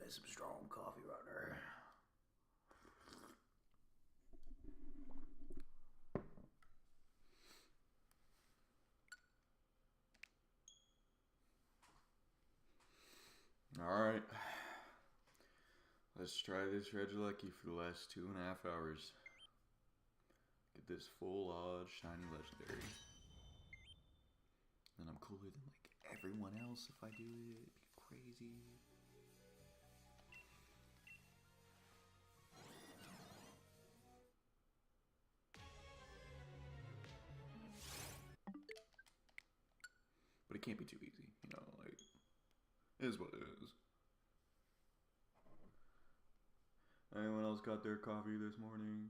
That's some strong coffee right there. Alright. Let's try this Red Lucky for the last 2.5 hours. Get this full odd shiny legendary. Then I'm cooler than like everyone else if I do it. It'd be crazy. But it can't be too easy, you know, like, it is what it is. Anyone else got their coffee this morning?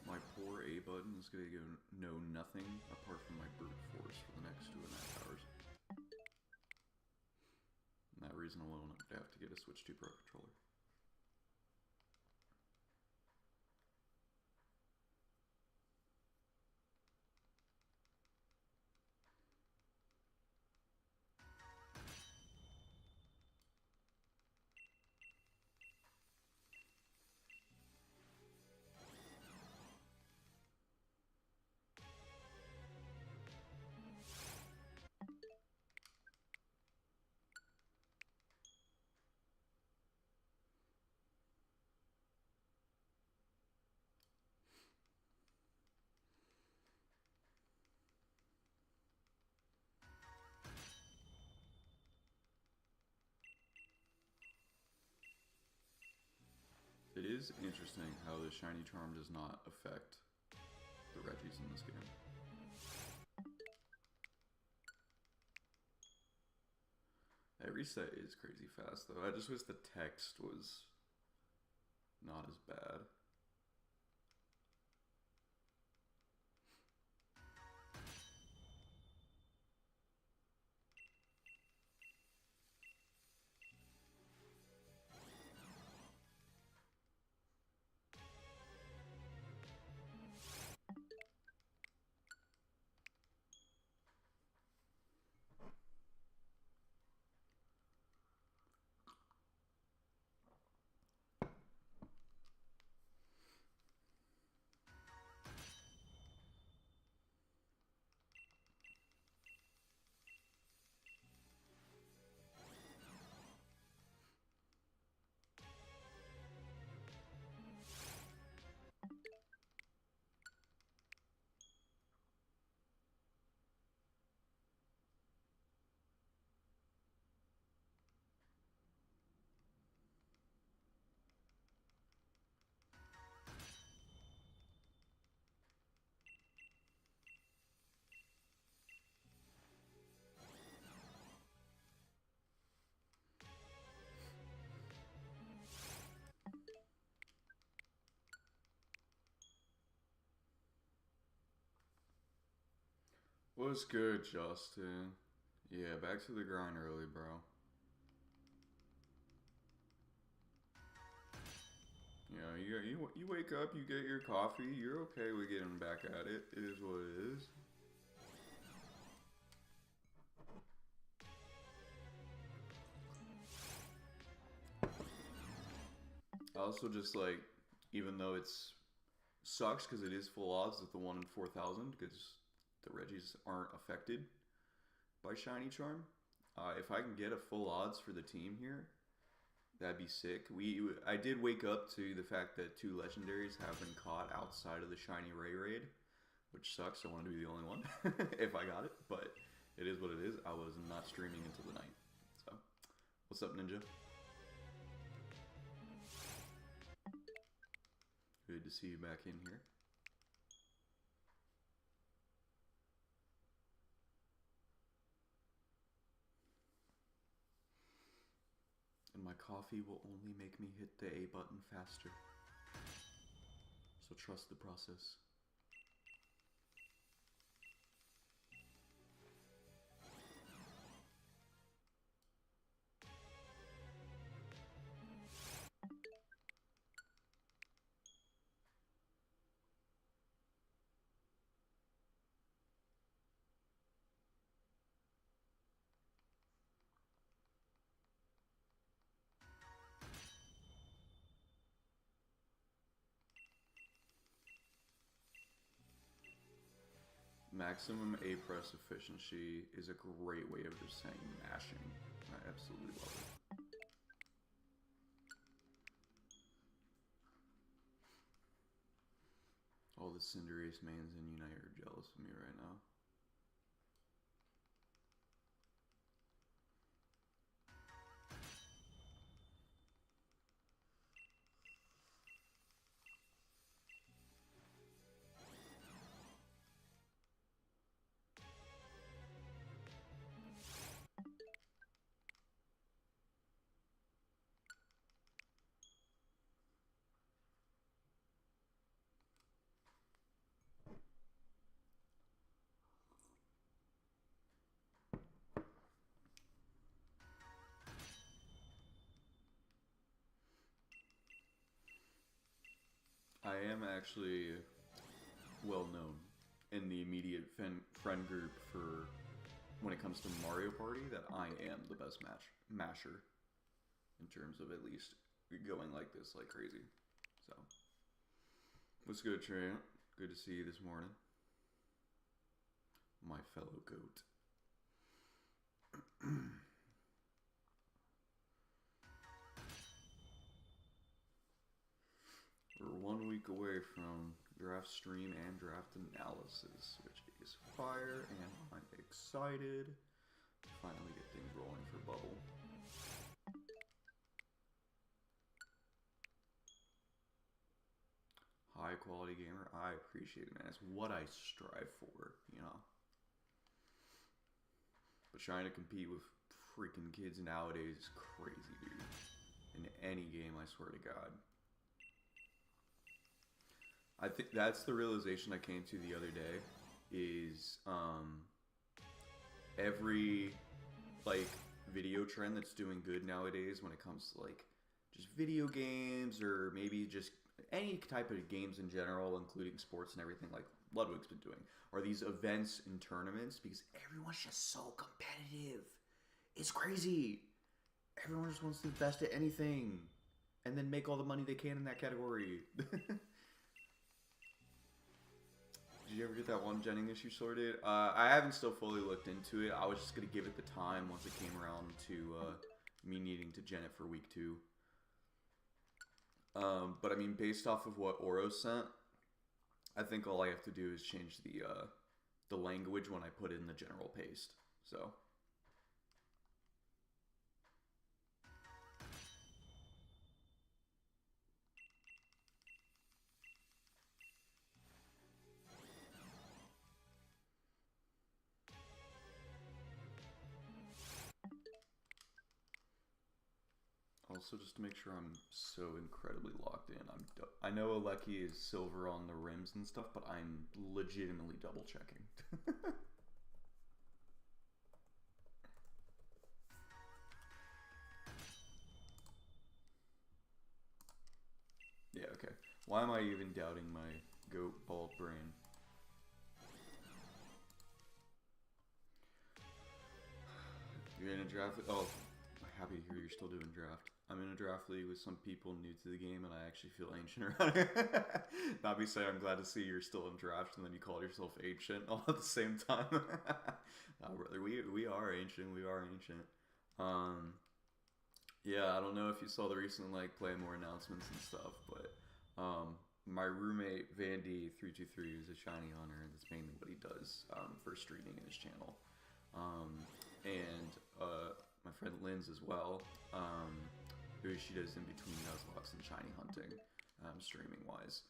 My poor A button is going to know nothing apart from my brute force for the next 2.5 hours. And that reason alone, I'd have to get a Switch 2 Pro controller. It is interesting how the shiny charm does not affect the Reggies in this game. That reset is crazy fast though. I just wish the text was not as bad. What's good, Justin? Yeah, back to the grind early, bro. You know, you wake up, you get your coffee, you're okay with getting back at it. It is what it is. I also just like, even though it's sucks because it is full odds at the 1 in 4,000 because the Reggies aren't affected by Shiny Charm. If I can get a full odds for the team here, that'd be sick. I did wake up to the fact that 2 legendaries have been caught outside of the Shiny Ray Raid, which sucks. I wanted to be the only one if I got it, but it is what it is. I was not streaming until the night. So, what's up, Ninja? Good to see you back in here. And my coffee will only make me hit the A button faster. So trust the process. Maximum A press efficiency is a great way of just saying mashing. I absolutely love it. All the Cinderace mains in Unite are jealous of me right now. I am actually well known in the immediate friend group for when it comes to Mario Party that I am the best masher in terms of at least going like this like crazy. So what's good, Trey? Good to see you this morning, my fellow goat. We're 1 week away from draft stream and draft analysis, which is fire, and I'm excited to finally get things rolling for Bubble. High quality gamer, I appreciate it, man. It's what I strive for, you know. But trying to compete with freaking kids nowadays is crazy, dude. In any game, I swear to God. I think that's the realization I came to the other day is every like video trend that's doing good nowadays when it comes to like just video games or maybe just any type of games in general, including sports and everything like Ludwig's been doing, are these events and tournaments because everyone's just so competitive. It's crazy. Everyone just wants to invest at anything and then make all the money they can in that category. Did you ever get that one genning issue sorted? I haven't still fully looked into it. I was just going to give it the time once it came around to me needing to gen it for week 2. But I mean, based off of what Oro sent, I think all I have to do is change the language when I put in the general paste. So... Also, just to make sure I'm so incredibly locked in, I know Aleki is silver on the rims and stuff, but I'm legitimately double checking. Yeah, okay. Why am I even doubting my goat bald brain? You're in a draft? Oh, happy to hear you're still doing draft. I'm in a draft league with some people new to the game, and I actually feel ancient around it. Not me saying I'm glad to see you're still in draft, and then you call yourself ancient all at the same time. No, brother, we are ancient. We are ancient. Yeah, I don't know if you saw the recent like Play More announcements and stuff, but my roommate Vandy323 is a shiny hunter, and that's mainly what he does for streaming in his channel. And my friend Lynn's as well, who she does in between Nuzlocke and shiny hunting, streaming wise.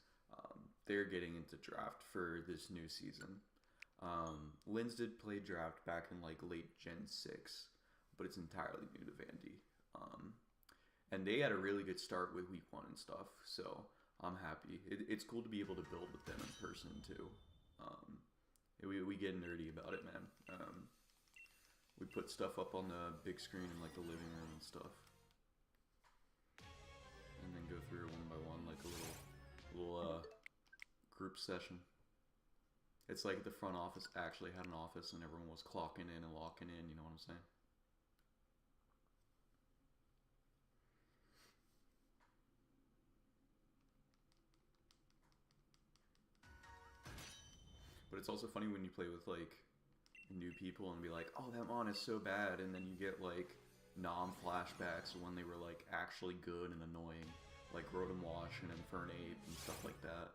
They're getting into draft for this new season. Linz did play draft back in like late Gen 6, but it's entirely new to Vandy. And they had a really good start with week 1 and stuff, so I'm happy. It's cool to be able to build with them in person too. We get nerdy about it, man. We put stuff up on the big screen in like the living room and stuff, and then go through it one by one like a little group session. It's like the front office actually had an office and everyone was clocking in and locking in, you know what I'm saying? But it's also funny when you play with like new people and be like, oh, that mon is so bad, and then you get like flashbacks when they were like actually good and annoying, like Rotom Wash and Infernape and stuff like that.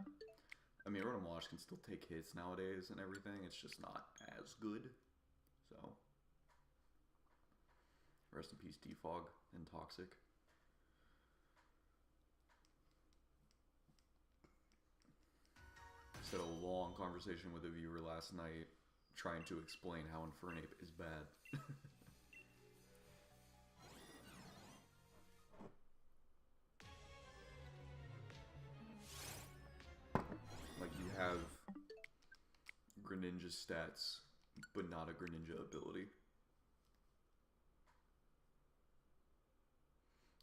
I mean, Rotom Wash can still take hits nowadays and everything, it's just not as good. So, rest in peace, Defog and Toxic. Just had a long conversation with a viewer last night trying to explain how Infernape is bad. Like, you have Greninja stats, but not a Greninja ability.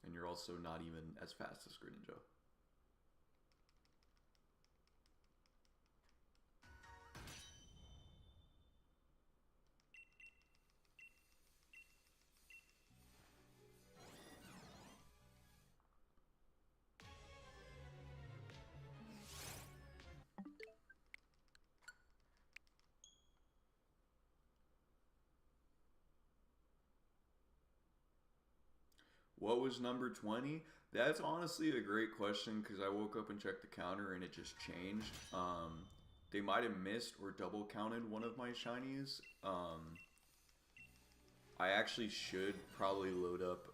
And you're also not even as fast as Greninja. What was number 20? That's honestly a great question because I woke up and checked the counter and it just changed. They might have missed or double counted one of my shinies. I actually should probably load up.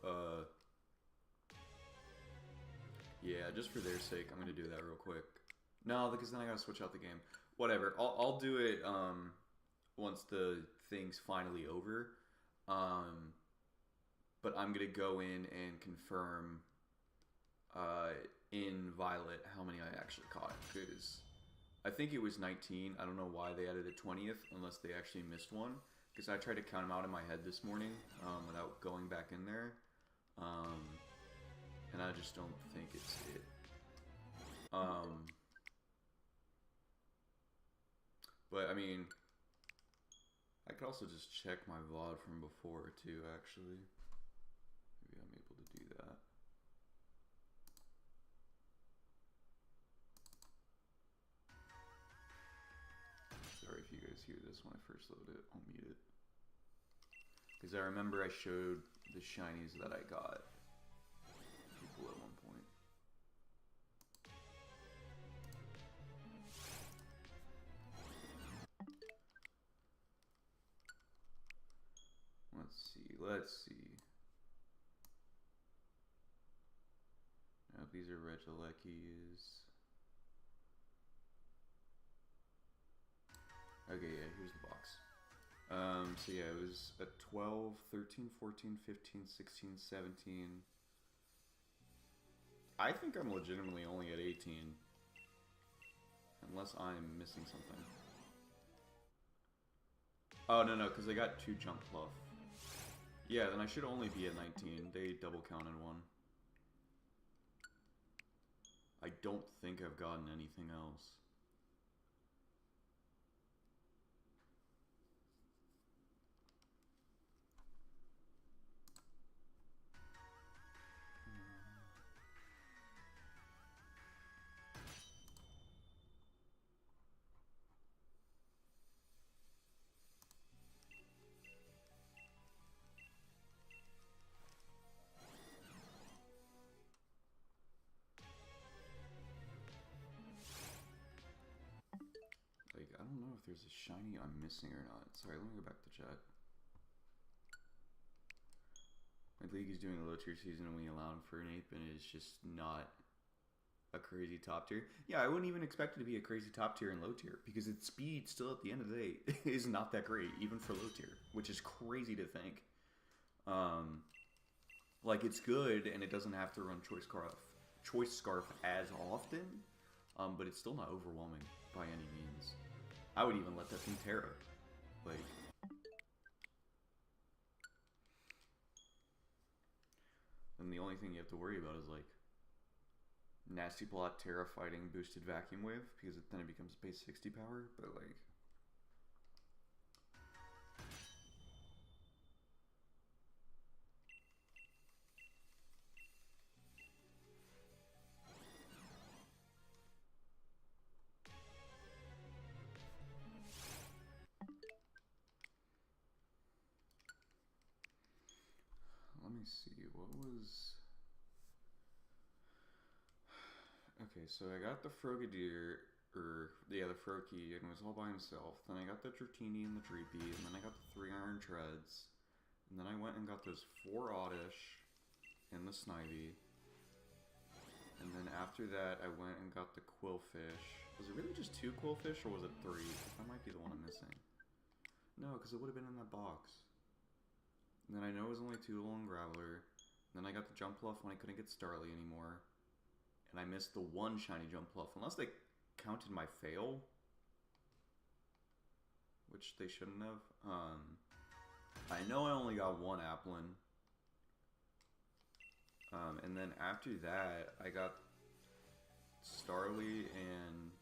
Yeah, just for their sake, I'm gonna do that real quick. No, because then I gotta switch out the game. Whatever. I'll do it once the thing's finally over. But I'm gonna go in and confirm in Violet how many I actually caught, because I think it was 19. I don't know why they added a 20th unless they actually missed one, because I tried to count them out in my head this morning without going back in there, and I just don't think it's it. But I mean, I could also just check my VOD from before too, actually. Maybe I'm able to do that. Sorry if you guys hear this when I first load it, I'll mute it. Because I remember I showed the shinies that I got people at one point. Let's see. Nope, these are Regielekis. Okay, yeah, here's the box. So yeah, it was a 12, 13, 14, 15, 16, 17. I think I'm legitimately only at 18. Unless I'm missing something. Oh, no, because I got 2 jump fluff. Yeah, then I should only be at 19. They double counted one. I don't think I've gotten anything else. Like, I don't know if there's a shiny I'm missing or not. Sorry, let me go back to chat. My league is doing a low tier season and we allow him for an ape, and it's just not a crazy top tier. Yeah, I wouldn't even expect it to be a crazy top tier and low tier because its speed still at the end of the day is not that great, even for low tier, which is crazy to think. Like it's good and it doesn't have to run choice scarf as often, but it's still not overwhelming by any means. I would even let that thing Terra. Like, and the only thing you have to worry about is like Nasty Plot Terra fighting boosted vacuum wave because then it becomes base 60 power, but like let me see, what was... Okay, so I got the Frogadier, the Froakie, and it was all by himself. Then I got the Dratini and the Dreepy, and then I got the 3 Iron Treads. And then I went and got those 4 Oddish and the Snivy. And then after that, I went and got the Quillfish. Was it really just 2 Quillfish, or was it 3? That might be the one I'm missing. No, because it would have been in that box. And then I know it was only 2 Long Graveler. And then I got the Jumpluff when I couldn't get Starly anymore. And I missed the 1 shiny Jumpluff, unless they counted my fail, which they shouldn't have. I know I only got 1 Applin. And then after that, I got Starly and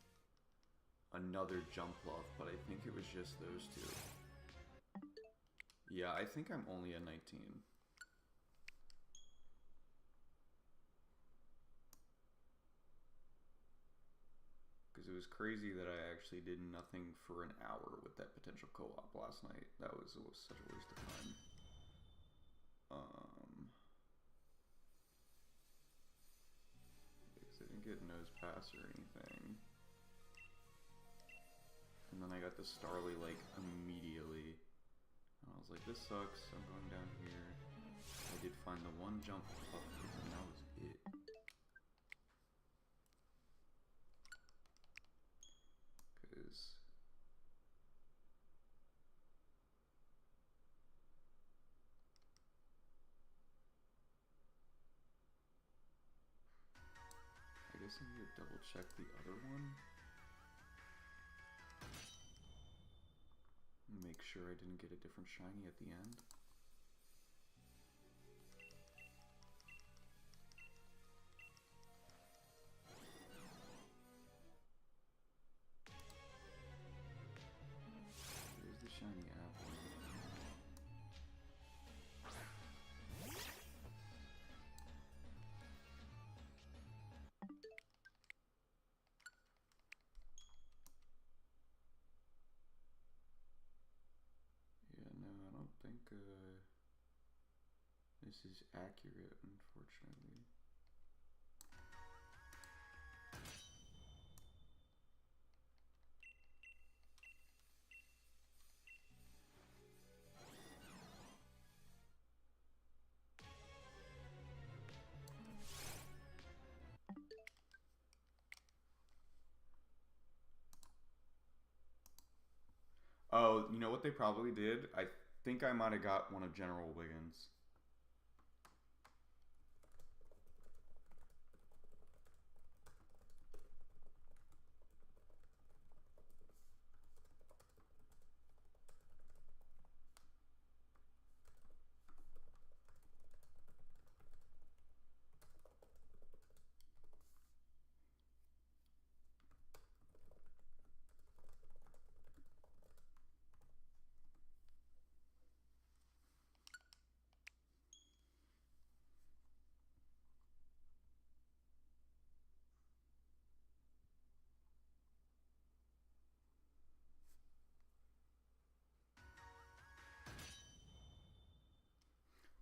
another Jumpluff, but I think it was just those 2. Yeah, I think I'm only at 19. Because it was crazy that I actually did nothing for an hour with that potential co-op last night. That was such a waste of time. Because I didn't get nose pass or anything. And then I got the Starly like immediately. And I was like, this sucks, I'm going down here. I did find the 1 jump up, and that was it. Because I guess I need to double check the other one. Make sure I didn't get a different shiny at the end. There's the shiny apple. Yeah, no, I don't think this is accurate, unfortunately. Oh, you know what they probably did? I think I might have got one of General Wiggins.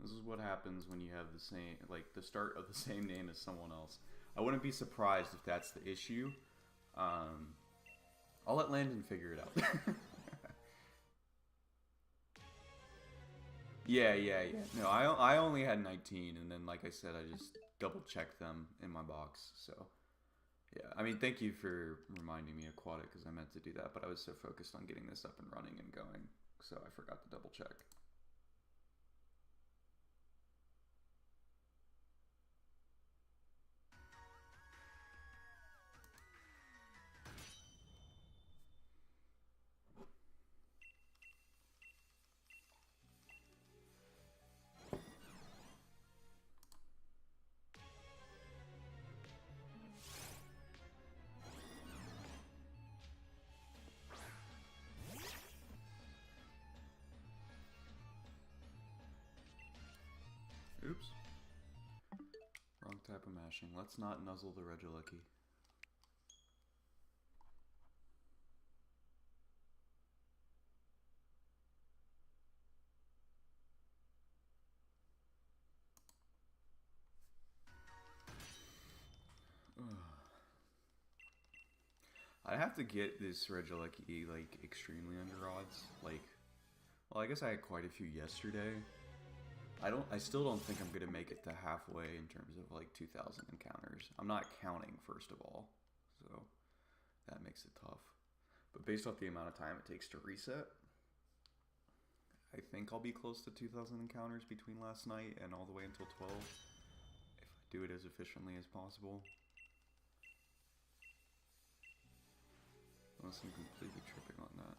This is what happens when you have the same, like, the start of the same name as someone else. I wouldn't be surprised if that's the issue. I'll let Landon figure it out. Yeah. No, I only had 19, and then, like I said, I just double-checked them in my box, so... Yeah, I mean, thank you for reminding me of Quad because I meant to do that, but I was so focused on getting this up and running and going, so I forgot to double check. Oops. Wrong type of mashing. Let's not nuzzle the Regieleki. I have to get this Regieleki like extremely under odds. Like, well, I guess I had quite a few yesterday. I still don't think I'm gonna make it to halfway in terms of like 2,000 encounters. I'm not counting first of all, so that makes it tough. But based off the amount of time it takes to reset, I think I'll be close to 2,000 encounters between last night and all the way until 12, if I do it as efficiently as possible. Unless I'm completely tripping on that.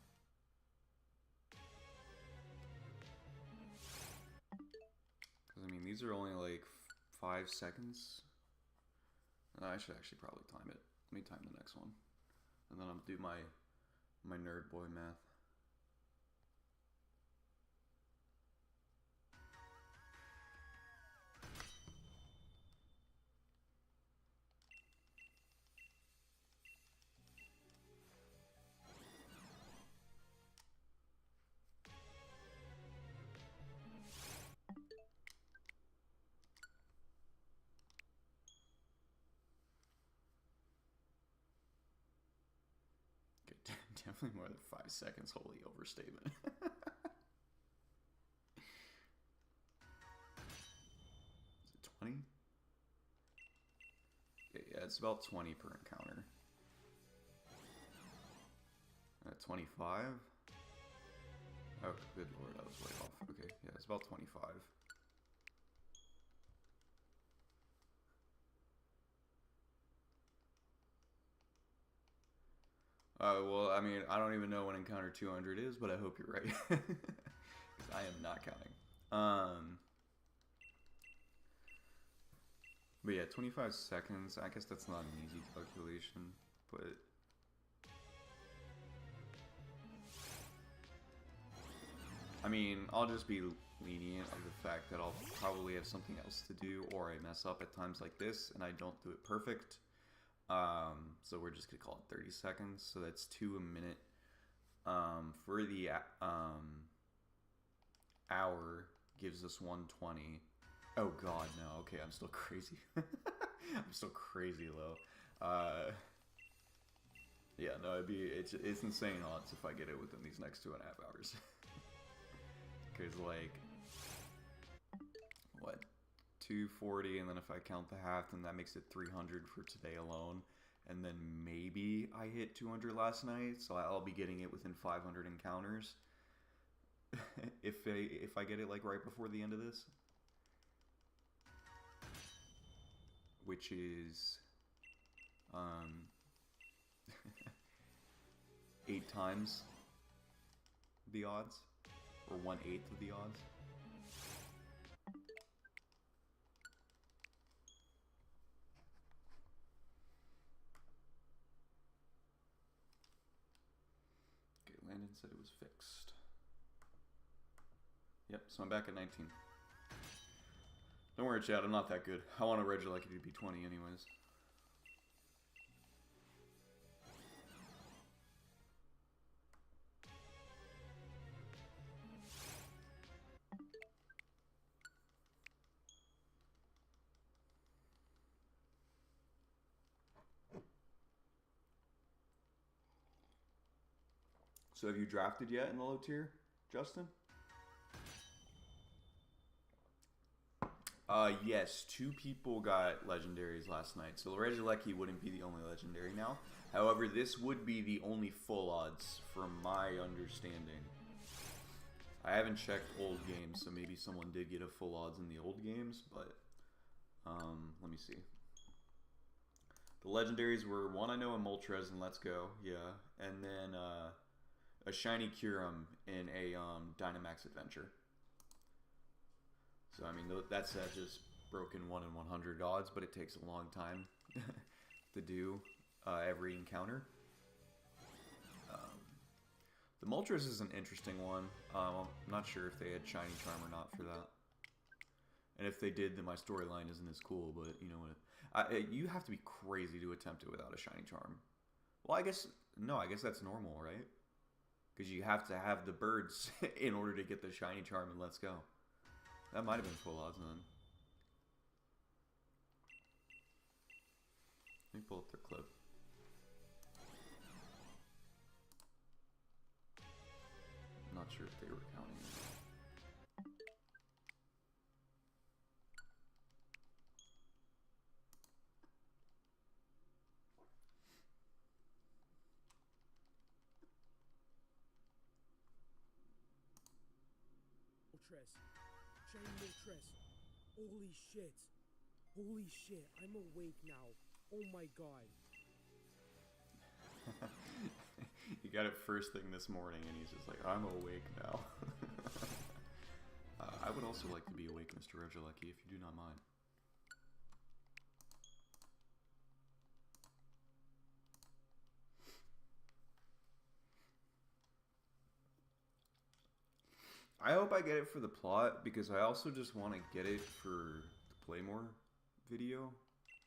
Because, I mean, these are only like 5 seconds. I should actually probably time it. Let me time the next one. And then I'll do my nerd boy math. Definitely more than 5 seconds. Holy overstatement. Is it 20? Yeah, it's about 20 per encounter. 25? Oh, good lord, I was way off. Okay, yeah, it's about 25. Well, I mean, I don't even know when encounter 200 is, but I hope you're right. Because I am not counting. But yeah, 25 seconds. I guess that's not an easy calculation, but... I mean, I'll just be lenient of the fact that I'll probably have something else to do, or I mess up at times like this, and I don't do it perfect. So we're just gonna call it 30 seconds. So that's 2 a minute. For the hour gives us 120. Oh god, no. Okay, I'm still crazy. I'm still crazy low. Yeah, no, it's insane odds if I get it within these next 2.5 hours. Because like, what? 240, and then if I count the half, then that makes it 300 for today alone. And then maybe I hit 200 last night, so I'll be getting it within 500 encounters. if I get it like right before the end of this, which is 8 times the odds, or 1/8 of the odds. Landon said it was fixed. Yep, so I'm back at 19. Don't worry, Chad, I'm not that good. I want a Regieleki to be 20 anyways. So have you drafted yet in the low tier, Justin? Yes, two people got legendaries last night, so Regieleki wouldn't be the only legendary now. However, this would be the only full odds from my understanding. I haven't checked old games, so maybe someone did get a full odds in the old games, but let me see. The legendaries were one I know in Moltres and Let's Go, yeah, and then a shiny Curum in a Dynamax Adventure. So I mean that's just broken 1 in 100 odds, but it takes a long time to do every encounter. The Moltres is an interesting one. I'm not sure if they had Shiny Charm or not for that. And if they did, then my storyline isn't as cool. But you know what? You have to be crazy to attempt it without a Shiny Charm. Well, I guess that's normal, right? Because you have to have the birds in order to get the Shiny Charm and Let's Go. That might have been full odds then. Let me pull up their clip. I'm not sure if they were counting it. Moltres. Giant Moltres. Holy shit. Holy shit. I'm awake now. Oh my god. He got it first thing this morning and he's just like, I'm awake now. I would also like to be awake, Mr. Regieleki, if you do not mind. I hope I get it for the plot, because I also just want to get it for the Playmore video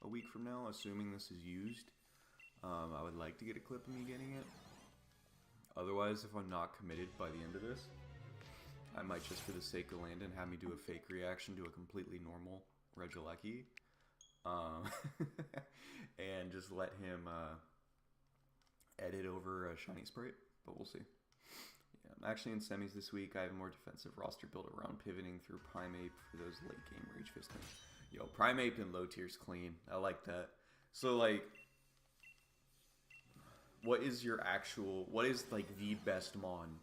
a week from now, assuming this is used. I would like to get a clip of me getting it. Otherwise, if I'm not committed by the end of this, I might just for the sake of Landon have me do a fake reaction to a completely normal Regieleki. And just let him edit over a Shiny Sprite, but we'll see. Yeah, I'm actually in semis this week. I have a more defensive roster built around pivoting through Primeape for those late game Rage Fisting. Yo, Primeape in low tier's clean. I like that. So like, what is like the best Mon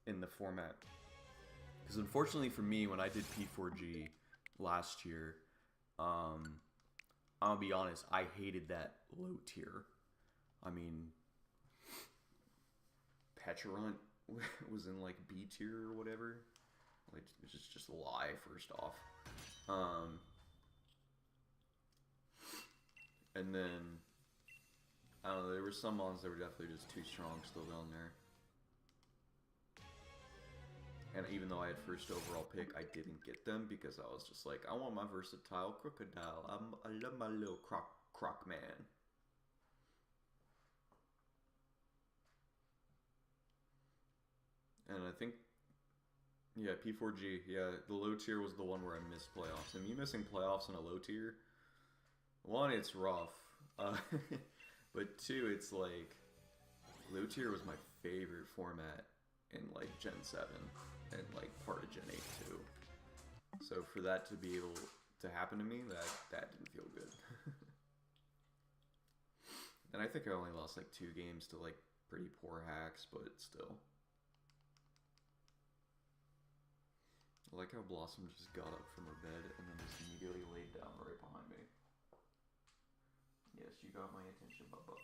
in the format? Because unfortunately for me, when I did P4G last year, I'll be honest, I hated that low tier. I mean, Pecharunt was in like B tier or whatever, like which is just a lie. First off, and then I don't know. There were some mons that were definitely just too strong still down there. And even though I had first overall pick, I didn't get them because I was just like, I want my versatile crocodile. I love my little croc man. And I think, yeah, P4G, yeah, the low tier was the one where I missed playoffs. And me missing playoffs in a low tier, one, it's rough. But two, it's like, low tier was my favorite format in like Gen 7 and like part of Gen 8 too. So for that to be able to happen to me, that didn't feel good. And I think I only lost like 2 games to like pretty poor hacks, but still. I like how Blossom just got up from her bed and then just immediately laid down right behind me. Yes, you got my attention, Bubba.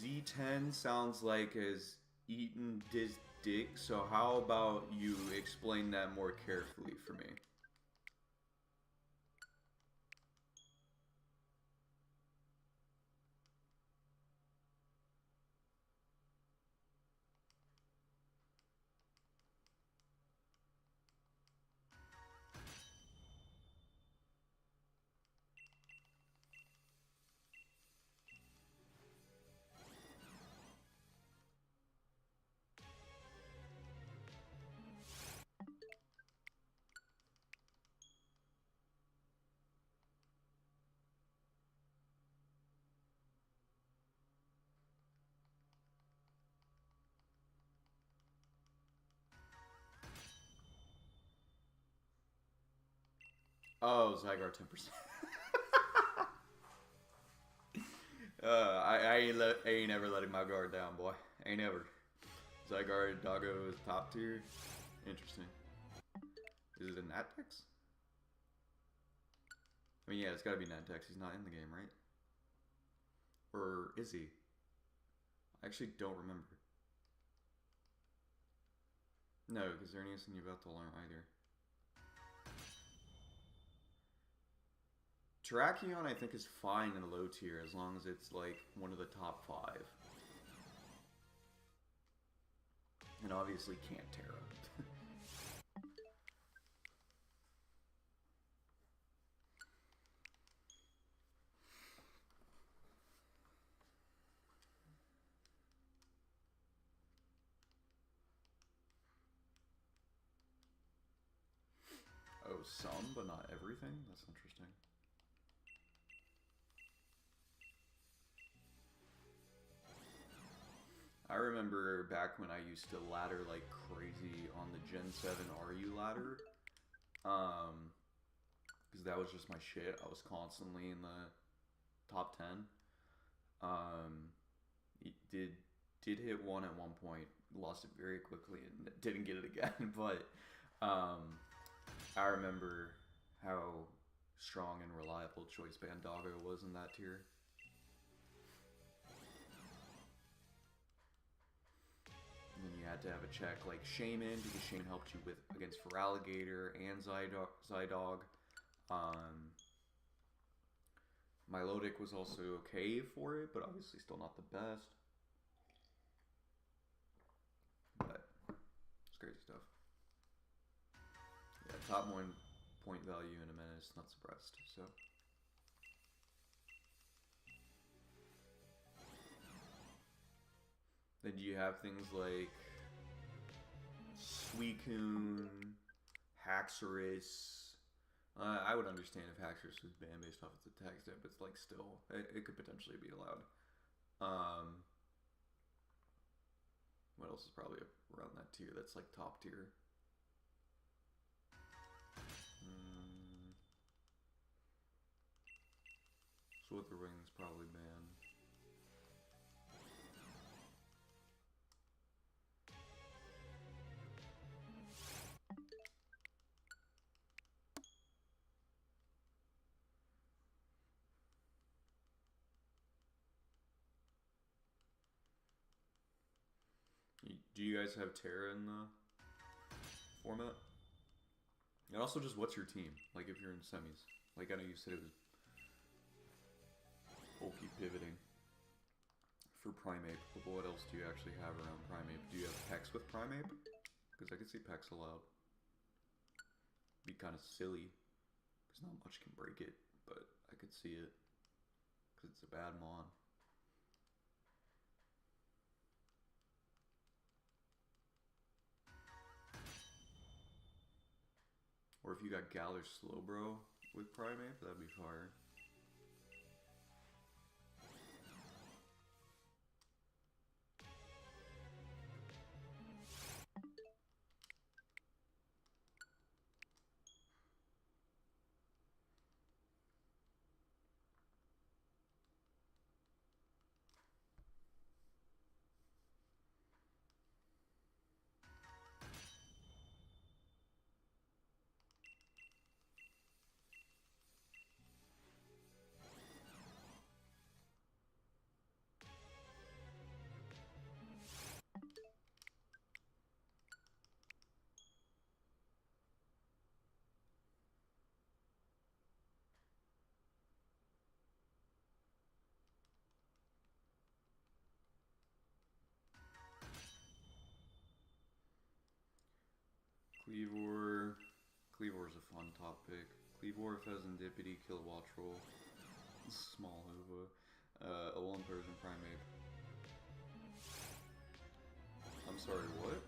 Z10 sounds like has eaten his dick, so how about you explain that more carefully for me? Oh, Zygarde 10%. I ain't ever letting my guard down, boy. Ain't ever. Zygarde Doggo is top tier. Interesting. Is it a Nattex? I mean, yeah, it's gotta be Nattex. He's not in the game, right? Or is he? I actually don't remember. No, because there isn't you about to learn either. Terrakion, I think, is fine in low tier as long as it's like one of the top 5. And obviously can't Terra. Oh, some, but not everything? That's interesting. I remember back when I used to ladder like crazy on the Gen 7 RU ladder. Because that was just my shit. I was constantly in the top 10. It did hit 1 at one point. Lost it very quickly and didn't get it again. But I remember how strong and reliable Choice Band Doggo was in that tier. And then you had to have a check like Shaman, because Shaman helped you with against Feraligatr and Zydog. Milotic was also okay for it, but obviously still not the best. But it's crazy stuff. Yeah, top 1 point value in a menace, not suppressed, so. Then you have things like Suicune, Haxorus. I would understand if Haxorus was banned based off its attack step, but it's like still, it could potentially be allowed. What else is probably around that tier that's like top tier? Slitherwing's probably banned. Do you guys have Terra in the format? And also just what's your team? Like if you're in semis. Like I know you said it was bulky pivoting for Primeape, but what else do you actually have around Primeape? Do you have Pex with Primeape? Because I could see Pex allowed. Be kind of silly, because not much can break it, but I could see it, because it's a bad mon. Or if you got Galar Slowbro with Primeape, that'd be fire. Cleavor's a fun top pick. Cleavor, Pheasantipity, Kilowattrel, Small Hova, a one Persian Primeape. I'm sorry, what?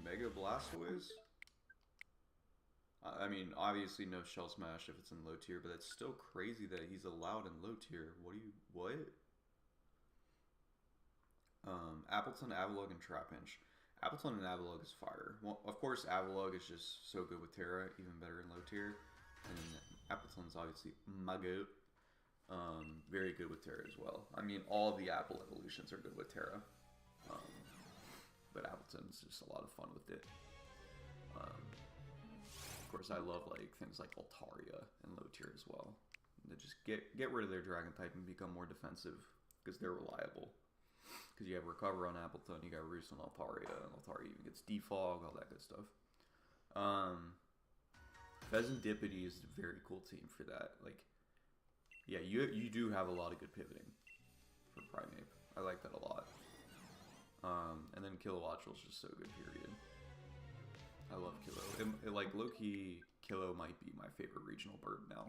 Mega Blastoise? I mean, obviously no Shell Smash if it's in low tier, but it's still crazy that he's allowed in low tier. What? Appleton, Avalugg, and Trapinch. Appleton and Avalugg is fire. Well, of course, Avalugg is just so good with Terra, even better in low tier. And then Appleton's obviously my goat. Very good with Terra as well. I mean, all of the Apple evolutions are good with Terra. Um, but Appleton's just a lot of fun with it. Of course, I love like things like Altaria and low tier as well. They just get rid of their dragon type and become more defensive because they're reliable. Because you have Recover on Appleton, you got Roost on Altaria, and Altaria even gets Defog, all that good stuff. Pheasantipity is a very cool team for that. Like, yeah, you do have a lot of good pivoting for Primeape. I like that a lot. And then Kilowattrel's just so good, period. I love Kilo. Like, low-key, Kilo might be my favorite regional bird now.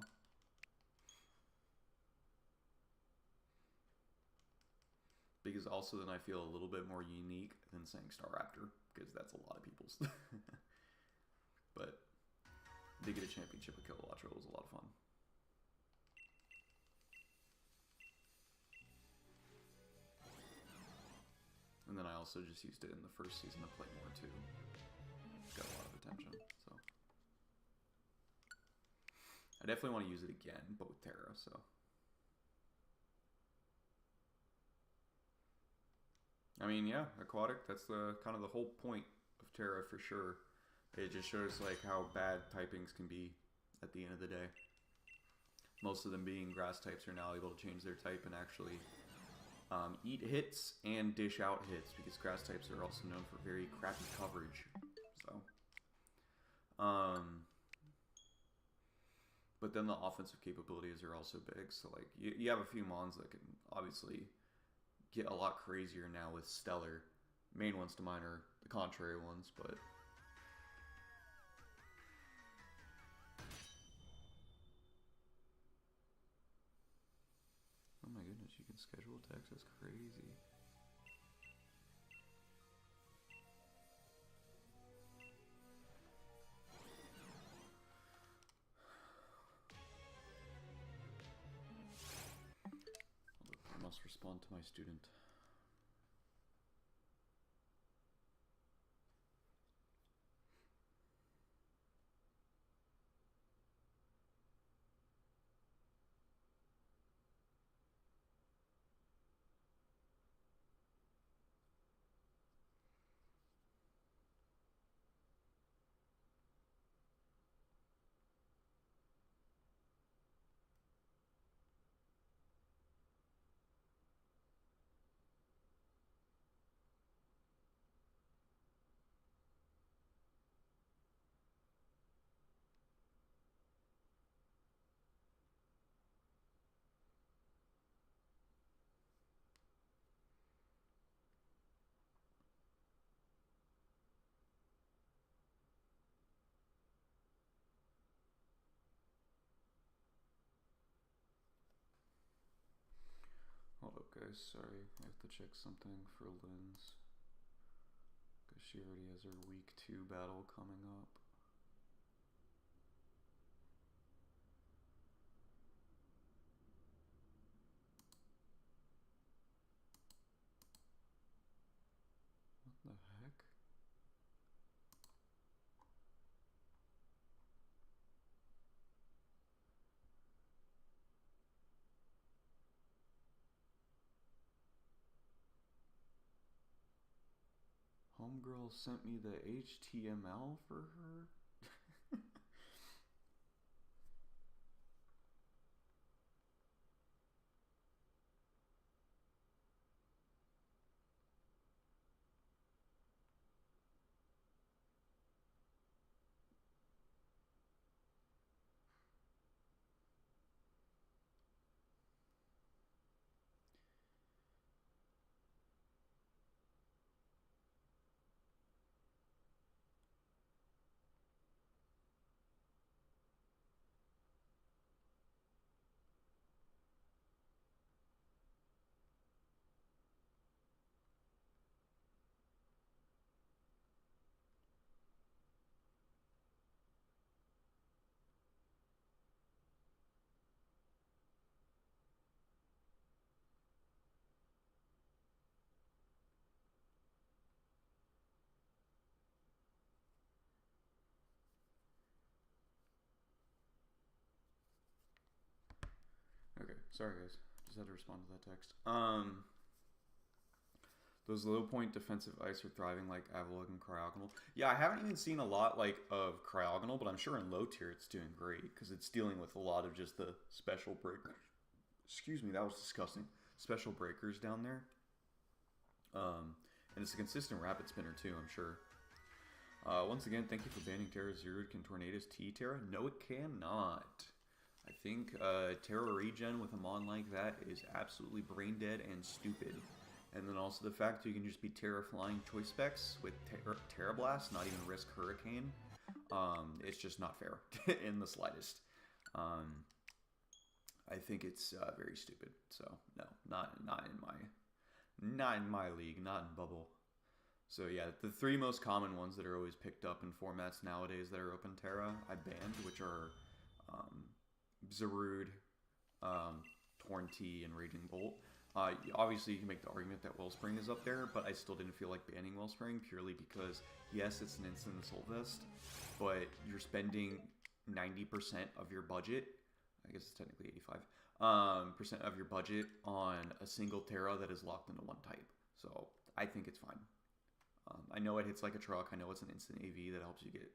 Because also then I feel a little bit more unique than saying Star Raptor, because that's a lot of people's. But to get a championship with Kilowattrel was a lot of fun. And then I also just used it in the first season to play more too. Got a lot of attention, so. I definitely want to use it again, but with Terra, so. I mean, yeah, Aquatic, that's the kind of the whole point of Terra for sure. It just shows like how bad typings can be at the end of the day. Most of them being grass types are now able to change their type and actually eat hits and dish out hits, because grass types are also known for very crappy coverage. So, but then the offensive capabilities are also big. So like you have a few mons that can obviously get a lot crazier now with Stellar. Main ones to mine are the contrary ones, but oh my goodness, you can schedule attacks. That's crazy. I must respond to my student. Hold up, guys. Sorry, I have to check something for Lynn's. Because she already has her week 2 battle coming up. What the heck? Homegirl sent me the HTML for her? Sorry, guys. Just had to respond to that text. Those low point defensive ice are thriving like Avalok and Cryogonal. Yeah, I haven't even seen a lot like of Cryogonal, but I'm sure in low tier it's doing great because it's dealing with a lot of just the special breakers. Excuse me, that was disgusting. Special breakers down there. And it's a consistent rapid spinner too, I'm sure. Once again, thank you for banning Terra. Zero can Tornadoes T Terra? No, it cannot. I think Terra Regen with a mon like that is absolutely brain dead and stupid. And then also the fact you can just be Terra flying choice specs with Terra Blast, not even risk Hurricane. It's just not fair in the slightest. I think it's very stupid. So no, not in my league, not in bubble. So yeah, the three most common ones that are always picked up in formats nowadays that are open Terra, I banned, which are Zarude, Torn T, and Raging Bolt. Obviously, you can make the argument that Wellspring is up there, but I still didn't feel like banning Wellspring purely because, yes, it's an instant Assault Vest, but you're spending 90% of your budget, I guess it's technically 85% of your budget on a single Terra that is locked into one type. So I think it's fine. I know it hits like a truck. I know it's an instant AV that helps you get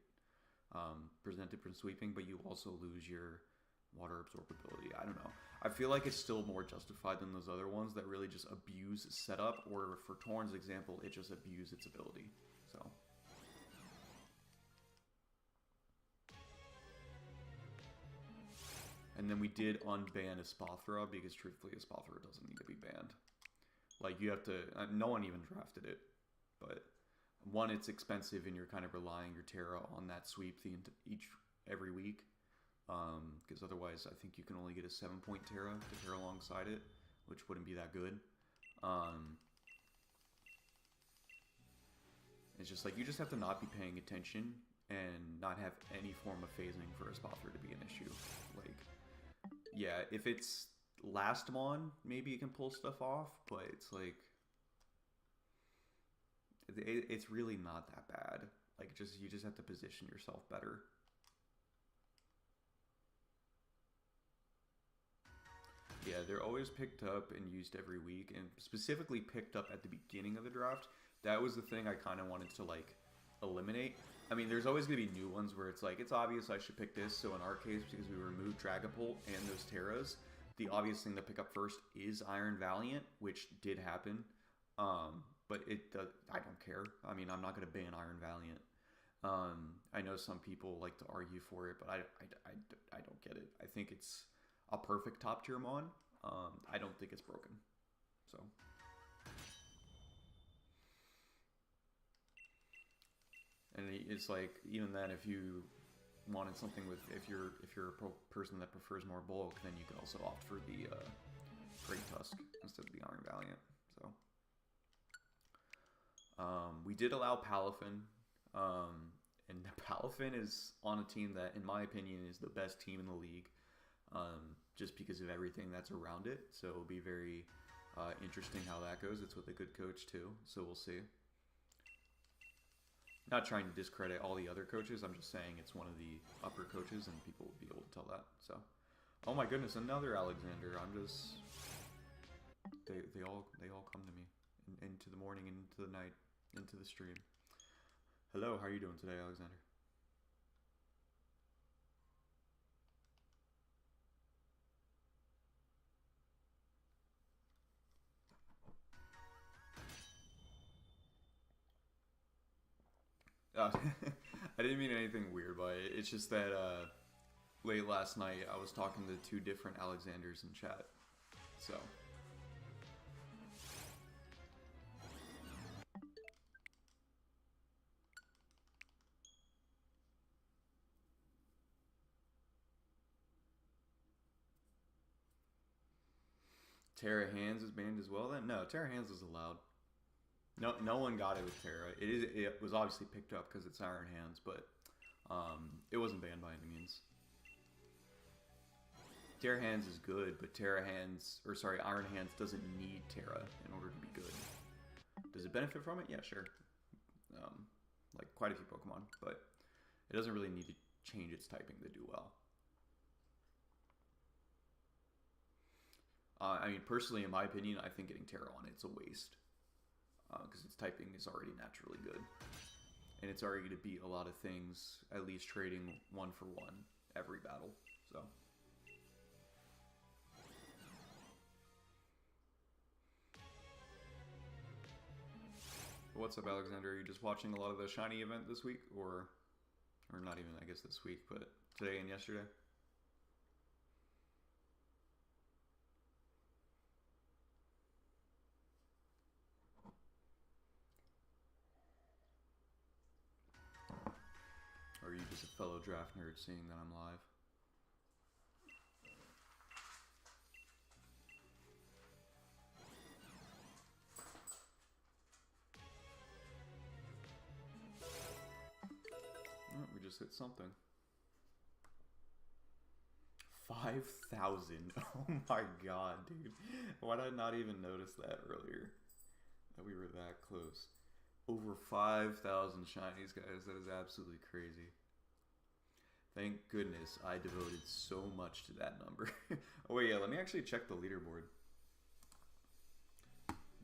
presented from sweeping, but you also lose your water absorbability. I don't know. I feel like it's still more justified than those other ones that really just abuse setup, or for Torn's example, it just abused its ability. So. And then we did unban Espathra because truthfully Espathra doesn't need to be banned. Like you have to, no one even drafted it, but one, it's expensive and you're kind of relying your Terra on that sweep every week. Because otherwise I think you can only get a 7-point Terra to pair alongside it, which wouldn't be that good. It's just like you just have to not be paying attention and not have any form of phasing for Espathra to be an issue. Like, yeah, if it's last mon, maybe you can pull stuff off, but it's like it's really not that bad. Like, you just have to position yourself better. Yeah, they're always picked up and used every week, and specifically picked up at the beginning of the draft. That was the thing I kind of wanted to, like, eliminate. I mean, there's always going to be new ones where it's like, it's obvious I should pick this. So in our case, because we removed Dragapult and those Terras, the obvious thing to pick up first is Iron Valiant, which did happen. But I don't care. I mean, I'm not going to ban Iron Valiant. I know some people like to argue for it, but I don't get it. I think it's a perfect top tier mon. I don't think it's broken. So. And it's like, even then, if you wanted something with, if you're a person that prefers more bulk, then you can also opt for the Great Tusk instead of the Iron Valiant. So we did allow Palafin, and Palafin is on a team that, in my opinion, is the best team in the league, just because of everything that's around it. So it'll be very interesting how that goes. It's with a good coach too, so we'll see. Not trying to discredit all the other coaches. I'm just saying it's one of the upper coaches, and people will be able to tell that. So, oh my goodness, another Alexander. I'm just they all come to me into the morning, into the night, into the stream. Hello, how are you doing today, Alexander? I didn't mean anything weird by it. It's just that late last night I was talking to two different Alexanders in chat. So. Terra Hands is banned as well then? No, Terra Hands is allowed. No one got it with Terra. It was obviously picked up because it's Iron Hands, but it wasn't banned by any means. Terra Hands is good, but Iron Hands doesn't need Terra in order to be good. Does it benefit from it? Yeah, sure. Like quite a few Pokemon, but it doesn't really need to change its typing to do well. I mean, personally, in my opinion, I think getting Terra on it's a waste. Because its typing is already naturally good. And it's already going to beat a lot of things, at least trading 1 for 1 every battle. So. What's up, Alexander? Are you just watching a lot of the Shiny event this week? Or not even, I guess, this week, but today and yesterday? Or are you just a fellow draft nerd seeing that I'm live? Oh, we just hit something. 5,000. Oh my god, dude. Why did I not even notice that earlier? That we were that close. Over 5,000 shinies, guys. That is absolutely crazy. Thank goodness I devoted so much to that number. Oh wait, yeah, let me actually check the leaderboard.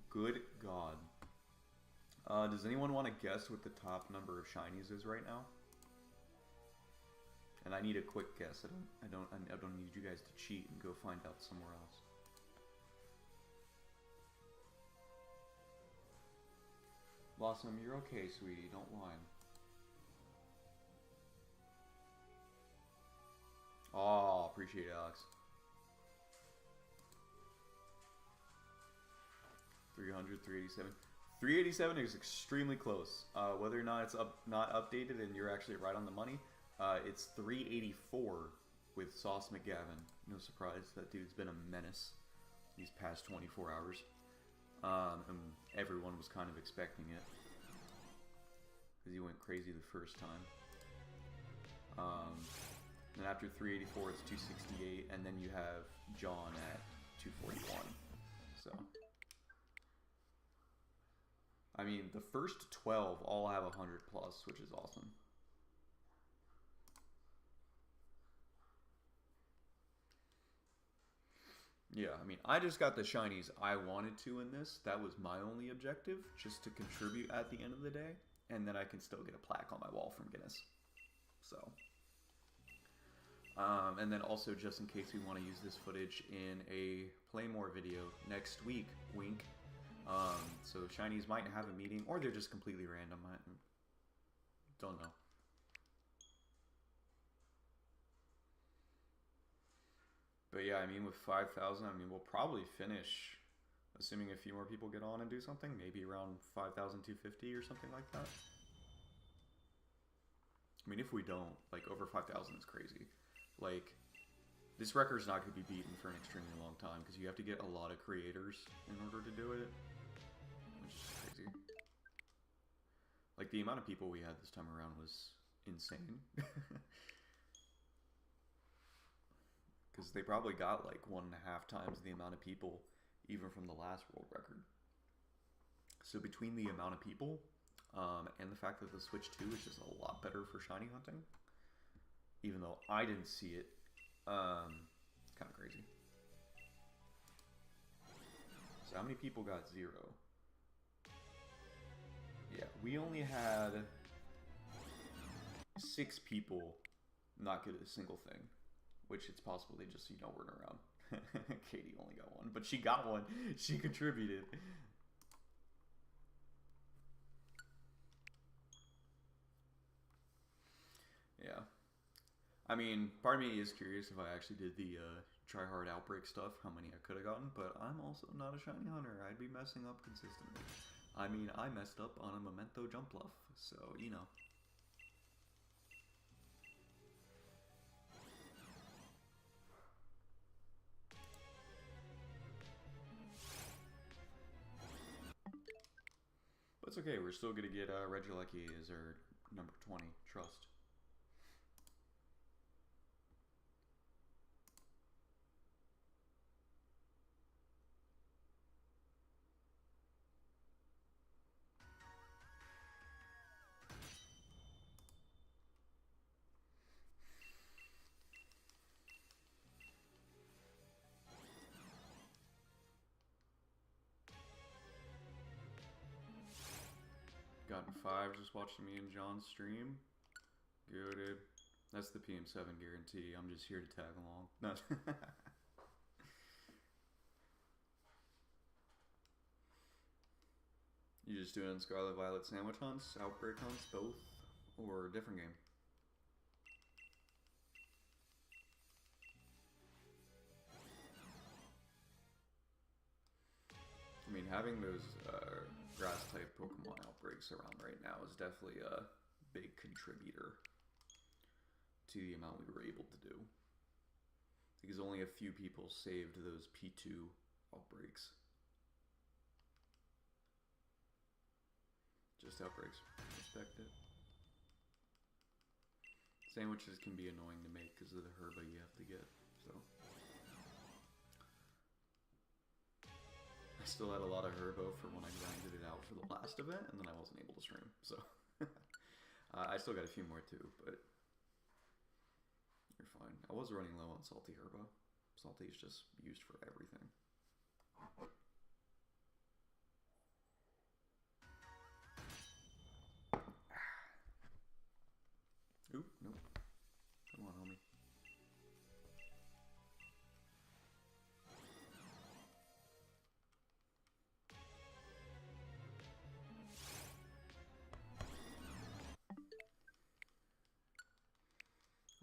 Good God. Does anyone want to guess what the top number of shinies is right now? And I need a quick guess. I don't need you guys to cheat and go find out somewhere else. Blossom, you're okay, sweetie. Don't whine. Oh, appreciate it, Alex. 300, 387. 387 is extremely close. Whether or not it's not updated and you're actually right on the money, it's 384 with Sauce McGavin. No surprise, that dude's been a menace these past 24 hours. And everyone was kind of expecting it. Because he went crazy the first time. Then after 384, it's 268, and then you have John at 241. So, I mean, the first 12 all have 100 plus, which is awesome. Yeah, I mean, I just got the shinies I wanted to in this. That was my only objective, just to contribute at the end of the day, and then I can still get a plaque on my wall from Guinness. So, and then also, just in case we want to use this footage in a Play More video next week, wink. So shinies might have a meeting, or they're just completely random. I don't know. But yeah, I mean, with 5,000, I mean, we'll probably finish, assuming a few more people get on and do something, maybe around 5,250 or something like that. I mean, if we don't, like, over 5,000 is crazy. Like, this record's not going to be beaten for an extremely long time, because you have to get a lot of creators in order to do it, which is crazy. Like, the amount of people we had this time around was insane. Because they probably got like 1.5 times the amount of people even from the last world record. So between the amount of people and the fact that the Switch 2 is just a lot better for shiny hunting, even though I didn't see it, it's kind of crazy. So how many people got 0? Yeah, we only had 6 people not get a single thing. Which it's possible they just, weren't around. Katie only got 1, but she got 1. She contributed. Yeah. I mean, part of me is curious if I actually did the try hard outbreak stuff, how many I could have gotten, but I'm also not a shiny hunter. I'd be messing up consistently. I mean, I messed up on a Memento jump bluff, so, But it's okay, we're still going to get Regieleki as our number 20, trust. Patton 5 just watching me and John stream. Good, dude. That's the PM7 guarantee. I'm just here to tag along. No. You just doing Scarlet Violet sandwich hunts, outbreak hunts, both, or a different game? I mean, having those grass type Pokemon outbreaks around right now is definitely a big contributor to the amount we were able to do. Because only a few people saved those P2 outbreaks. Just outbreaks. Respect it. Sandwiches can be annoying to make because of the herba you have to get, so. I still had a lot of herbo for when I grinded it out for the last event, and then I wasn't able to stream, so. I still got a few more too, but you're fine. I was running low on salty herba. Salty is just used for everything. Oop, nope. Come on, homie.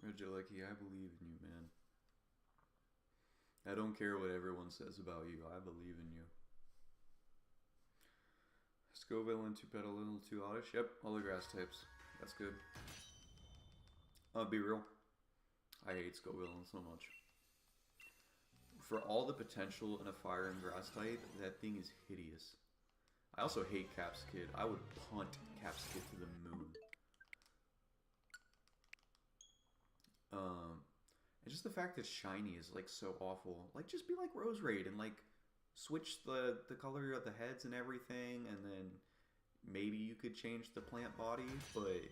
Regilecki, I believe in you, man. I don't care what everyone says about you. I believe in you. Scoville and Tupet a little too oddish. Yep, all the grass types. That's good. I'll be real. I hate Scoville so much. For all the potential in a fire and grass type, that thing is hideous. I also hate Caps Kid. I would punt Caps Kid to the moon. And just the fact that shiny is like so awful. Like just be like Rose Raid and like switch the color of the heads and everything, and then maybe you could change the plant body, but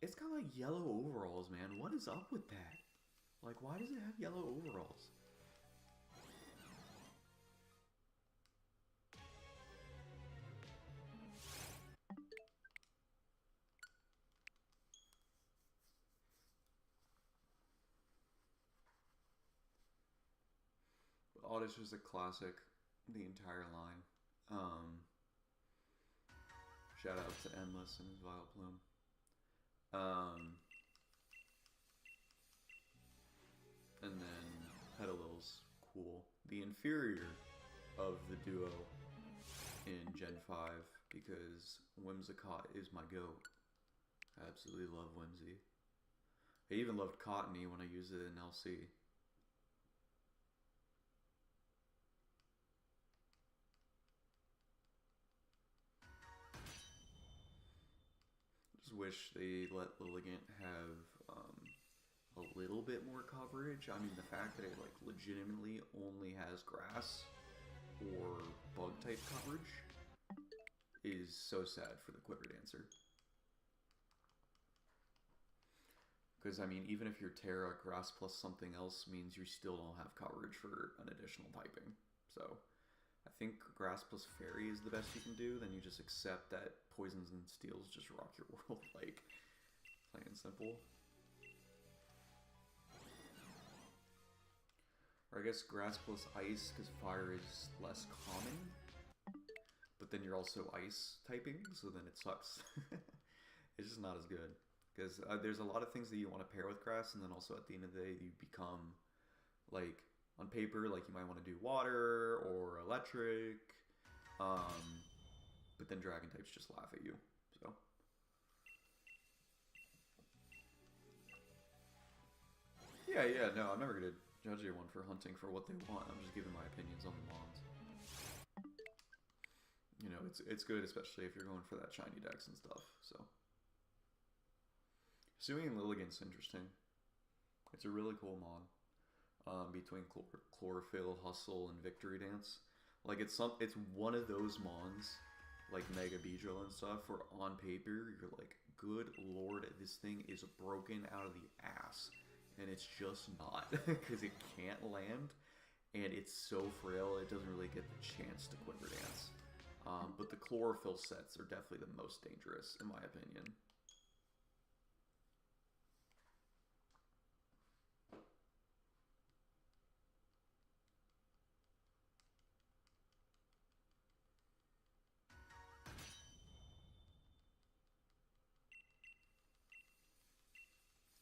it's got like yellow overalls, man. What is up with that? Like, why does it have yellow overalls? Oddish is a classic, the entire line. Shout out to Endless and his Vileplume. And then Petalil's cool. The inferior of the duo in Gen 5, because Whimsicott is my goat. I absolutely love Whimsy. I even loved Cottony when I used it in LC. Just wish they let Lilligant have a little bit more coverage. I mean, the fact that it like legitimately only has grass or bug type coverage is so sad for the Quiver Dancer. Because, I mean, even if you're Terra, grass plus something else means you still don't have coverage for an additional typing. So, I think grass plus fairy is the best you can do. Then you just accept that poisons and steels just rock your world, like, plain and simple. Or I guess grass plus ice, because fire is less common. But then you're also ice typing, so then it sucks. It's just not as good. Because there's a lot of things that you want to pair with grass, and then also at the end of the day, you become, like, on paper, like, you might want to do water or electric, but then dragon types just laugh at you, so. Yeah, no, I'm never going to judge anyone for hunting for what they want. I'm just giving my opinions on the mons. You know, it's good, especially if you're going for that shiny dex and stuff, so. Suing and Lilligant's interesting. It's a really cool mod. Between Chlorophyll, Hustle, and Victory Dance. Like, it's one of those mons, like Mega Beedrill and stuff, where on paper, you're like, good lord, this thing is broken out of the ass. And it's just not, because it can't land, and it's so frail, it doesn't really get the chance to Quiver Dance. But the chlorophyll sets are definitely the most dangerous, in my opinion.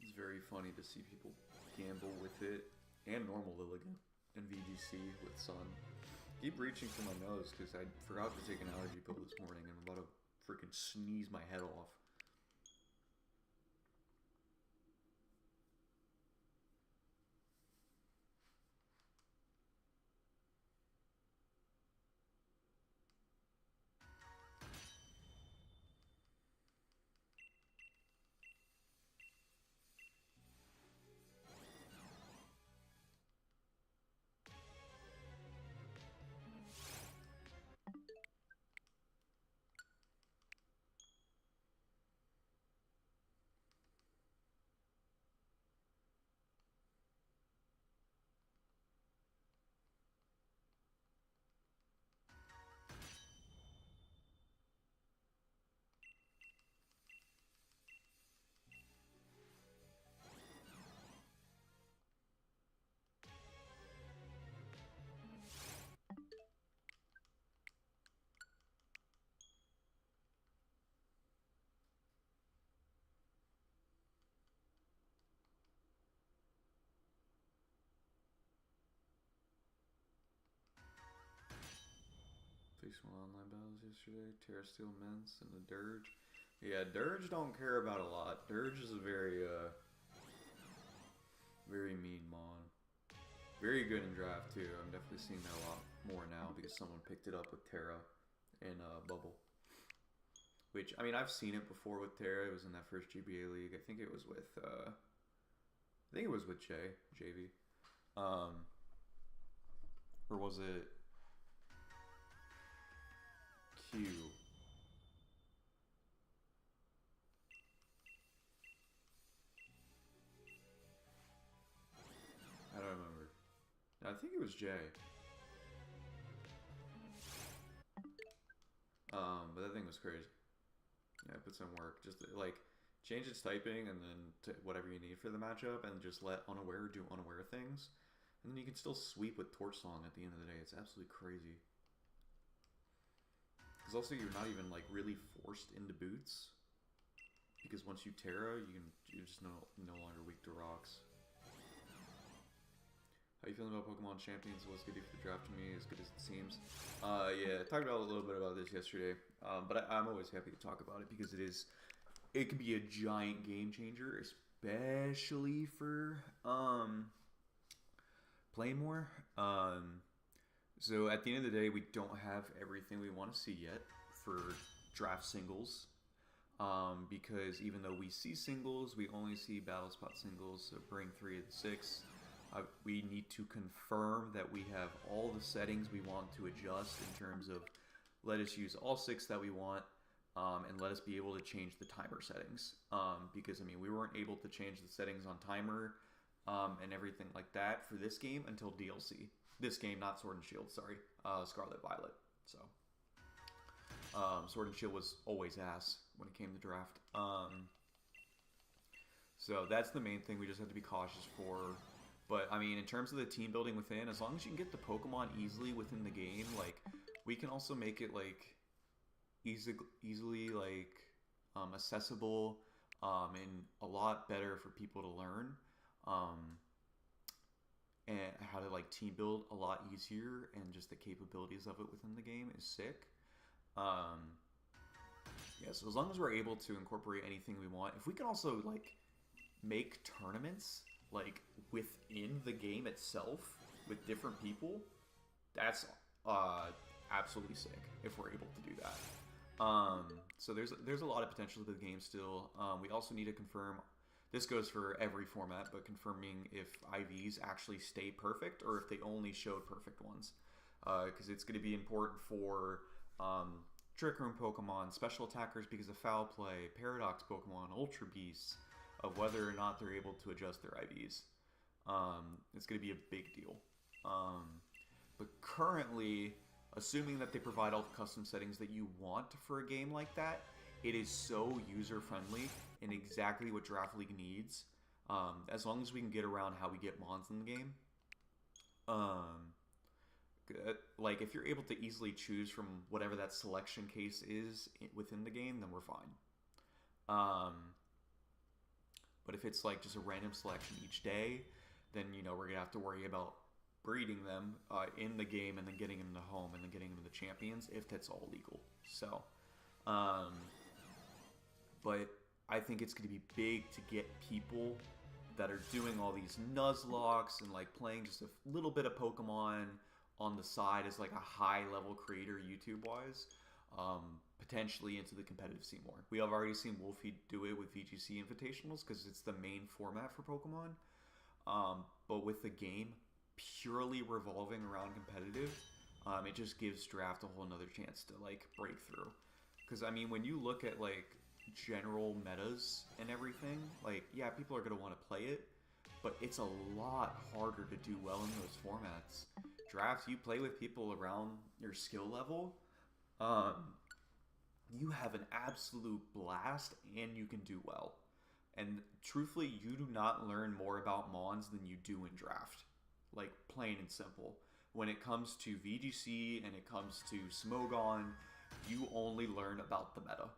It's very funny to see people gamble with it, and normal Lilligan, and VGC with Sun. Keep reaching for my nose because I forgot to take an allergy pill this morning and I'm about to freaking sneeze my head off. Faced one online battles yesterday. Terra Steel Men's and the Dirge. Yeah, Dirge don't care about a lot. Dirge is a very mean mon. Very good in draft too. I'm definitely seeing that a lot more now because someone picked it up with Terra in Bubble. Which, I mean, I've seen it before with Terra. It was in that first GBA league. I think it was with JV. Or was it Q? I don't remember. I think it was J. But that thing was crazy. Yeah, put some work. Just like change its typing and then to whatever you need for the matchup, and just let unaware do unaware things, and then you can still sweep with Torch Song at the end of the day. It's absolutely crazy. Because also you're not even like really forced into boots, because once you Terra, you're just no longer weak to rocks. How you feeling about Pokemon Champions? What's good for the draft to me? As good as it seems. Yeah, I talked about a little bit about this yesterday, but I'm always happy to talk about it because it can be a giant game changer, especially for playing more. So at the end of the day, we don't have everything we want to see yet for draft singles. Because even though we see singles, we only see battle spot singles. So bring 3 of the 6. We need to confirm that we have all the settings we want to adjust in terms of let us use all 6 that we want, and let us be able to change the timer settings. Because, I mean, we weren't able to change the settings on timer and everything like that for this game until DLC. This game, not Sword and Shield, sorry. Scarlet Violet. So, Sword and Shield was always ass when it came to draft. So that's the main thing we just have to be cautious for. But, I mean, in terms of the team building within, as long as you can get the Pokemon easily within the game, like, we can also make it, like, easily, like, accessible, and a lot better for people to learn, and how to, like, team build a lot easier, and just the capabilities of it within the game is sick. Yeah, so as long as we're able to incorporate anything we want, if we can also, like, make tournaments, like, within the game itself with different people, that's absolutely sick if we're able to do that. So there's a lot of potential to the game still. We also need to confirm, this goes for every format, but confirming if IVs actually stay perfect or if they only showed perfect ones. Because it's going to be important for Trick Room Pokemon, special attackers because of foul play, Paradox Pokemon, Ultra Beasts, of whether or not they're able to adjust their IVs. It's going to be a big deal. But currently, assuming that they provide all the custom settings that you want for a game like that, it is so user-friendly and exactly what Draft League needs. As long as we can get around how we get mons in the game. Like, if you're able to easily choose from whatever that selection case is within the game, then we're fine. But if it's like just a random selection each day, then, you know, we're gonna have to worry about breeding them in the game and then getting them to home and then getting them to the champions if that's all legal. So, but I think it's going to be big to get people that are doing all these Nuzlocks and like playing just a little bit of Pokemon on the side as like a high level creator YouTube wise, potentially into the competitive scene more. We have already seen Wolfie do it with VGC Invitationals because it's the main format for Pokemon. But with the game purely revolving around competitive, it just gives Draft a whole nother chance to like break through. Because I mean, when you look at like general metas and everything, like, yeah, people are going to want to play it, but it's a lot harder to do well in those formats. Draft, you play with people around your skill level, you have an absolute blast and you can do well. And truthfully, you do not learn more about Mons than you do in Draft. Like, plain and simple. When it comes to VGC and it comes to Smogon, you only learn about the meta.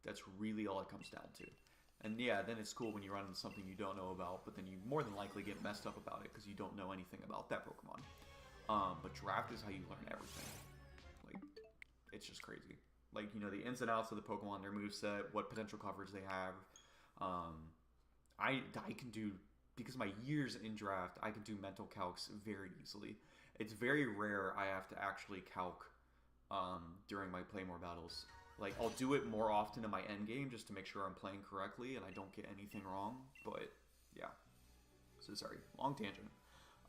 That's really all it comes down to. And yeah, then it's cool when you run into something you don't know about, but then you more than likely get messed up about it because you don't know anything about that Pokemon. But Draft is how you learn everything. Like, it's just crazy. Like, you know, the ins and outs of the Pokemon, their moveset, what potential coverage they have. I can do, because of my years in Draft, I can do mental calcs very easily. It's very rare I have to actually calc during my Playmore battles. Like, I'll do it more often in my end game just to make sure I'm playing correctly and I don't get anything wrong. But, yeah. So, sorry. Long tangent.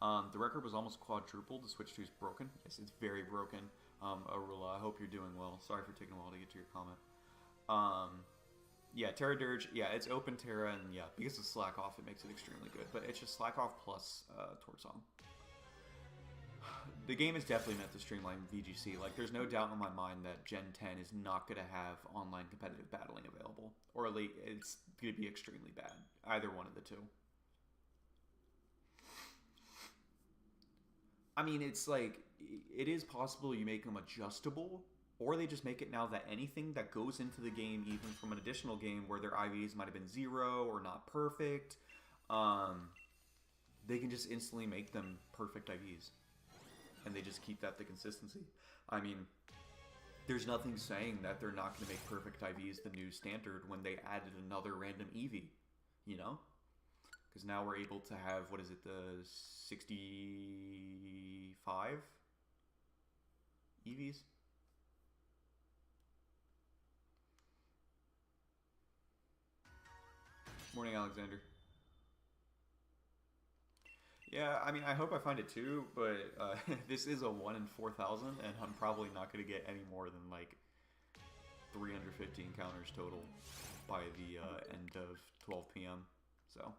The record was almost quadrupled. The Switch 2 is broken. Yes, it's very broken. Arula, I hope you're doing well. Sorry for taking a while to get to your comment. Yeah, Terra Dirge. Yeah, it's open Terra, and yeah, because of Slack Off, it makes it extremely good. But it's just Slack Off plus Tort Song. The game is definitely meant to streamline VGC. Like, there's no doubt in my mind that Gen 10 is not going to have online competitive battling available. Or at least it's going to be extremely bad. Either one of the two. I mean, it's like, it is possible you make them adjustable, or they just make it now that anything that goes into the game, even from an additional game where their IVs might have been 0 or not perfect, they can just instantly make them perfect IVs. And they just keep that the consistency. I mean, there's nothing saying that they're not going to make perfect IVs the new standard when they added another random EV, you know? Because now we're able to have, what is it, the 65 EVs? Morning, Alexander. Yeah, I mean, I hope I find it too, but this is a 1 in 4,000, and I'm probably not going to get any more than like 350 encounters total by the end of 12 p.m. So,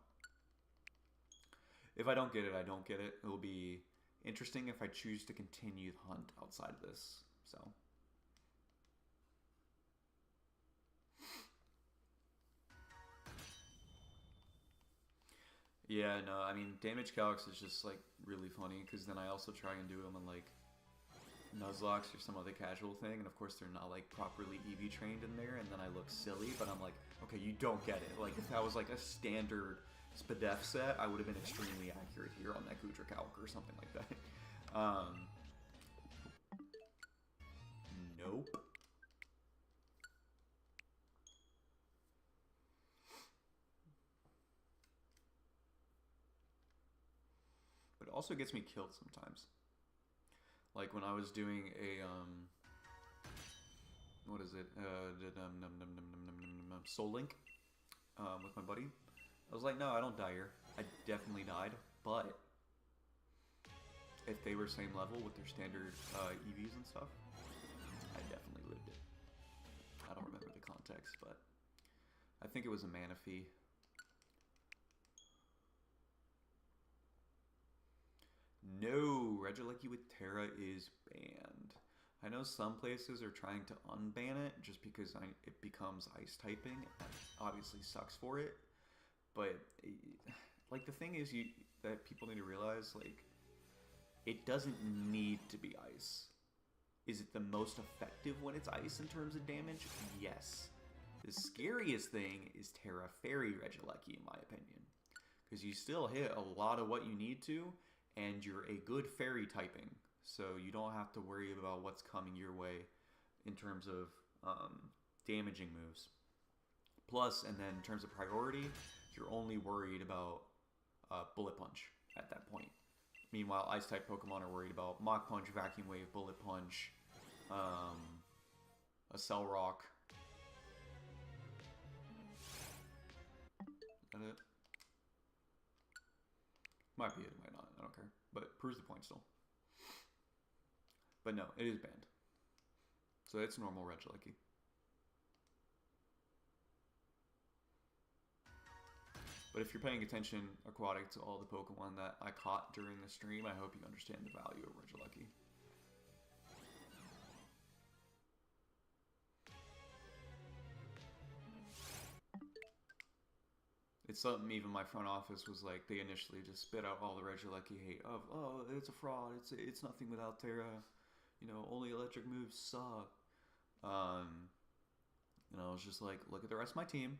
if I don't get it, I don't get it. It'll be interesting if I choose to continue the hunt outside of this. So. Yeah, no, I mean, damage calcs is just, like, really funny, because then I also try and do them in, like, Nuzlocke or some other casual thing, and of course they're not, like, properly EV trained in there, and then I look silly, but I'm like, okay, you don't get it. Like, if that was, like, a standard Spadef set, I would have been extremely accurate here on that Gudra calc or something like that. Nope. But it also gets me killed sometimes. Like when I was doing a what is it? Soul Link with my buddy. I was like, no, I don't die here. I definitely died, but if they were same level with their standard EVs and stuff, I definitely lived it. I don't remember the context, but I think it was a mana fee. No, Regieleki with Terra is banned. I know some places are trying to unban it just because it becomes ice typing. And obviously sucks for it, but like the thing is, you that people need to realize, like, it doesn't need to be ice. Is it the most effective when it's ice in terms of damage? Yes. The scariest thing is Terra Fairy Regieleki, in my opinion, because you still hit a lot of what you need to, and you're a good fairy typing, so you don't have to worry about what's coming your way in terms of damaging moves. Plus, and then in terms of priority, you're only worried about Bullet Punch at that point. Meanwhile, Ice-type Pokemon are worried about Mach Punch, Vacuum Wave, Bullet Punch, a Cell Rock. Is that it? Might be it, might not. I don't care. But it proves the point still. But no, it is banned. So it's normal Regieleki. But if you're paying attention, Aquatic, to all the Pokemon that I caught during the stream, I hope you understand the value of Regieleki. It's something even my front office was like, they initially just spit out all the Regieleki hate of, oh, it's a fraud, it's nothing without Terra, you know, only electric moves suck. And I was just like, look at the rest of my team,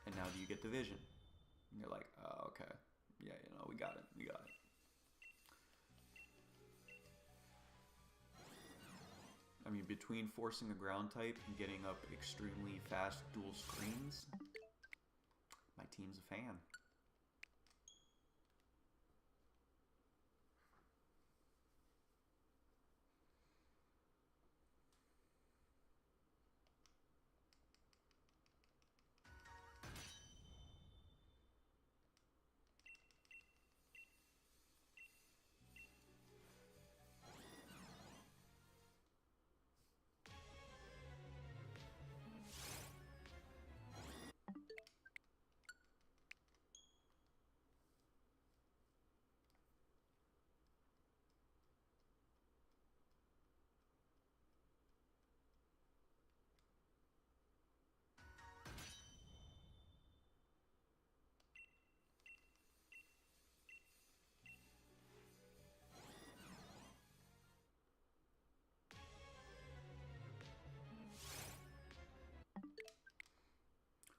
and now do you get Division? And you're like, oh, okay. Yeah, you know, we got it. I mean, between forcing a ground type and getting up extremely fast dual screens, my team's a fan.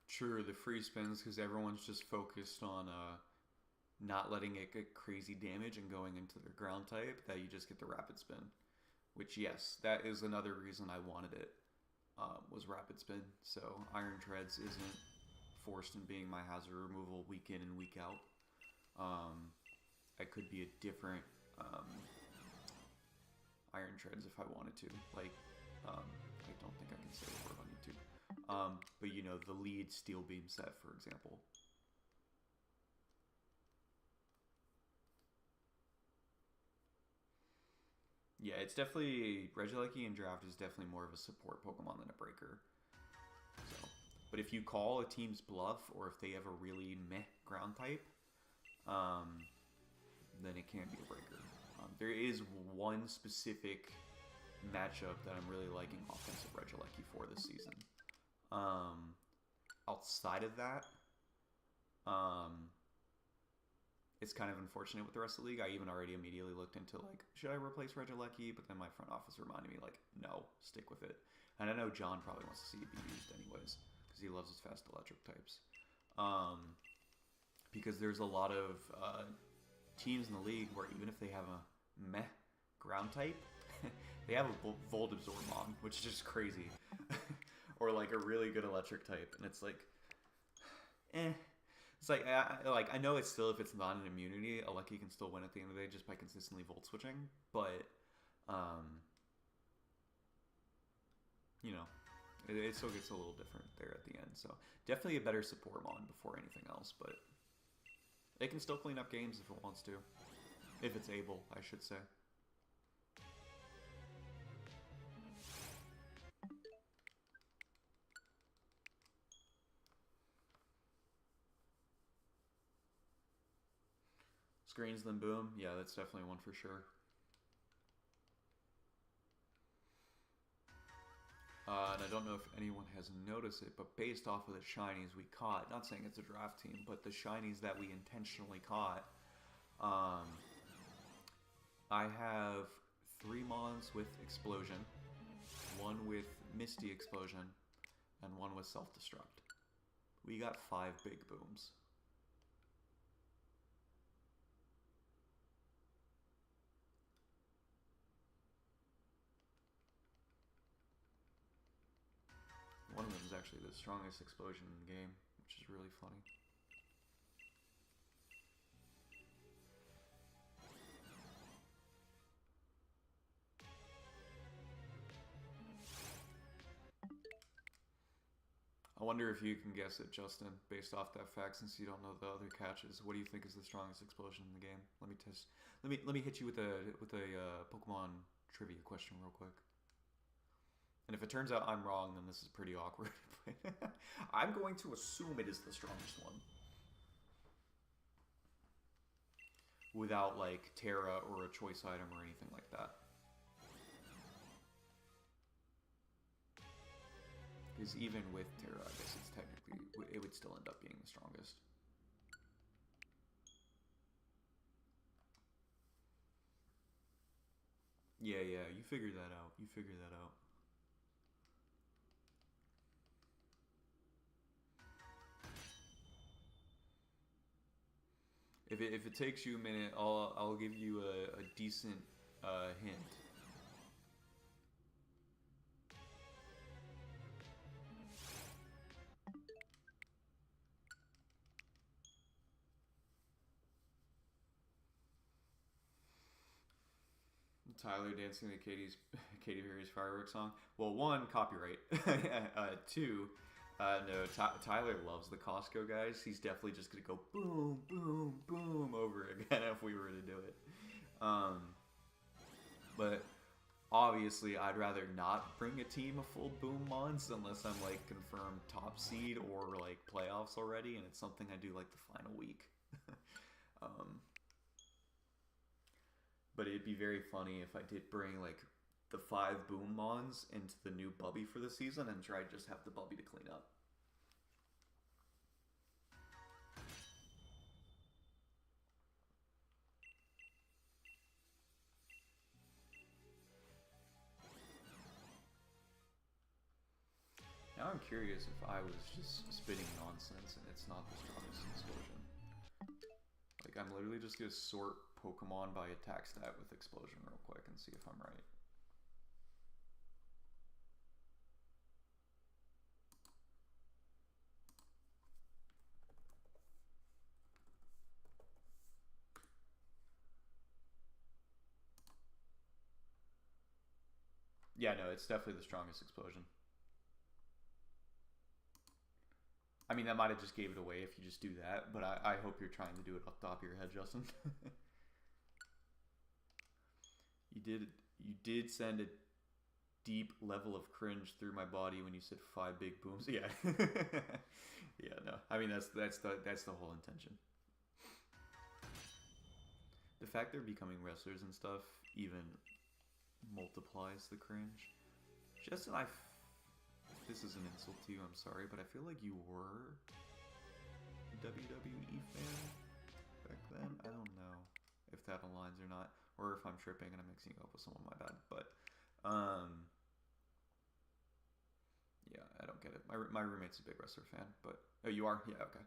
Sure, the free spins, because everyone's just focused on not letting it get crazy damage and going into their ground type, that you just get the rapid spin. Which, yes, that is another reason I wanted it, was rapid spin. So Iron Treads isn't forced in being my hazard removal week in and week out. I could be a different Iron Treads if I wanted to. Like, I don't think I can say the word on YouTube. But you know, the lead Steel Beam set, for example. Yeah, it's definitely, Regieleki in draft is definitely more of a support Pokemon than a breaker. So, but if you call a team's bluff, or if they have a really meh ground type, then it can be a breaker. There is one specific matchup that I'm really liking offensive Regieleki for this season. Outside of that, it's kind of unfortunate with the rest of the league. I even already immediately looked into, like, should I replace Regieleki? But then my front office reminded me, like, no, stick with it. And I know John probably wants to see it be used anyways, because he loves his fast electric types. Because there's a lot of teams in the league where even if they have a meh ground type, they have a Volt Absorb on, which is just crazy. Or like a really good electric type, and it's like, It's like I know it's still, if it's not an immunity, a Lucky can still win at the end of the day just by consistently Volt switching, but you know, it still gets a little different there at the end. So definitely a better support mon before anything else, but it can still clean up games if it wants to, if it's able, I should say. Screens then boom, yeah, that's definitely one for sure. And I don't know if anyone has noticed it, but based off of the shinies we caught, not saying it's a draft team, but the shinies that we intentionally caught, I have 3 Mons with Explosion, 1 with Misty Explosion, and 1 with Self-Destruct. We got 5 big booms. One of them is actually the strongest explosion in the game, which is really funny. I wonder if you can guess it, Justin, based off that fact, since you don't know the other catches. What do you think is the strongest explosion in the game? Let me test. Let me hit you with a Pokemon trivia question real quick. And if it turns out I'm wrong, then this is pretty awkward. I'm going to assume it is the strongest one, without like Terra or a choice item or anything like that. Because even with Terra, I guess it's technically, it would still end up being the strongest. Yeah, you figure that out. You figure that out. If it takes you a minute, I'll give you a decent hint. Tyler dancing to Katy Perry's fireworks song. Well, 1, copyright. 2, no. Tyler loves the Costco guys. He's definitely just gonna go boom, boom, boom over again if we were to do it. But obviously, I'd rather not bring a team of full boom mons unless I'm like confirmed top seed or like playoffs already, and it's something I do like the final week. But it'd be very funny if I did bring like the 5 boom mons into the new Bubby for the season and try to just have the Bubby to clean up. Now I'm curious if I was just spitting nonsense and it's not the strongest explosion. Like, I'm literally just gonna sort Pokemon by attack stat with Explosion real quick and see if I'm right. Yeah, no, it's definitely the strongest Explosion. I mean, that might have just gave it away if you just do that, but I hope you're trying to do it off the top of your head, Justin. You did send a deep level of cringe through my body when you said 5 big booms. Yeah. Yeah, no. I mean, that's the whole intention. The fact they're becoming wrestlers and stuff even multiplies the cringe. Justin, this is an insult to you, I'm sorry, but I feel like you were a WWE fan back then. I don't know if that aligns or not, or if I'm tripping and I'm mixing you up with someone, my bad. But yeah, I don't get it. My roommate's a big wrestler fan, but oh, you are? Yeah, okay.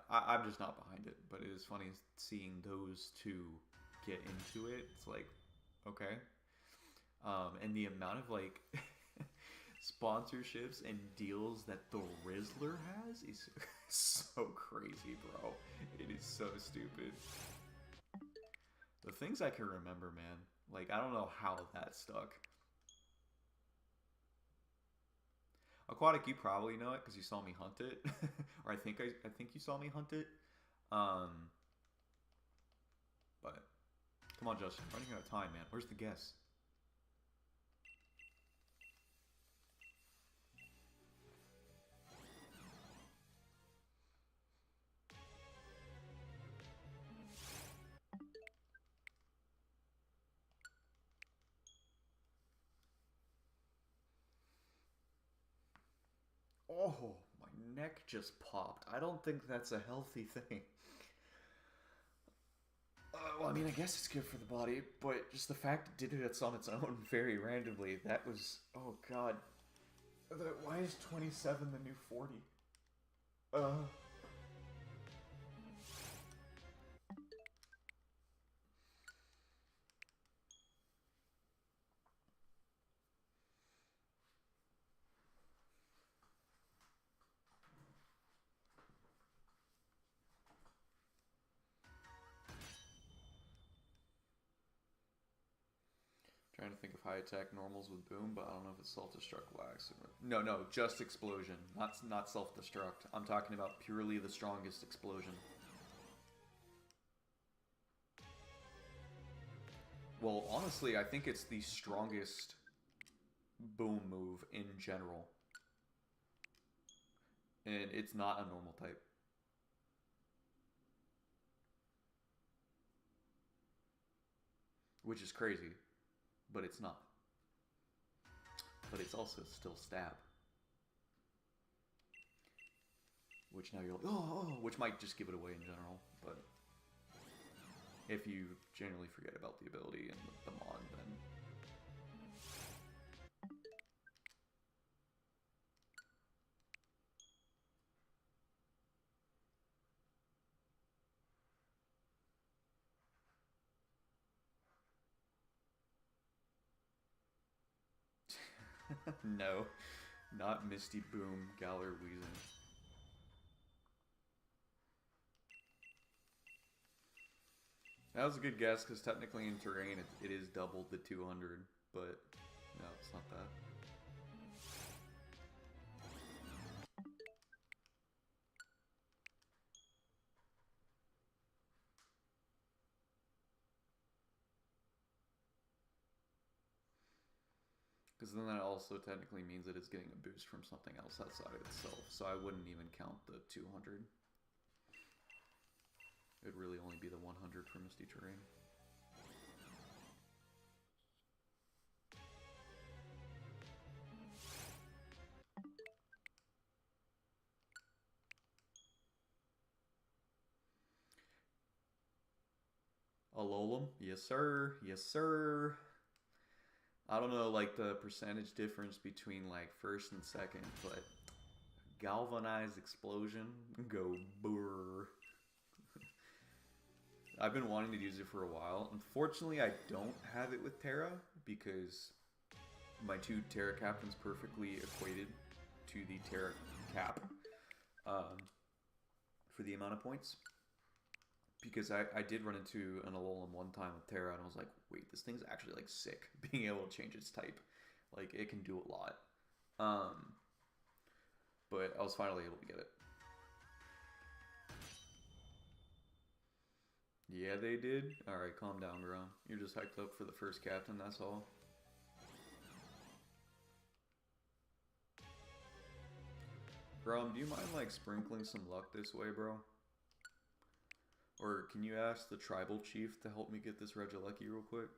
I'm just not behind it, but it is funny seeing those two get into it. It's like, okay. And the amount of like sponsorships and deals that the Rizzler has is so crazy, bro. It is so stupid. The things I can remember, man. Like, I don't know how that stuck. Aquatic, you probably know it because you saw me hunt it, or I think you saw me hunt it. But come on, Justin, running out of time, man. Where's the guess? Oh, my neck just popped. I don't think that's a healthy thing. Well, I mean, I guess it's good for the body, but just the fact it did it on its own very randomly, that was... Oh, God. Why is 27 the new 40? Trying to think of high attack normals with boom, but I don't know if it's self-destruct wax. No, just explosion, not self-destruct. I'm talking about purely the strongest explosion. Well, honestly, I think it's the strongest boom move in general. And it's not a normal type. Which is crazy. But it's not. But it's also still stab. Which now you're like, oh, which might just give it away in general. But if you generally forget about the ability and the mod, then... No, not Misty Boom, Galler Wheezing. That was a good guess, because technically in terrain it is doubled the 200, but no, it's not that. Because then that also technically means that it's getting a boost from something else outside of itself, so I wouldn't even count the 200. It'd really only be the 100 for Misty Terrain. Alolan? Yes, sir. Yes, sir. I don't know, like, the percentage difference between, like, first and second, but Galvanized Explosion, go brrr. I've been wanting to use it for a while. Unfortunately, I don't have it with Terra, because my 2 Terra Captains perfectly equated to the Terra Cap for the amount of points. Because I did run into an Alolan one time with Terra, and I was like, wait, this thing's actually, like, sick, being able to change its type. Like, it can do a lot. But I was finally able to get it. Yeah, they did? Alright, calm down, Grom. You're just hyped up for the first captain, that's all. Grom, do you mind, like, sprinkling some luck this way, bro? Or can you ask the tribal chief to help me get this Regieleki real quick?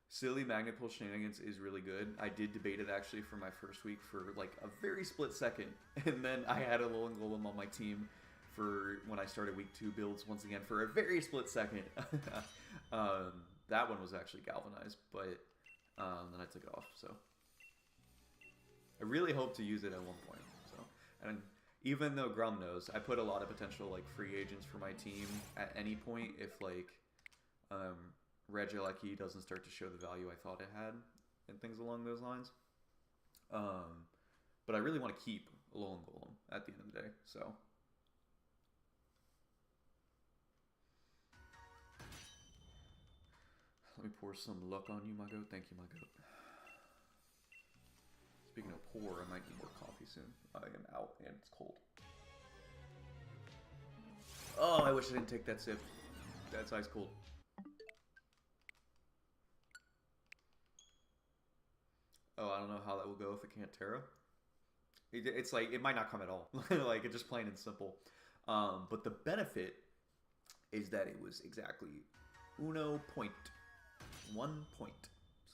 Silly Magnet Pull Shenanigans is really good. I did debate it actually for my first week for like a very split second. And then I had a Alolan Golem on my team for when I started week 2 builds once again for a very split second. That one was actually galvanized, but then I took it off, so. I really hope to use it at one point. And even though Grum knows, I put a lot of potential like free agents for my team at any point if like Regieleki doesn't start to show the value I thought it had and things along those lines. But I really want to keep Alolan Golem at the end of the day, so. Let me pour some luck on you, my goat. Thank you, my goat. Speaking of pour, I might need more coffee soon. I am out and it's cold. Oh, I wish I didn't take that sip. That's ice cold. Oh, I don't know how that will go if it can't Terra. It's like, it might not come at all. Like, it's just plain and simple. But the benefit is that it was exactly 1 point.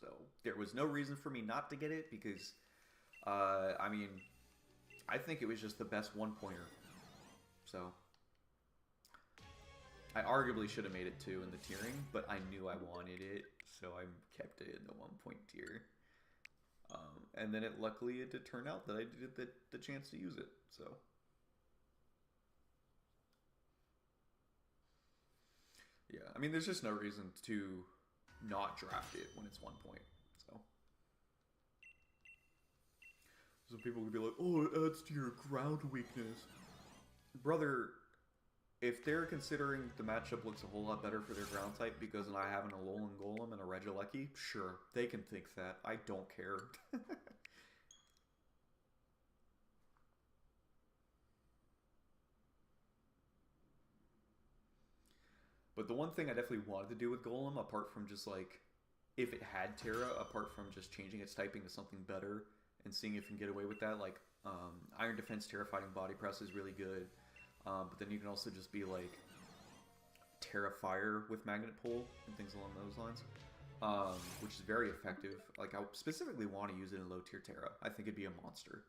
So there was no reason for me not to get it because, I mean, I think it was just the best one-pointer. So I arguably should have made it 2 in the tiering, but I knew I wanted it, so I kept it in the 1-point tier. And then luckily it did turn out that I did get the chance to use it. So yeah, I mean, there's just no reason to not draft it when it's 1 point. So people could be like, oh, it adds to your ground weakness. Brother, if they're considering the matchup looks a whole lot better for their ground type because I have an Alolan Golem and a Regieleki, sure, they can think that. I don't care. But the one thing I definitely wanted to do with Golem, apart from just like, if it had Terra, apart from just changing its typing to something better and seeing if you can get away with that, like Iron Defense Terra Fighting Body Press is really good. But then you can also just be like Terra Fire with Magnet Pull and things along those lines, which is very effective. Like I specifically want to use it in low tier Terra. I think it'd be a monster.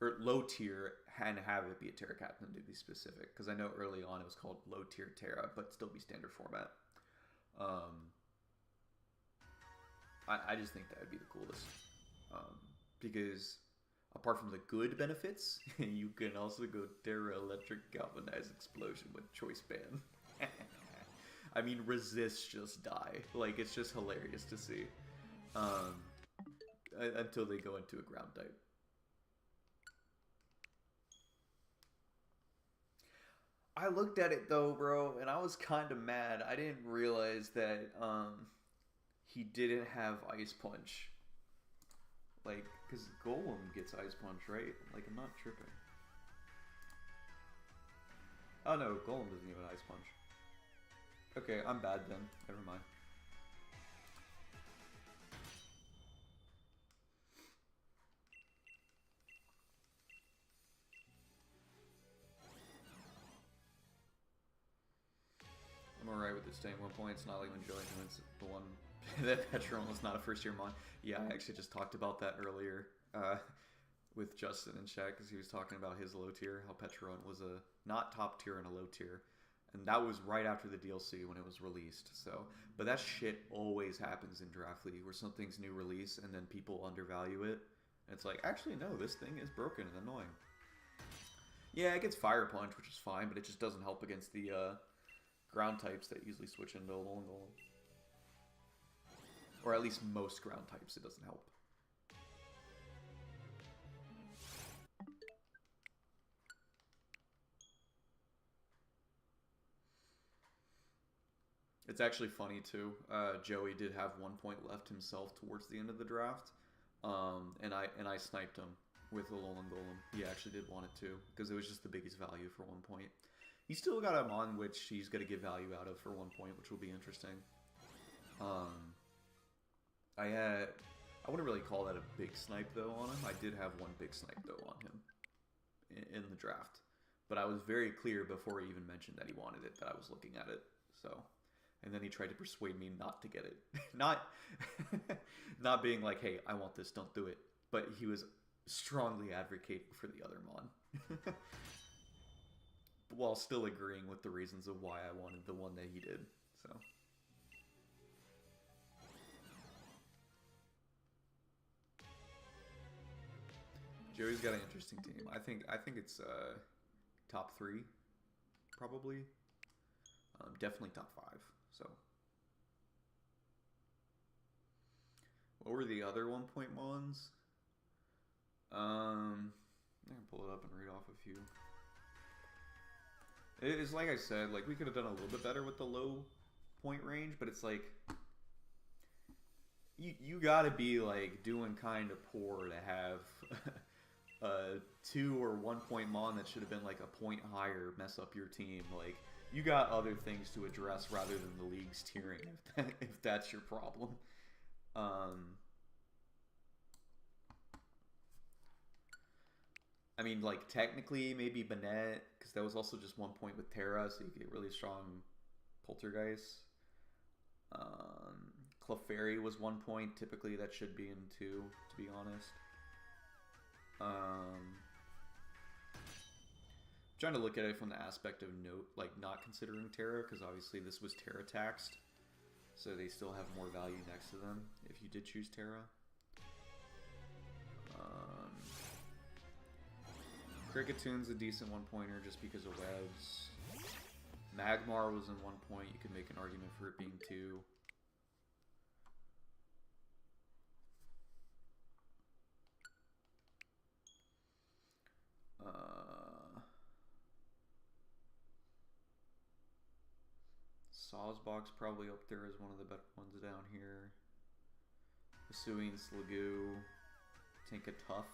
Or low tier and have it be a Terra Captain to be specific, because I know early on it was called low tier Terra, but still be standard format. I just think that would be the coolest, because apart from the good benefits, you can also go Terra Electric Galvanized Explosion with Choice Band. I mean, resist just die. Like, it's just hilarious to see. Until they go into a ground type. I looked at it though, bro, and I was kind of mad. I didn't realize that he didn't have Ice Punch. Like, because Golem gets Ice Punch, right? Like, I'm not tripping. Oh no, Golem doesn't even Ice Punch. Okay, I'm bad then. Never mind. I'm alright with it staying 1 point. It's not like when Joey wins the one that Petron was not a first year mon. Yeah, I actually just talked about that earlier with Justin and Shaq, because he was talking about his low tier, how Petron was a not top tier and a low tier. And that was right after the DLC when it was released. So, but that shit always happens in Draft League, where something's new release and then people undervalue it. And it's like, actually, no, this thing is broken and annoying. Yeah, it gets Fire Punch, which is fine, but it just doesn't help against the ground types that usually switch into Alolan Golem. Or at least most ground types, it doesn't help. It's actually funny too. Joey did have 1 point left himself towards the end of the draft, and I sniped him with Alolan Golem. He actually did want it too, because it was just the biggest value for 1 point. He still got him on, which he's going to get value out of for 1 point, which will be interesting. I wouldn't really call that a big snipe though on him. I did have one big snipe though on him in the draft, but I was very clear before he even mentioned that he wanted it that I was looking at it. So, and then he tried to persuade me not to get it, not being like, "Hey, I want this, don't do it," but he was strongly advocating for the other mon. While still agreeing with the reasons of why I wanted the one that he did. So Joey's got an interesting team. I think it's top 3, probably. Definitely top 5. So what were the other 1 point ones? I can pull it up and read off a few. It's like I said, like we could have done a little bit better with the low point range, but it's like you gotta be like doing kind of poor to have a 2 or 1 point mon that should have been like a point higher mess up your team. Like, you got other things to address rather than the league's tiering if that's your problem. I mean, like, technically, maybe Banette, because that was also just 1 point with Terra, so you get really strong Poltergeist. Clefairy was 1 point. Typically that should be in 2, to be honest. Trying to look at it from the aspect of note, like not considering Terra, because obviously this was Terra taxed, so they still have more value next to them if you did choose Terra. Crickettoon's a decent 1-pointer just because of webs. Magmar was in 1 point. You could make an argument for it being 2. Sawsbox probably up there is one of the better ones down here. Hisuian Sliggoo, Tinkatuff.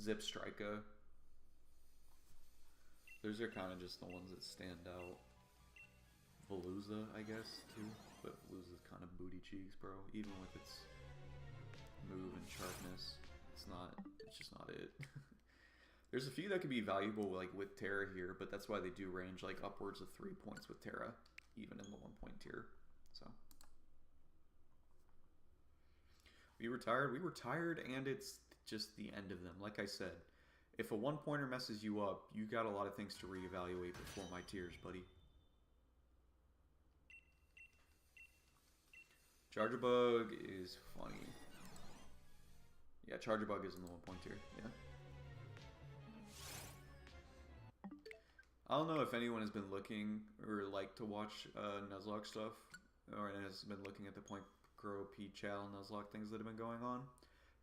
Zip Strika. Those are kind of just the ones that stand out. Veluza, I guess, too. But Veluza's kind of booty cheeks, bro. Even with its move and sharpness, it's just not it. There's a few that could be valuable, like with Terra here, but that's why they do range like upwards of 3 points with Terra, even in the 1-point tier. So we were tired, and it's just the end of them. Like I said, if a 1-pointer messes you up, you got a lot of things to reevaluate before my tiers, buddy. Charjabug is funny. Yeah, Charjabug is in the 1-point tier. Yeah. I don't know if anyone has been looking or like to watch Nuzlocke stuff, or has been looking at the Point Crow, P-Chow, Nuzlocke things that have been going on.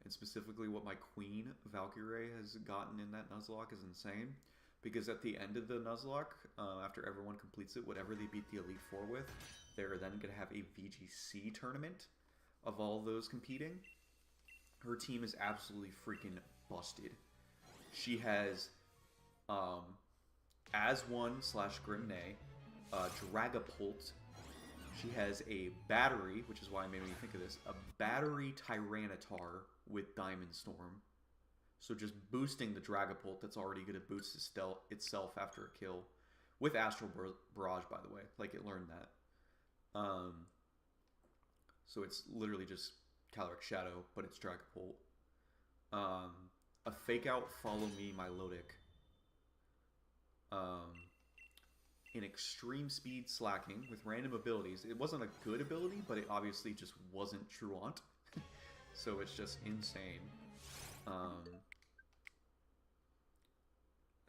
And specifically what my queen, Valkyrie, has gotten in that Nuzlocke is insane. Because at the end of the Nuzlocke, after everyone completes it, whatever they beat the Elite Four with, they're then going to have a VGC tournament of all those competing. Her team is absolutely freaking busted. She has As1/Grimnay, Dragapult. She has a battery, which is why it made me think of this, a battery Tyranitar with Diamond Storm. So just boosting the Dragapult that's already going to boost itself after a kill. With Astral Barrage, by the way. Like, it learned that. So it's literally just Caloric Shadow, but it's Dragapult. A Fake Out Follow Me Milotic. An Extreme Speed Slacking with random abilities. It wasn't a good ability, but it obviously just wasn't Truant. So it's just insane.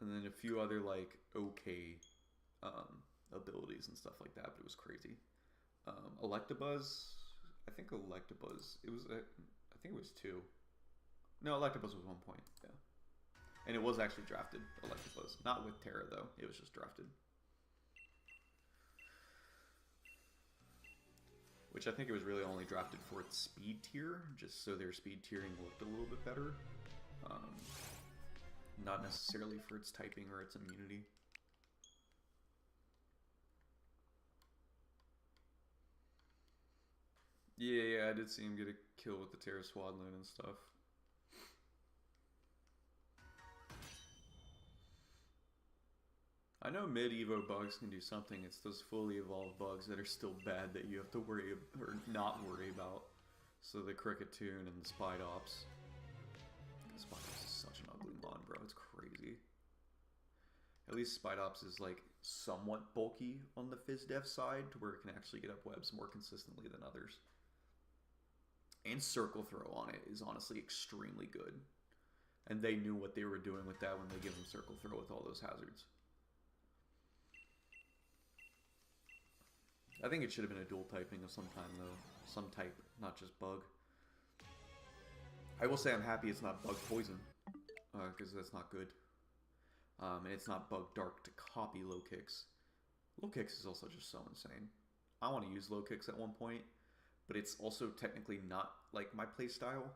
And then a few other, like, okay abilities and stuff like that, but it was crazy. Electabuzz, I think Electabuzz, I think it was 2. No, Electabuzz was 1 point, yeah. And it was actually drafted, Electabuzz. Not with Terra, though. It was just drafted. Which I think it was really only drafted for its speed tier, just so their speed tiering looked a little bit better. Not necessarily for its typing or its immunity. Yeah, I did see him get a kill with the Terra Swadloon and stuff. I know mid-evo bugs can do something. It's those fully evolved bugs that are still bad that you have to worry or not worry about. So the Crickettoon and the Spidops. Spidops is such an ugly mon, bro. It's crazy. At least Spidops is like somewhat bulky on the FizzDev side to where it can actually get up webs more consistently than others. And Circle Throw on it is honestly extremely good. And they knew what they were doing with that when they give them Circle Throw with all those hazards. I think it should have been a dual typing of some kind, though. Some type, not just bug. I will say I'm happy it's not bug poison, because that's not good. And it's not bug dark to copy low kicks. Low kicks is also just so insane. I want to use low kicks at one point, but it's also technically not like my playstyle,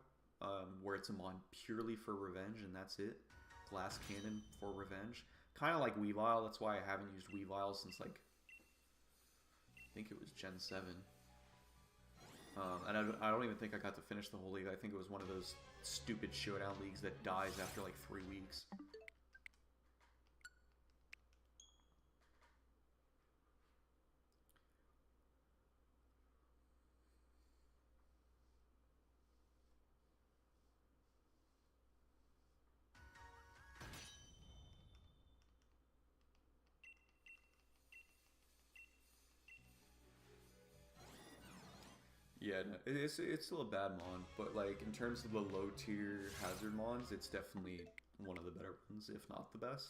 where it's a mon purely for revenge and that's it. Glass Cannon for revenge. Kind of like Weavile, that's why I haven't used Weavile since like, I think it was Gen 7. And I don't even think I got to finish the whole league. I think it was one of those stupid showdown leagues that dies after like 3 weeks. Yeah, no, it's still a bad mon, but like in terms of the low tier hazard mons, it's definitely one of the better ones, if not the best.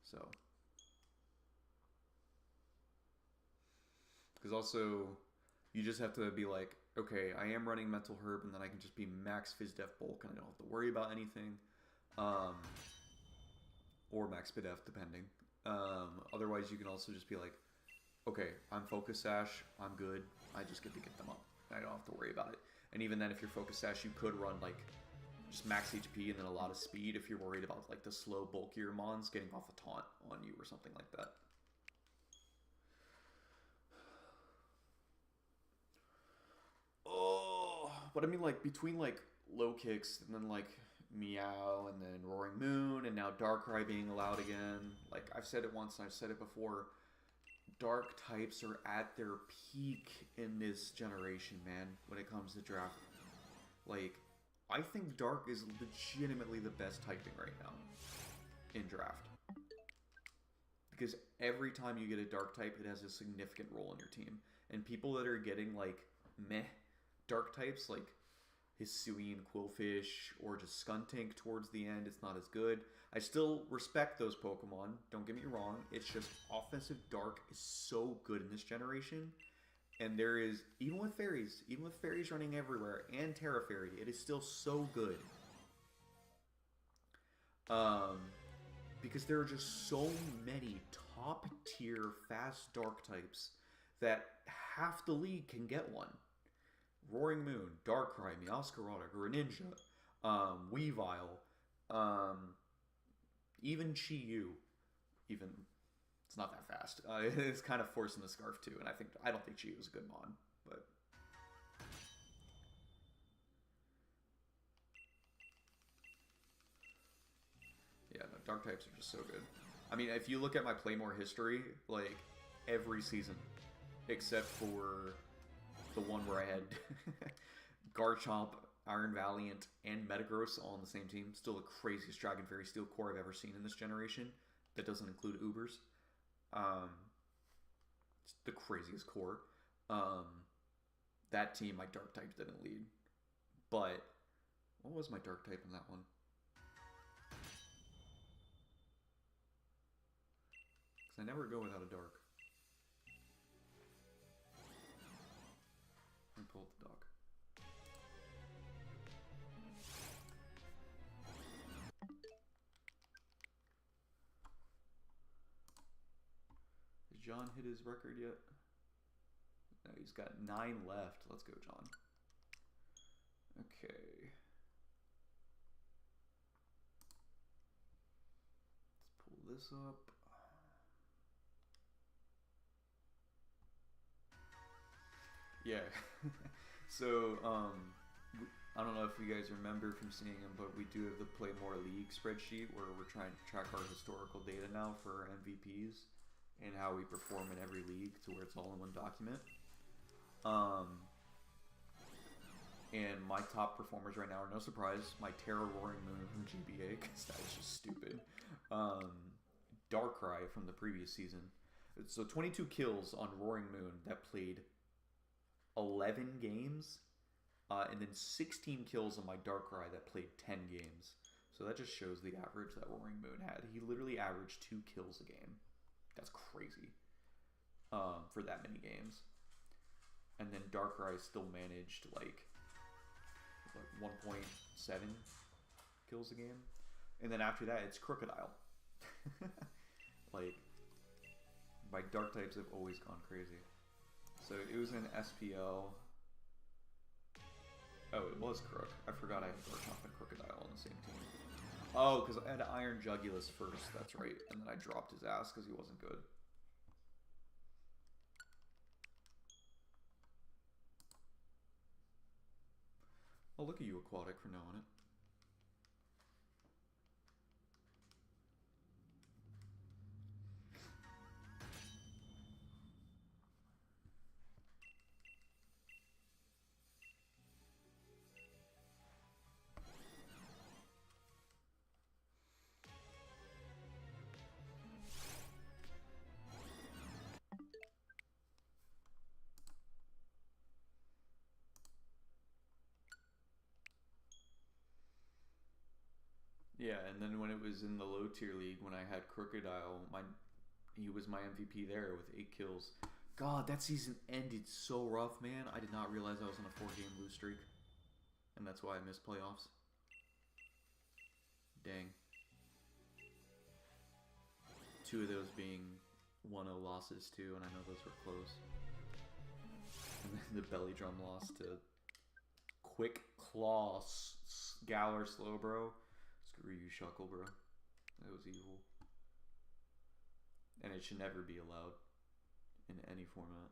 So, because also you just have to be like, okay, I am running mental herb, and then I can just be max phys def bulk, and I don't have to worry about anything, or max pdef depending. Otherwise, you can also just be like, okay, I'm focus sash, I'm good. I just get to get them up. I don't have to worry about it. And even then, if you're focus sash, you could run like just max HP and then a lot of speed if you're worried about like the slow, bulkier mons getting off a taunt on you or something like that. Oh, but I mean, like between like low kicks and then like Meow and then Roaring Moon and now Darkrai being allowed again. Like I've said it once and I've said it before. Dark types are at their peak in this generation, man, when it comes to draft. Like, I think Dark is legitimately the best typing right now in draft. Because every time you get a Dark type, it has a significant role in your team. And people that are getting, like, meh Dark types, like Hisuian Quillfish or just Skuntank towards the end, it's not as good. I still respect those Pokemon, don't get me wrong. It's just offensive Dark is so good in this generation. And there is, even with fairies running everywhere, and Terra Fairy, it is still so good. Because there are just so many top tier fast Dark types that half the league can get one. Roaring Moon, Darkrai, Meowscarada, Greninja, Weavile, even Chi-Yu, even it's not that fast. It's kind of forcing the Scarf too, and I don't think Chi-Yu is a good mon, but yeah, no, Dark types are just so good. I mean, if you look at my Playmore history, like every season, except for the one where I had Garchomp, Iron Valiant, and Metagross all on the same team. Still the craziest Dragon Fairy Steel core I've ever seen in this generation. That doesn't include Ubers. It's the craziest core. That team, my Dark types didn't lead. But, what was my Dark type in that one? Because I never go without a Dark. And pull the dog. Has John hit his record yet? No, he's got 9 left. Let's go, John. Okay. Let's pull this up. Yeah. So, I don't know if you guys remember from seeing them, but we do have the Play More League spreadsheet where we're trying to track our historical data now for MVPs and how we perform in every league to where it's all in one document. And my top performers right now are, no surprise, my Terra Roaring Moon from GBA, because that was just stupid. Darkrai from the previous season. So 22 kills on Roaring Moon that played 11 games. And then 16 kills on my Darkrai that played 10 games. So that just shows the average that Roaring Moon had. He literally averaged 2 kills a game. That's crazy. For that many games. And then Darkrai still managed like 1.7 kills a game. And then after that, it's Crocodile. Like, my Dark types have always gone crazy. So it was an SPL. Oh, it was Crook. I forgot I had Garchomp and Crocodile on the same team. Oh, because I had Iron Jugulus first. That's right. And then I dropped his ass because he wasn't good. Oh, look at you, Aquatic, for knowing it. Yeah, and then when it was in the low tier league, when I had Crocodile, he was my MVP there with 8 kills. God, that season ended so rough, man. I did not realize I was on a 4-game lose streak, and that's why I missed playoffs. Dang. 2 of those being 1-0 losses too, and I know those were close. And then the belly drum loss to Quick Claw Galar Slow, bro. Screw you, Shuckle, bro. That was evil. And it should never be allowed in any format.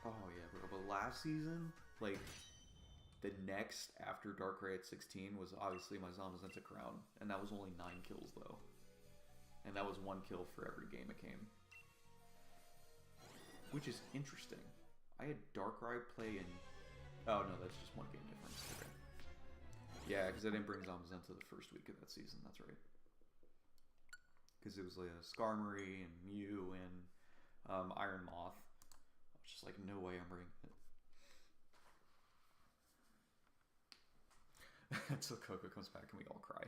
Oh yeah, bro. But last season, like, the next after Darkrai at 16 was obviously my Zamazenta Crown, and that was only 9 kills though. And that was 1 kill for every game it came. Which is interesting. I had Darkrai play in... Oh no, that's just 1 game difference. Okay. Yeah, because I didn't bring Zamazenta the first week of that season, that's right. Because it was like a Skarmory and Mew and Iron Moth. I was just like, no way I'm bringing it. Until Coco comes back and we all cry.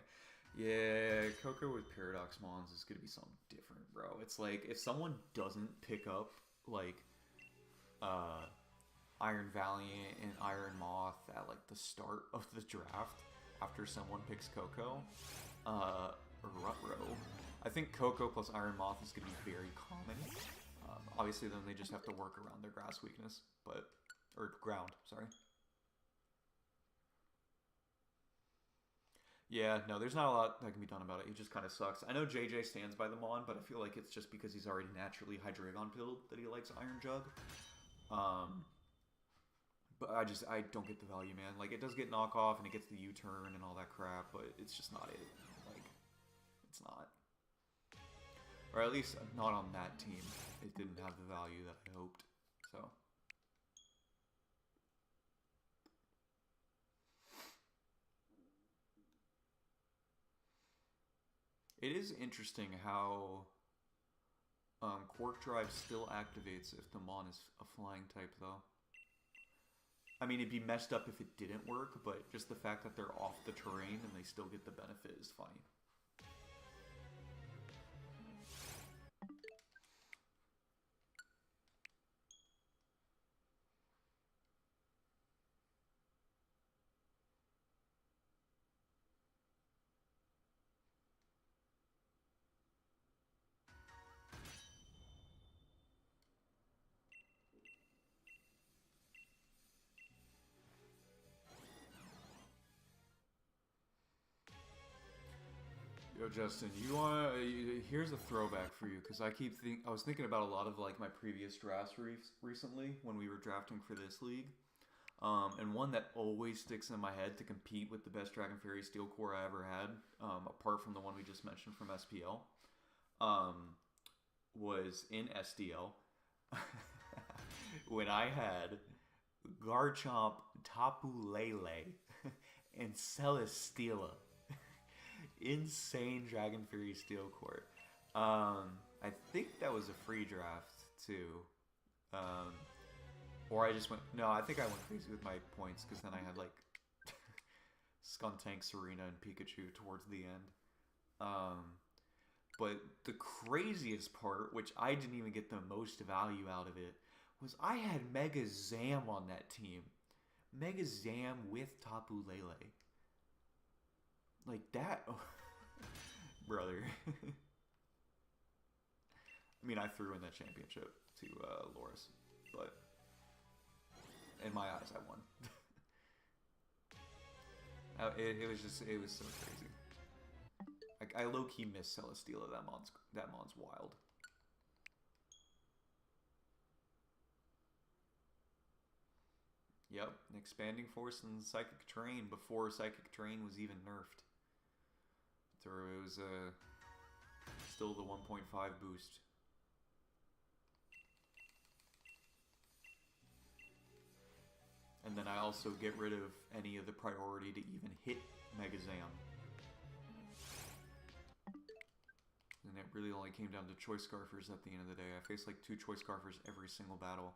Yeah, Coco with Paradox Mons is gonna be something different, bro. It's like, if someone doesn't pick up, like, Iron Valiant and Iron Moth at, like, the start of the draft, after someone picks Coco, Rutro. I think Coco plus Iron Moth is gonna be very common. Obviously, then they just have to work around their grass weakness, but... Or ground, sorry. Yeah, no, there's not a lot that can be done about it. He just kind of sucks. I know JJ stands by the Mon, but I feel like it's just because he's already naturally Hydreigon pilled that he likes Iron Jug. But I don't get the value, man. Like, it does get knockoff and it gets the U-turn and all that crap, but it's just not it. Like, it's not. Or at least not on that team. It didn't have the value that I hoped. So... It is interesting how Quark Drive still activates if the Mon is a flying type, though. I mean, it'd be messed up if it didn't work, but just the fact that they're off the terrain and they still get the benefit is funny. Yo, Justin, here's a throwback for you, because I was thinking about a lot of, like, my previous drafts recently when we were drafting for this league. And one that always sticks in my head to compete with the best Dragon Fairy Steel Core I ever had, apart from the one we just mentioned from SPL, was in SDL. When I had Garchomp, Tapu Lele, and Celesteela. Insane Dragon Fury Steel Core. I think that was a free draft too. Or I just went... No, I think I went crazy with my points because then I had like Skuntank, Serena, and Pikachu towards the end. But the craziest part, which I didn't even get the most value out of it, was I had Mega Zam on that team. Mega Zam with Tapu Lele. Like that... Oh, brother. I mean, I threw in that championship to Loris, but in my eyes, I won. It was so crazy. Like, I low-key miss Celesteela. That mon's wild. Yep, an expanding force and Psychic Terrain before Psychic Terrain was even nerfed. So it was still the 1.5 boost. And then I also get rid of any of the priority to even hit Mega Zam. And it really only came down to Choice Scarfers at the end of the day. I faced like 2 Choice Scarfers every single battle.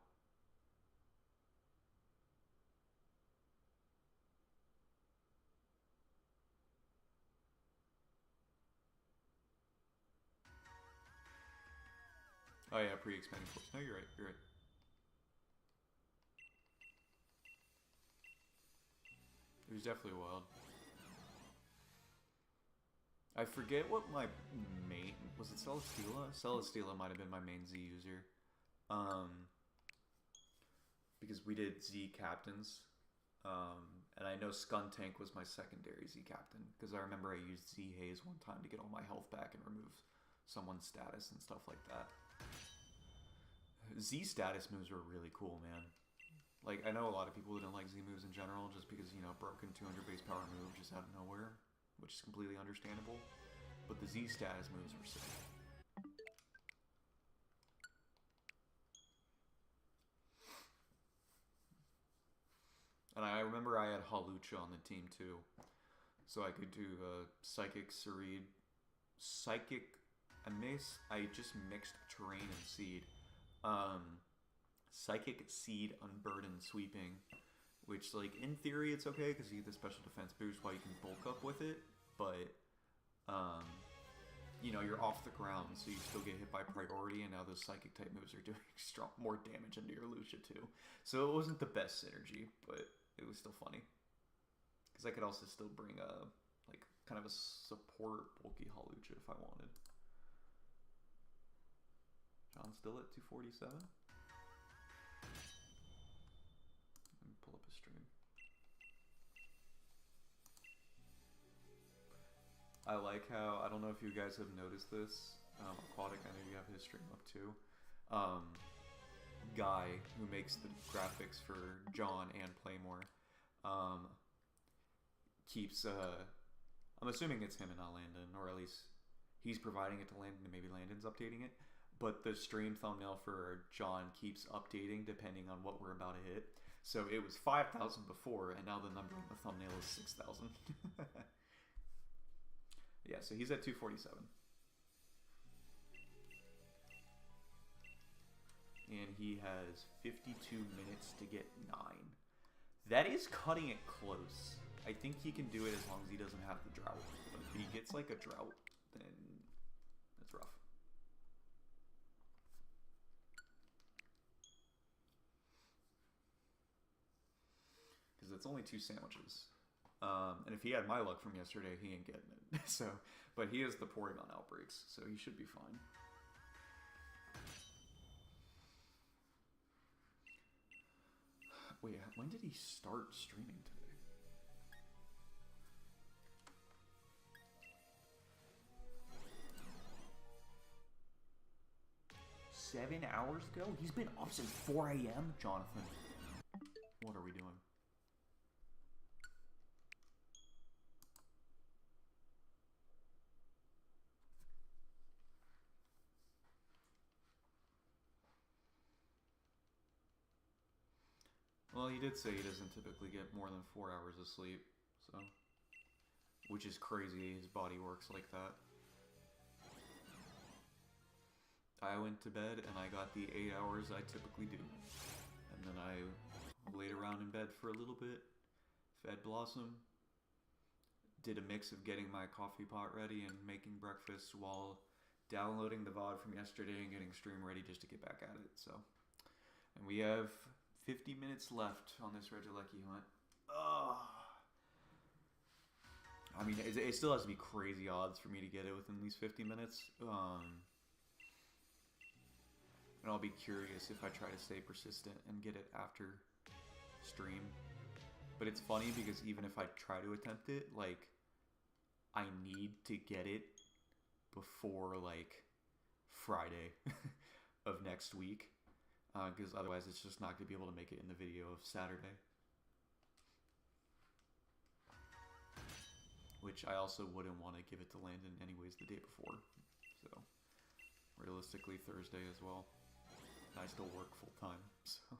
Oh yeah, pre-expanding force. No, you're right. You're right. It was definitely wild. I forget what my main was. It Celesteela? Celesteela might have been my main Z user. Um, because we did Z captains. And I know Skuntank was my secondary Z captain because I remember I used Z Haze one time to get all my health back and remove someone's status and stuff like that. Z status moves were really cool, man. Like, I know a lot of people didn't like Z moves in general just because, you know, broken 200 base power move just out of nowhere, which is completely understandable. But the Z status moves were sick. And I remember I had Halucha on the team too. So I could do Psychic, Sereed, Psychic, I just mixed Terrain and Seed. Psychic, Seed, Unburden, Sweeping. Which, like, in theory it's okay because you get the special defense boost while you can bulk up with it. But, you know, you're off the ground, so you still get hit by priority, and now those Psychic type moves are doing more damage into your Lucia too. So it wasn't the best synergy, but it was still funny. Because I could also still bring a, like, kind of a support bulky Halucha if I wanted. John's still at 247? Let me pull up his stream. I like how, I don't know if you guys have noticed this, Aquatic, I know you have his stream up too. Guy, who makes the graphics for John and Playmore, keeps, I'm assuming it's him and not Landon, or at least he's providing it to Landon and maybe Landon's updating it, but the stream thumbnail for John keeps updating depending on what we're about to hit. So it was 5,000 before, and now the number on the thumbnail is 6,000. Yeah, so he's at 247. And he has 52 minutes to get 9. That is cutting it close. I think he can do it as long as he doesn't have the drought. But if he gets like a drought, then that's rough. Because it's only 2 sandwiches. And if he had my luck from yesterday, he ain't getting it. So, but he has the Porygon outbreaks, so he should be fine. Wait, when did he start streaming today? Seven hours ago? He's been up since 4 a.m.? Jonathan, what are we doing? Well, he did say he doesn't typically get more than 4 hours of sleep, so... Which is crazy, his body works like that. I went to bed and I got the 8 hours I typically do. And then I laid around in bed for a little bit, fed Blossom, did a mix of getting my coffee pot ready and making breakfast while downloading the VOD from yesterday and getting stream ready just to get back at it, so... And we have 50 minutes left on this Regieleki hunt. Ugh. I mean, it still has to be crazy odds for me to get it within these 50 minutes. And I'll be curious if I try to stay persistent and get it after stream. But it's funny because even if I try to attempt it, like, I need to get it before, like, Friday of next week. Because otherwise it's just not going to be able to make it in the video of Saturday. Which I also wouldn't want to give it to Landon anyways the day before. So, realistically Thursday as well. And I still work full time, so...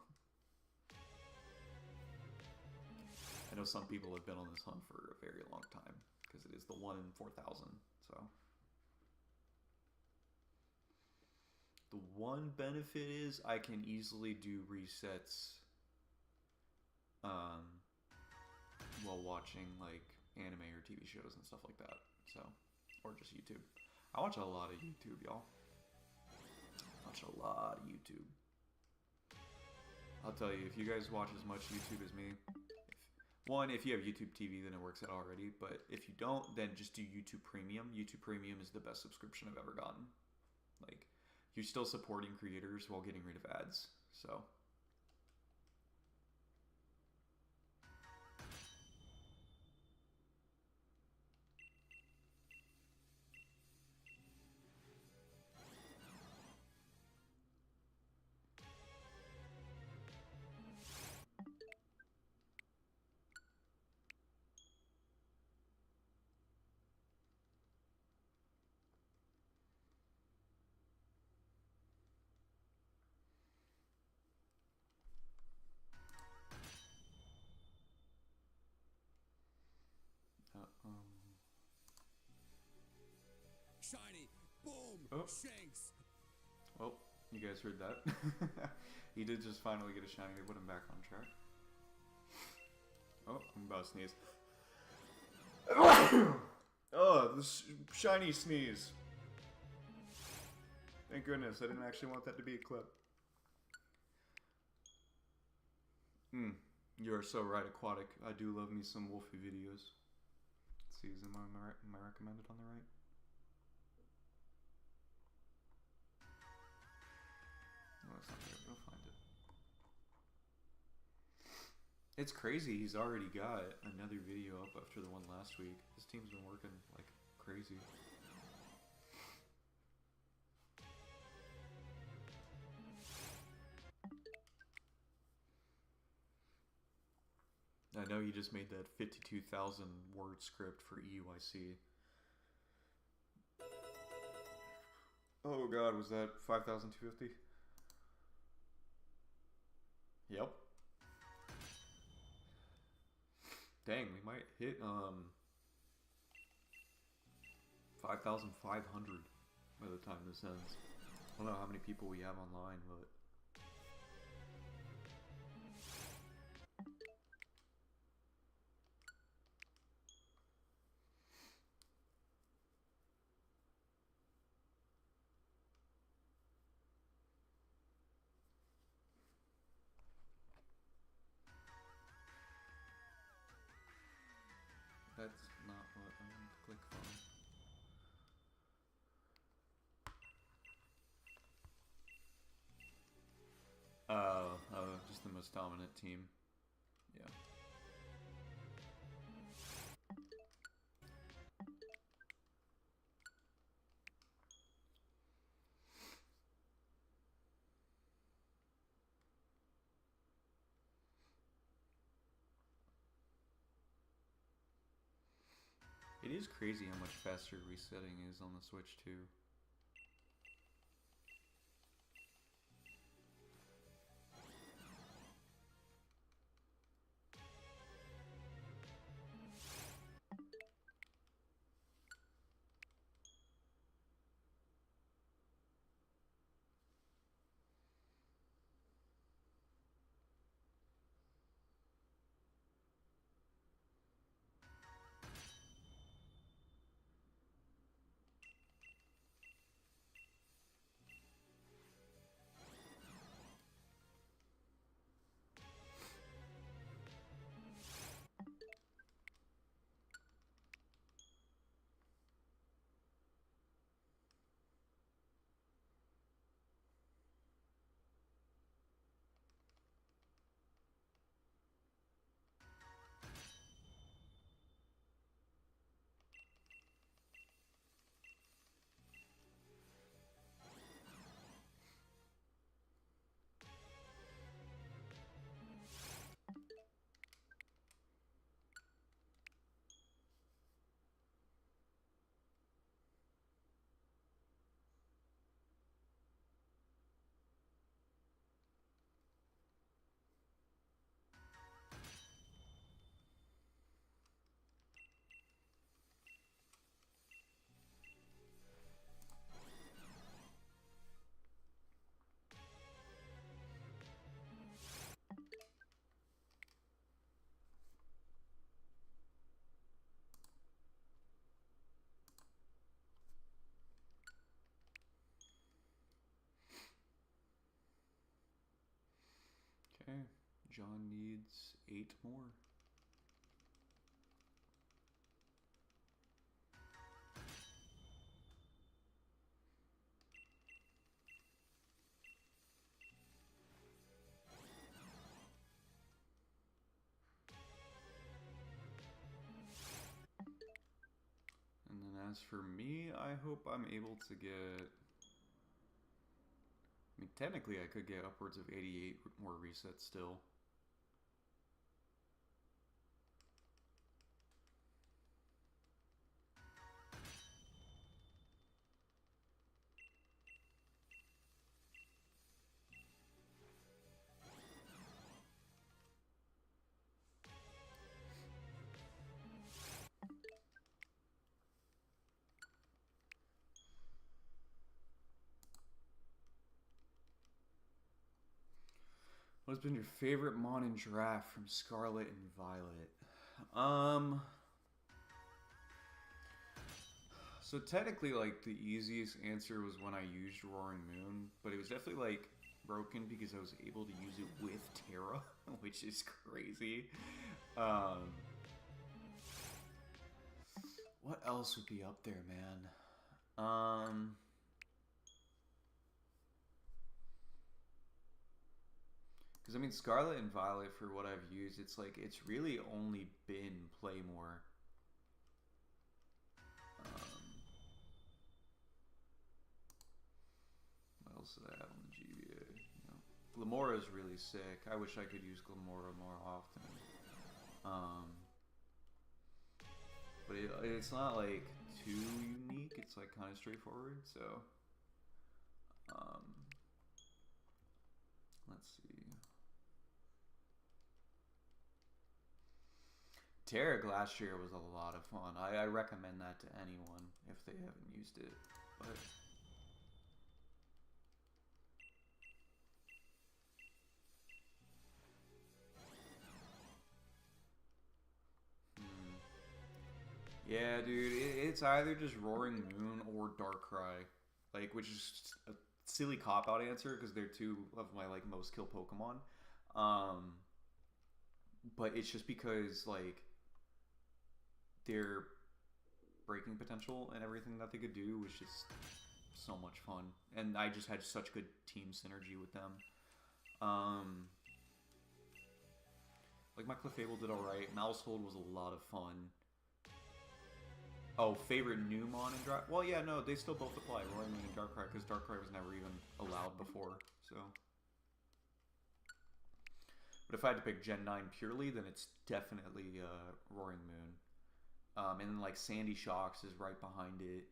I know some people have been on this hunt for a very long time, because it is the 1 in 4,000, so... The one benefit is I can easily do resets while watching like anime or TV shows and stuff like that. So, or just YouTube. I watch a lot of YouTube, y'all. Watch a lot of YouTube. I'll tell you, if you guys watch as much YouTube as me, if you have YouTube TV, then it works out already. But if you don't, then just do YouTube Premium. YouTube Premium is the best subscription I've ever gotten. Like, you're still supporting creators while getting rid of ads. So. Shiny, boom, Oh. Shanks. Well, you guys heard that. He did just finally get a shiny to put him back on track. Oh, I'm about to sneeze. Oh, this shiny sneeze. Thank goodness, I didn't actually want that to be a clip. You are so right, Aquatic. I do love me some Wolfie videos. Let's see, am I recommended on the right? No, that's not right. We'll find it. It's crazy. He's already got another video up after the one last week. His team's been working like crazy. I know he just made that 52,000 word script for EUIC. Oh god, was that 5,250? Yep. Dang, we might hit 5,500 by the time this ends. I don't know how many people we have online, but that's not what I want to click on. Just the most dominant team. Yeah. It is crazy how much faster resetting is on the Switch too. John needs 8 more. And then as for me, I hope I'm able to get... I mean, technically I could get upwards of 88 more resets still. What's been your favorite mon in draft from Scarlet and Violet? So technically, like, the easiest answer was when I used Roaring Moon, but it was definitely, like, broken because I was able to use it with Terra, which is crazy. What else would be up there, man? Because, I mean, Scarlet and Violet, for what I've used, it's like, it's really only been Playmore. What else did I have on the GBA? You know, Glamora is really sick. I wish I could use Glamora more often. But it's not, like, too unique. It's, like, kind of straightforward, so... let's see... Terra Glacier was a lot of fun. I recommend that to anyone if they haven't used it. But yeah, dude, it's either just Roaring Moon or Darkrai, like, which is a silly cop-out answer because they're two of my, like, most kill Pokemon. But it's just because, like, their breaking potential and everything that they could do was just so much fun, and I just had such good team synergy with them. Like, my Clefable did alright. Mousehold was a lot of fun. Oh, favorite new mon in draft? Well, yeah, no, they still both apply. Roaring Moon and Darkrai, because Darkrai was never even allowed before, so... But if I had to pick Gen 9 purely, then it's definitely Roaring Moon. And then, like, Sandy Shocks is right behind it.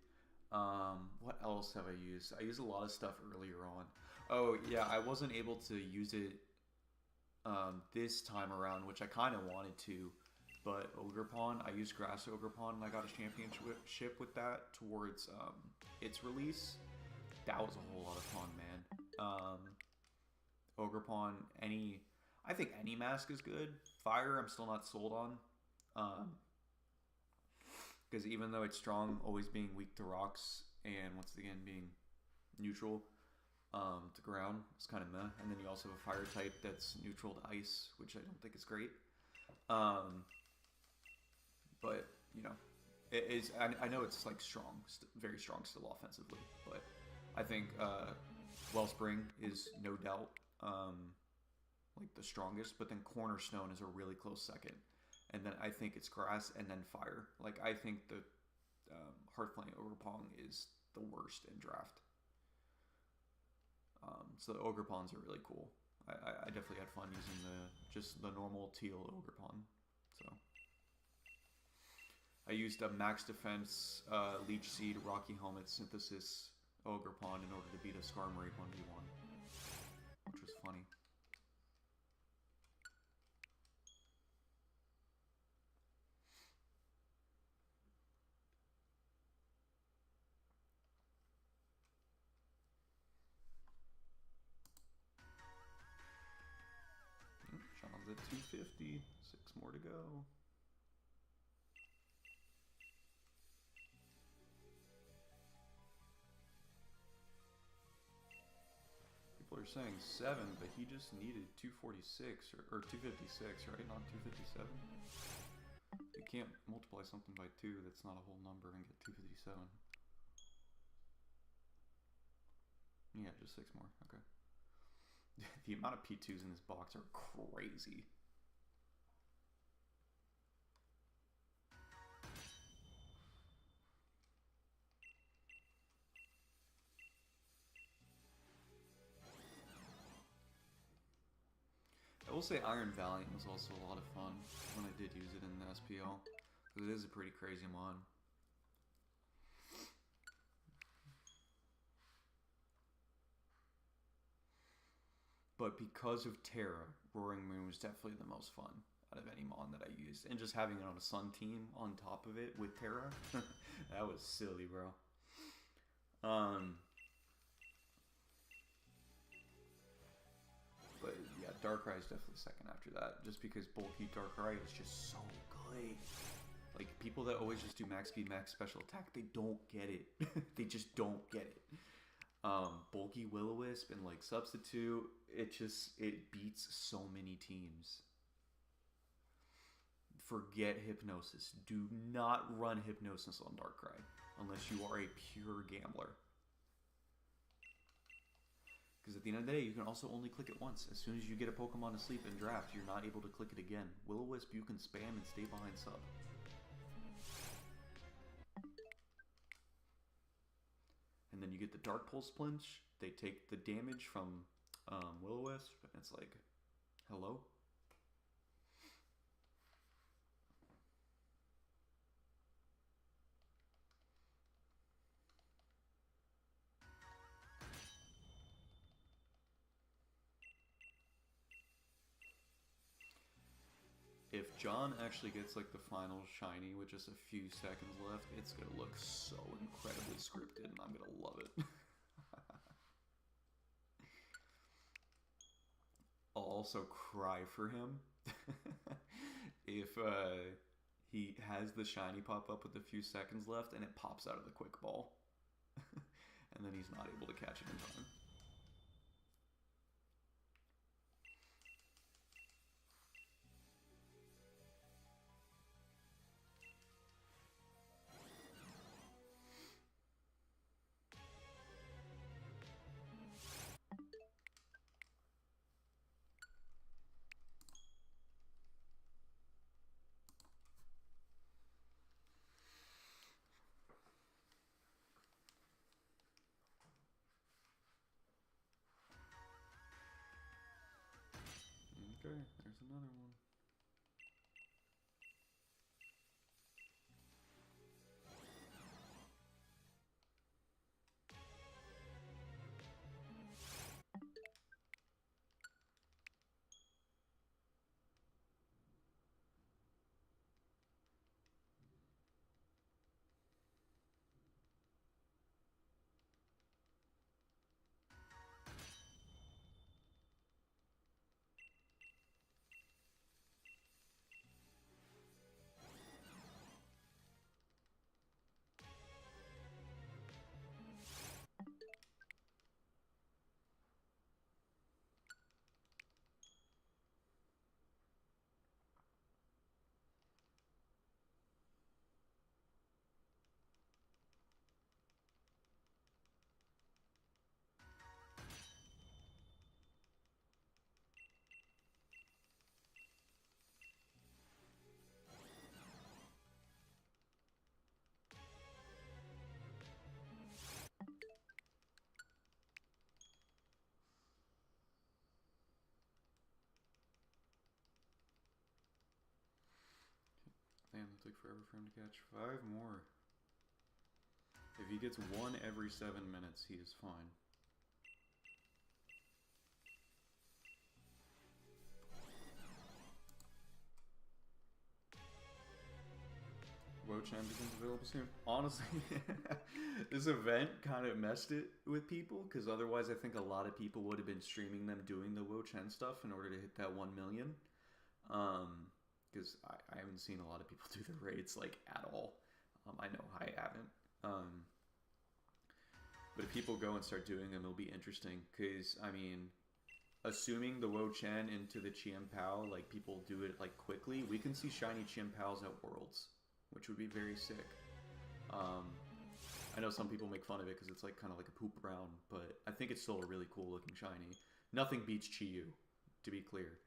What else have I used? I used a lot of stuff earlier on. Oh, yeah, I wasn't able to use it this time around, which I kind of wanted to. But Ogerpon, I used Grass Ogerpon, and I got a championship with that towards its release. That was a whole lot of fun, man. Ogerpon, I think any mask is good. Fire, I'm still not sold on. Because even though it's strong, always being weak to rocks, and once again being neutral to ground, it's kind of meh. And then you also have a fire type that's neutral to ice, which I don't think is great. But, you know, it is. I know it's, like, strong, very strong still offensively, but I think Wellspring is no doubt like the strongest, but then Cornerstone is a really close second. And then I think it's Grass and then Fire. Like, I think the Heartflame Ogerpon is the worst in draft. So the Ogerpons are really cool. I definitely had fun using just the normal teal Ogerpon. So I used a max defense Leech Seed Rocky Helmet Synthesis Ogerpon in order to beat a Skarmory 1v1, which was funny. Sean's at 250. 6 more to go. People are saying 7, but he just needed 246 or 256, right? Not 257. You can't multiply something by 2 that's not a whole number and get 257. Yeah, just 6 more. Okay. The amount of P2s in this box are crazy. I will say Iron Valiant was also a lot of fun when I did use it in the SPL, because it is a pretty crazy mod. But because of Terra, Roaring Moon was definitely the most fun out of any mod that I used. And just having it on a Sun team on top of it with Terra, that was silly, bro. But yeah, Darkrai is definitely second after that, just because bulky Darkrai is just so good. Like, people that always just do max speed, max special attack, they don't get it. They just don't get it. Bulky Will-O-Wisp and like Substitute, it beats so many teams. Forget Hypnosis. Do not run Hypnosis on Darkrai unless you are a pure gambler. Because at the end of the day, you can also only click it once. As soon as you get a Pokemon asleep in draft, you're not able to click it again. Will-O-Wisp, you can spam and stay behind sub. And then you get the Dark Pulse Splinch. They take the damage from Will-O-Wisp, and it's like, hello? If John actually gets like the final shiny with just a few seconds left, it's gonna look so incredibly scripted, and I'm gonna love it. I'll also cry for him if he has the shiny pop up with a few seconds left and it pops out of the quick ball, and then he's not able to catch it in time. Okay, there's another one. Damn, it took forever for him to catch 5 more. If he gets 1 every 7 minutes, he is fine. Wo-Chan becomes available soon. Honestly, this event kind of messed it with people, because otherwise I think a lot of people would have been streaming them doing the Wo-Chan stuff in order to hit that 1 million. Because I haven't seen a lot of people do the raids like at all. I know I haven't. But if people go and start doing them, it'll be interesting. Because, I mean, assuming the Wo Chen into the Chien Pao, like, people do it, like, quickly, we can see shiny Chien Paos at Worlds, which would be very sick. I know some people make fun of it because it's, like, kind of like a poop brown, but I think it's still a really cool looking shiny. Nothing beats Chi-Yu, to be clear.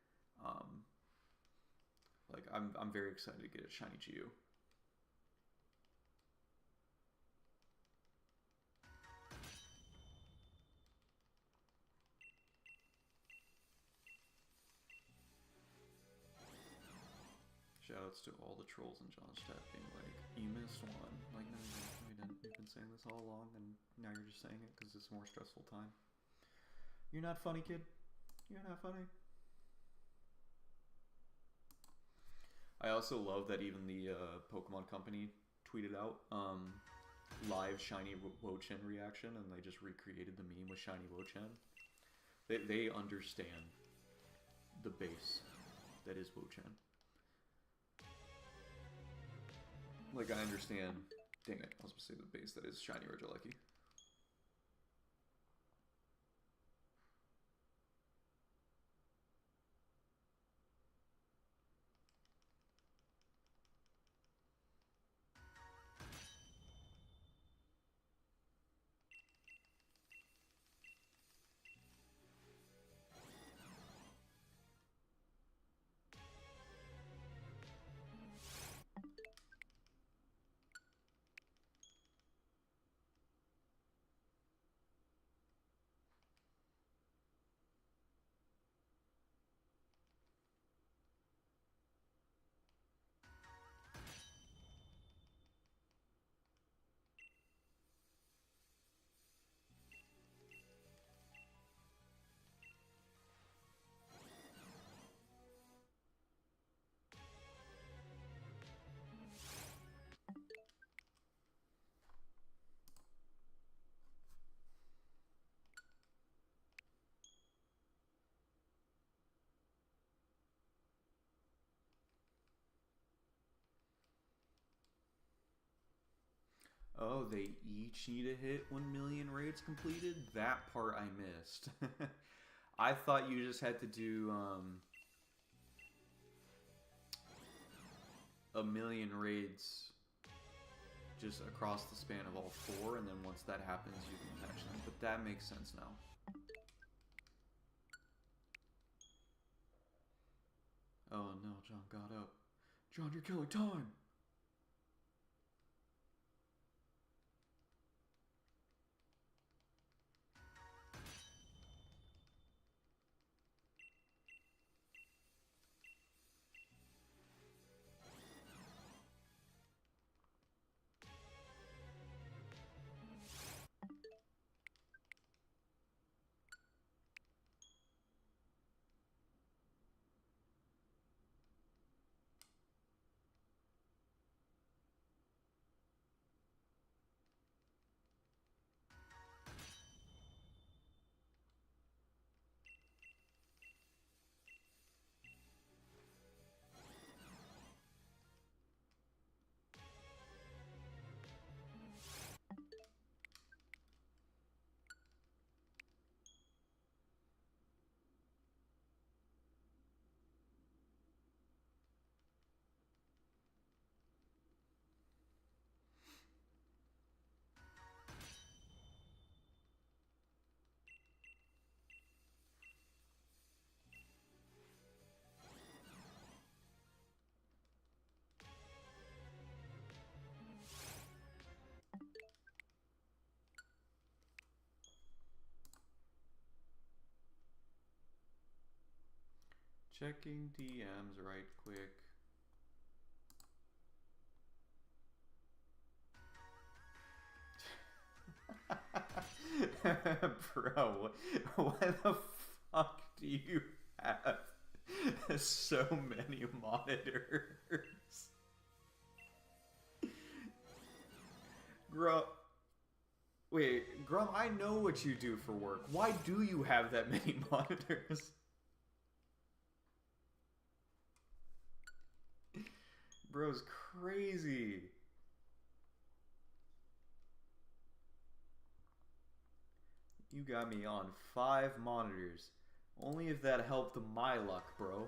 Like, I'm very excited to get a shiny Chi-Yu. Shoutouts to all the trolls in John's chat being like, you missed one. Like, no, you didn't. You've been saying this all along, and now you're just saying it because it's a more stressful time. You're not funny, kid. You're not funny. I also love that even the Pokemon Company tweeted out live shiny Wo Chen reaction, and they just recreated the meme with shiny Wo Chen. They understand the base that is Wo Chen. Like, I understand. Dang it, I was supposed to say the base that is shiny Regieleki. Oh, they each need to hit 1 million raids completed? That part I missed. I thought you just had to do 1 million raids just across the span of all 4, and then once that happens you can catch them. But that makes sense now. Oh no, John got up. John, you're killing time! Checking DMs right quick. Bro, why the fuck do you have so many monitors? Grum, wait, Grum, I know what you do for work. Why do you have that many monitors? Bro's crazy. You got me on 5 monitors. Only if that helped my luck, bro.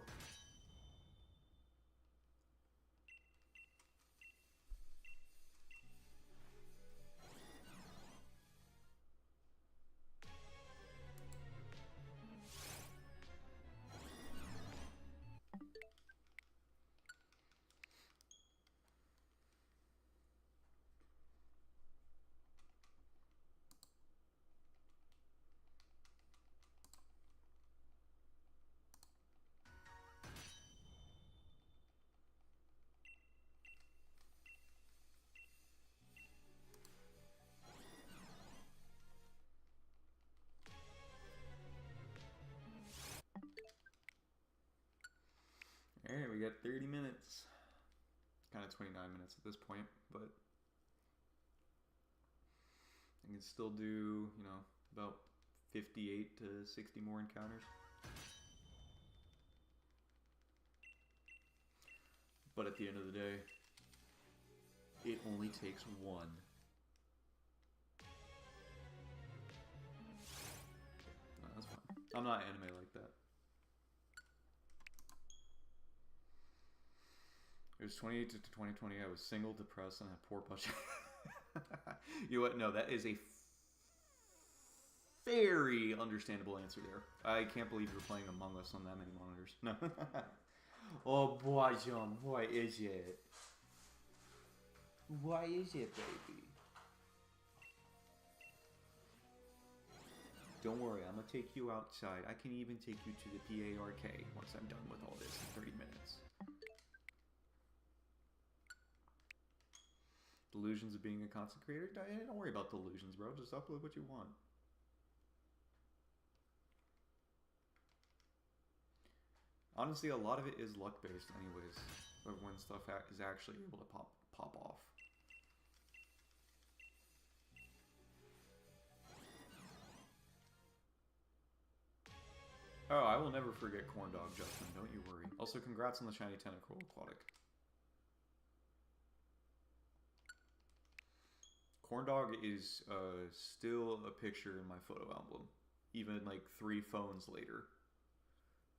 Alright, we got 30 minutes. Kind of 29 minutes at this point, but I can still do, you know, about 58 to 60 more encounters. But at the end of the day, it only takes one. No, that's fine. I'm not anime like that. It was 2018 to 2020. I was single, depressed, and had poor budget. You know what? No, that is a very understandable answer there. I can't believe you're playing Among Us on that many monitors. No. Oh boy, John, what is it? What is it, baby? Don't worry, I'm gonna take you outside. I can even take you to the PARK once I'm done with all this in 30 minutes. Delusions of being a content creator? Don't worry about delusions, bro. Just upload what you want. Honestly, a lot of it is luck based, anyways. Of when stuff is actually able to pop off. Oh, I will never forget Corn Dog, Justin. Don't you worry. Also, congrats on the shiny tentacle aquatic. Corn Dog is still a picture in my photo album, even like 3 phones later.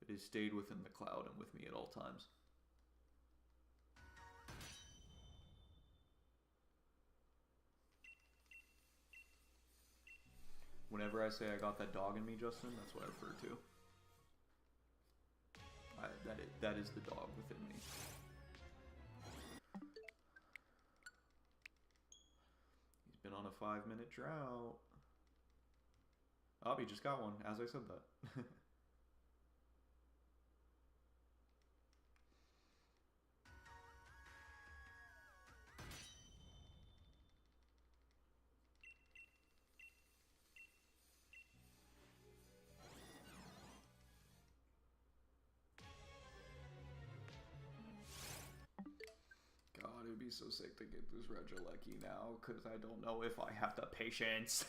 It has stayed within the cloud and with me at all times. Whenever I say I got that dog in me, Justin, that's what I refer to. That is the dog within me. He's been on a 5-minute drought. Oh, he just got one, as I said that. God, it would be so sick to get this Regieleki now, because I don't know if I have the patience.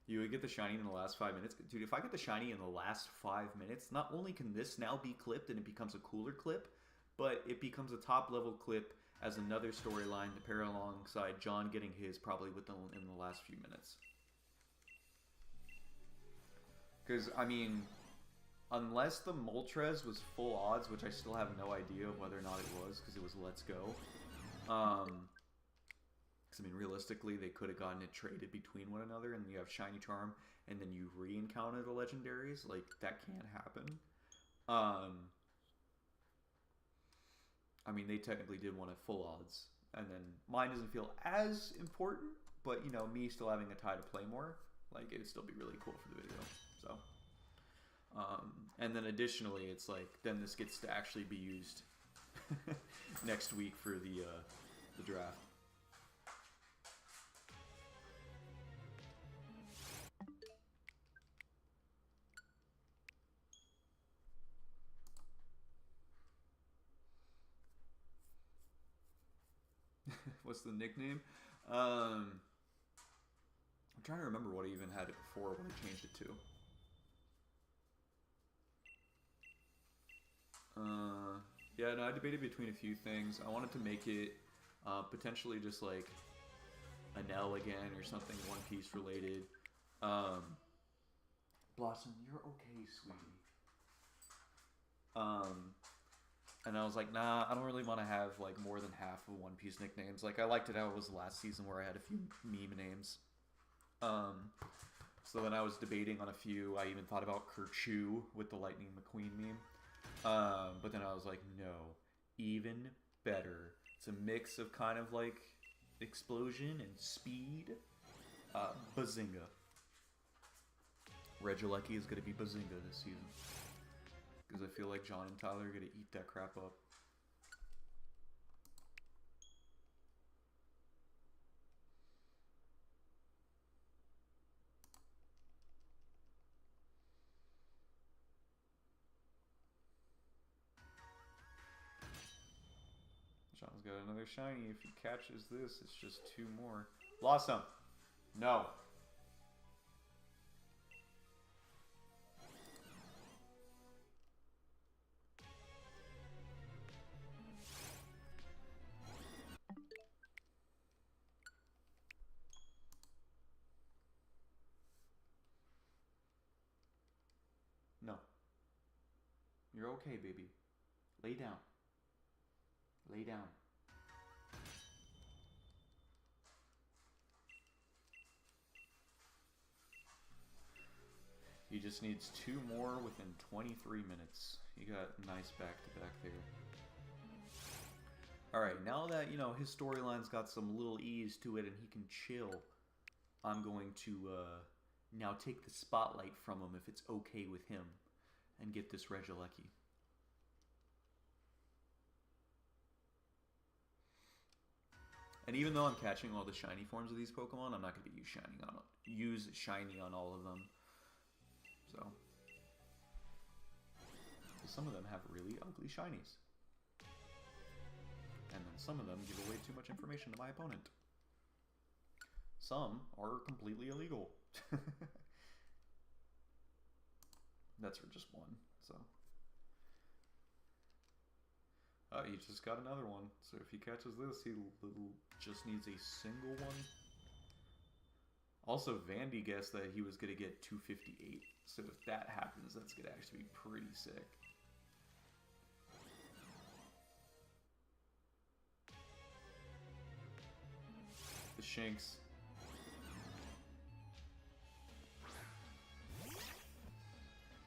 You would get the shiny in the last 5 minutes. Dude, if I get the shiny in the last 5 minutes, not only can this now be clipped and it becomes a cooler clip, but it becomes a top level clip as another storyline to pair alongside John getting his probably in the last few minutes. Because, I mean, unless the Moltres was full odds, which I still have no idea of whether or not it was, because it was Let's Go. Because, I mean, realistically, they could have gotten it traded between one another, and you have Shiny Charm, and then you re-encounter the Legendaries. Like, that can't happen. I mean, they technically did one at full odds, and then mine doesn't feel as important, but, you know, me still having a tie to play more, like, it'd still be really cool for the video, so. And then additionally, it's like, then this gets to actually be used next week for the draft. What's the nickname? I'm trying to remember what I even had it before when I changed it to. Yeah, no, I debated between a few things. I wanted to make it potentially just like a an L again or something One Piece related. Blossom, you're okay, sweetie. And I was like, nah, I don't really want to have like more than half of One Piece nicknames. Like I liked it how it was last season where I had a few meme names. So then I was debating on a few. I even thought about Kerchu with the Lightning McQueen meme. But then I was like, no, even better. It's a mix of kind of like explosion and speed. Bazinga. Regieleki is going to be Bazinga this season. Because I feel like John and Tyler are going to eat that crap up. John's got another shiny. If he catches this, it's just 2 more. Blossom! No. No. You're okay, baby. Lay down. Lay down. He just needs 2 more within 23 minutes. He got nice back-to-back there. Alright, now that, you know, his storyline's got some little ease to it and he can chill, I'm going to now take the spotlight from him if it's okay with him and get this Regieleki. And even though I'm catching all the shiny forms of these Pokemon, I'm not going to use shiny on all of them. So, some of them have really ugly shinies. And then some of them give away too much information to my opponent. Some are completely illegal. That's for just one, so. He just got another one. So if he catches this, he just needs a single one. Also, Vandy guessed that he was going to get 258. So if that happens, that's going to actually be pretty sick. The Shinx.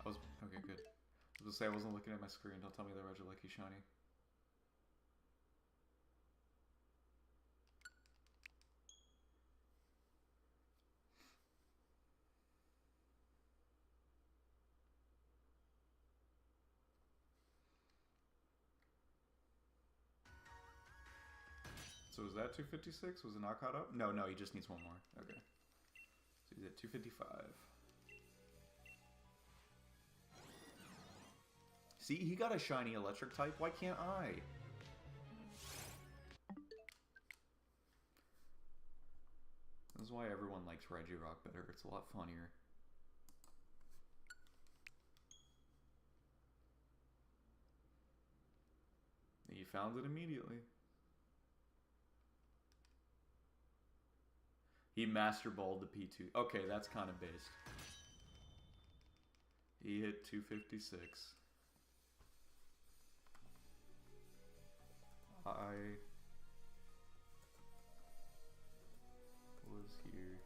Okay, good. I was going to say, I wasn't looking at my screen. Don't tell me that Regieleki shiny. So is that 256? Was it not caught up? No, he just needs one more. Okay. So he's at 255. See, he got a shiny electric type. Why can't I? This is why everyone likes Regirock better. It's a lot funnier. You found it immediately. He Master Balled the P2. Okay, that's kind of based. He hit 256. I was here.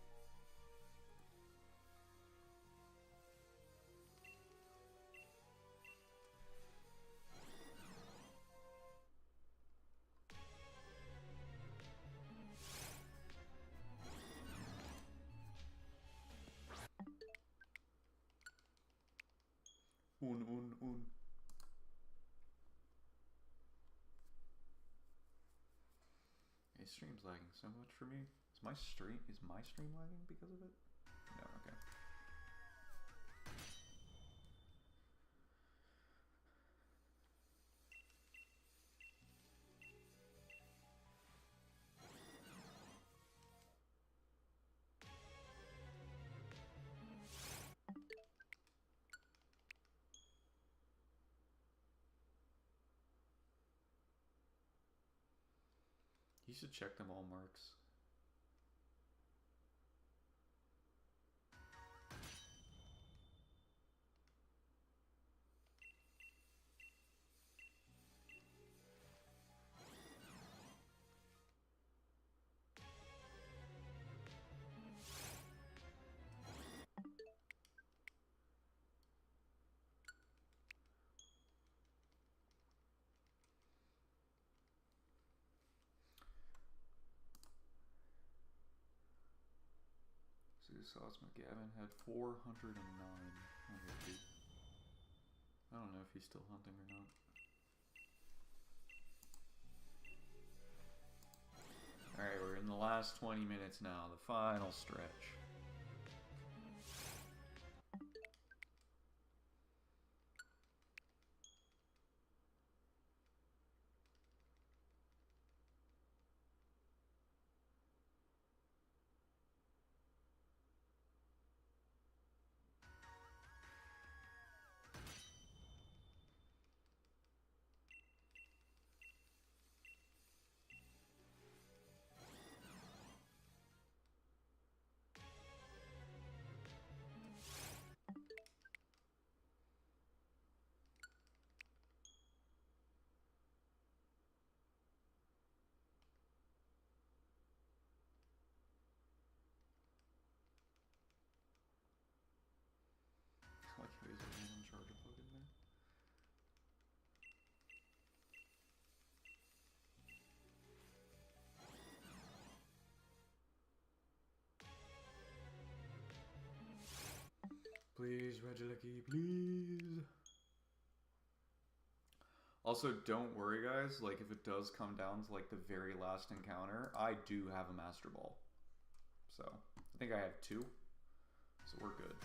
Un. His stream's lagging so much for me. Is my stream lagging because of it? No, okay. You should check them all, Marks. Sauce McGavin had 409 on repeat. I don't know if he's still hunting or not. Alright, we're in the last 20 minutes now, the final stretch. I like how he's a random charger plug in there. Please, Regilecki, please. Also, don't worry, guys. Like, if it does come down to like the very last encounter, I do have a Master Ball. So, I think I have 2. So we're good.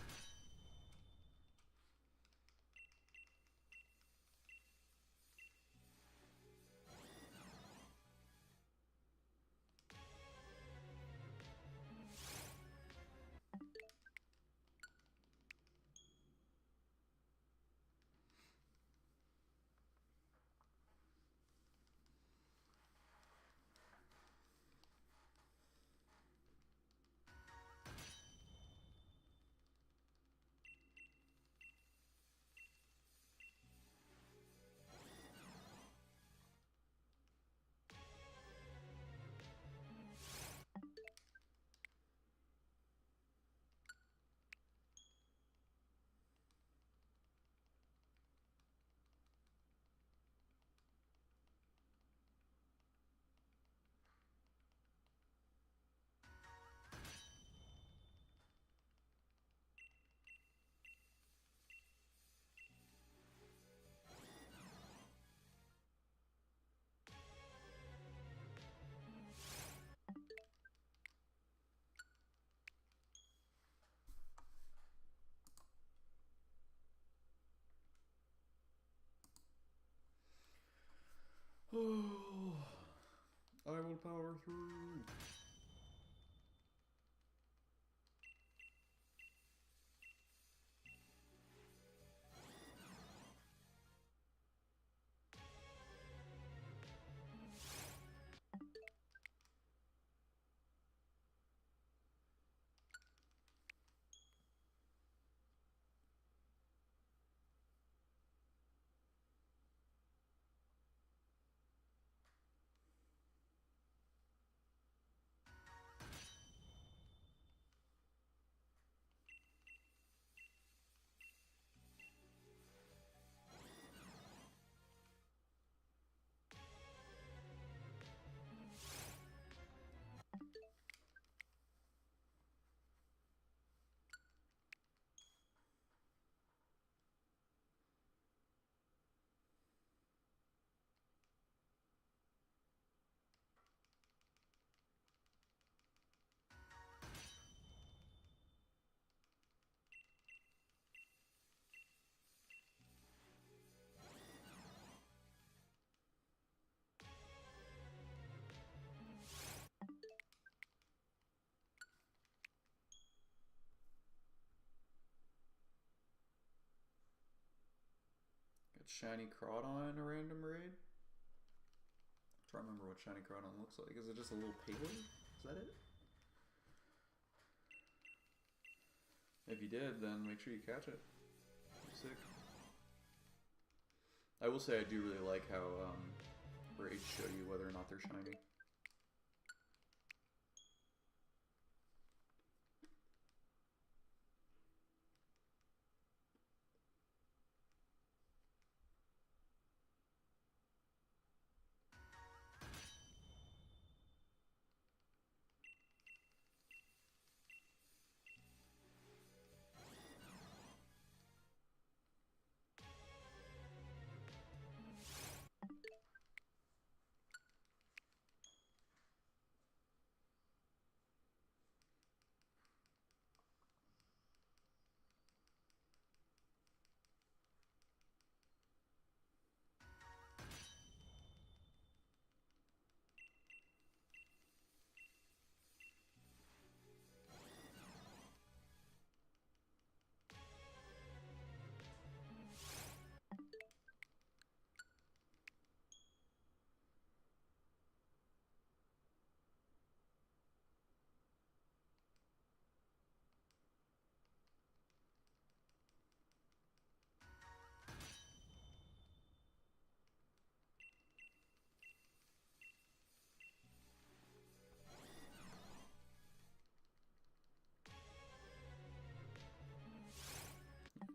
Oh, I will power through. Got Shiny Crawdon in a random raid. I'm trying to remember what Shiny Crawdon looks like. Is it just a little payload? Is that it? If you did, then make sure you catch it. Sick. I will say I do really like how raids show you whether or not they're shiny.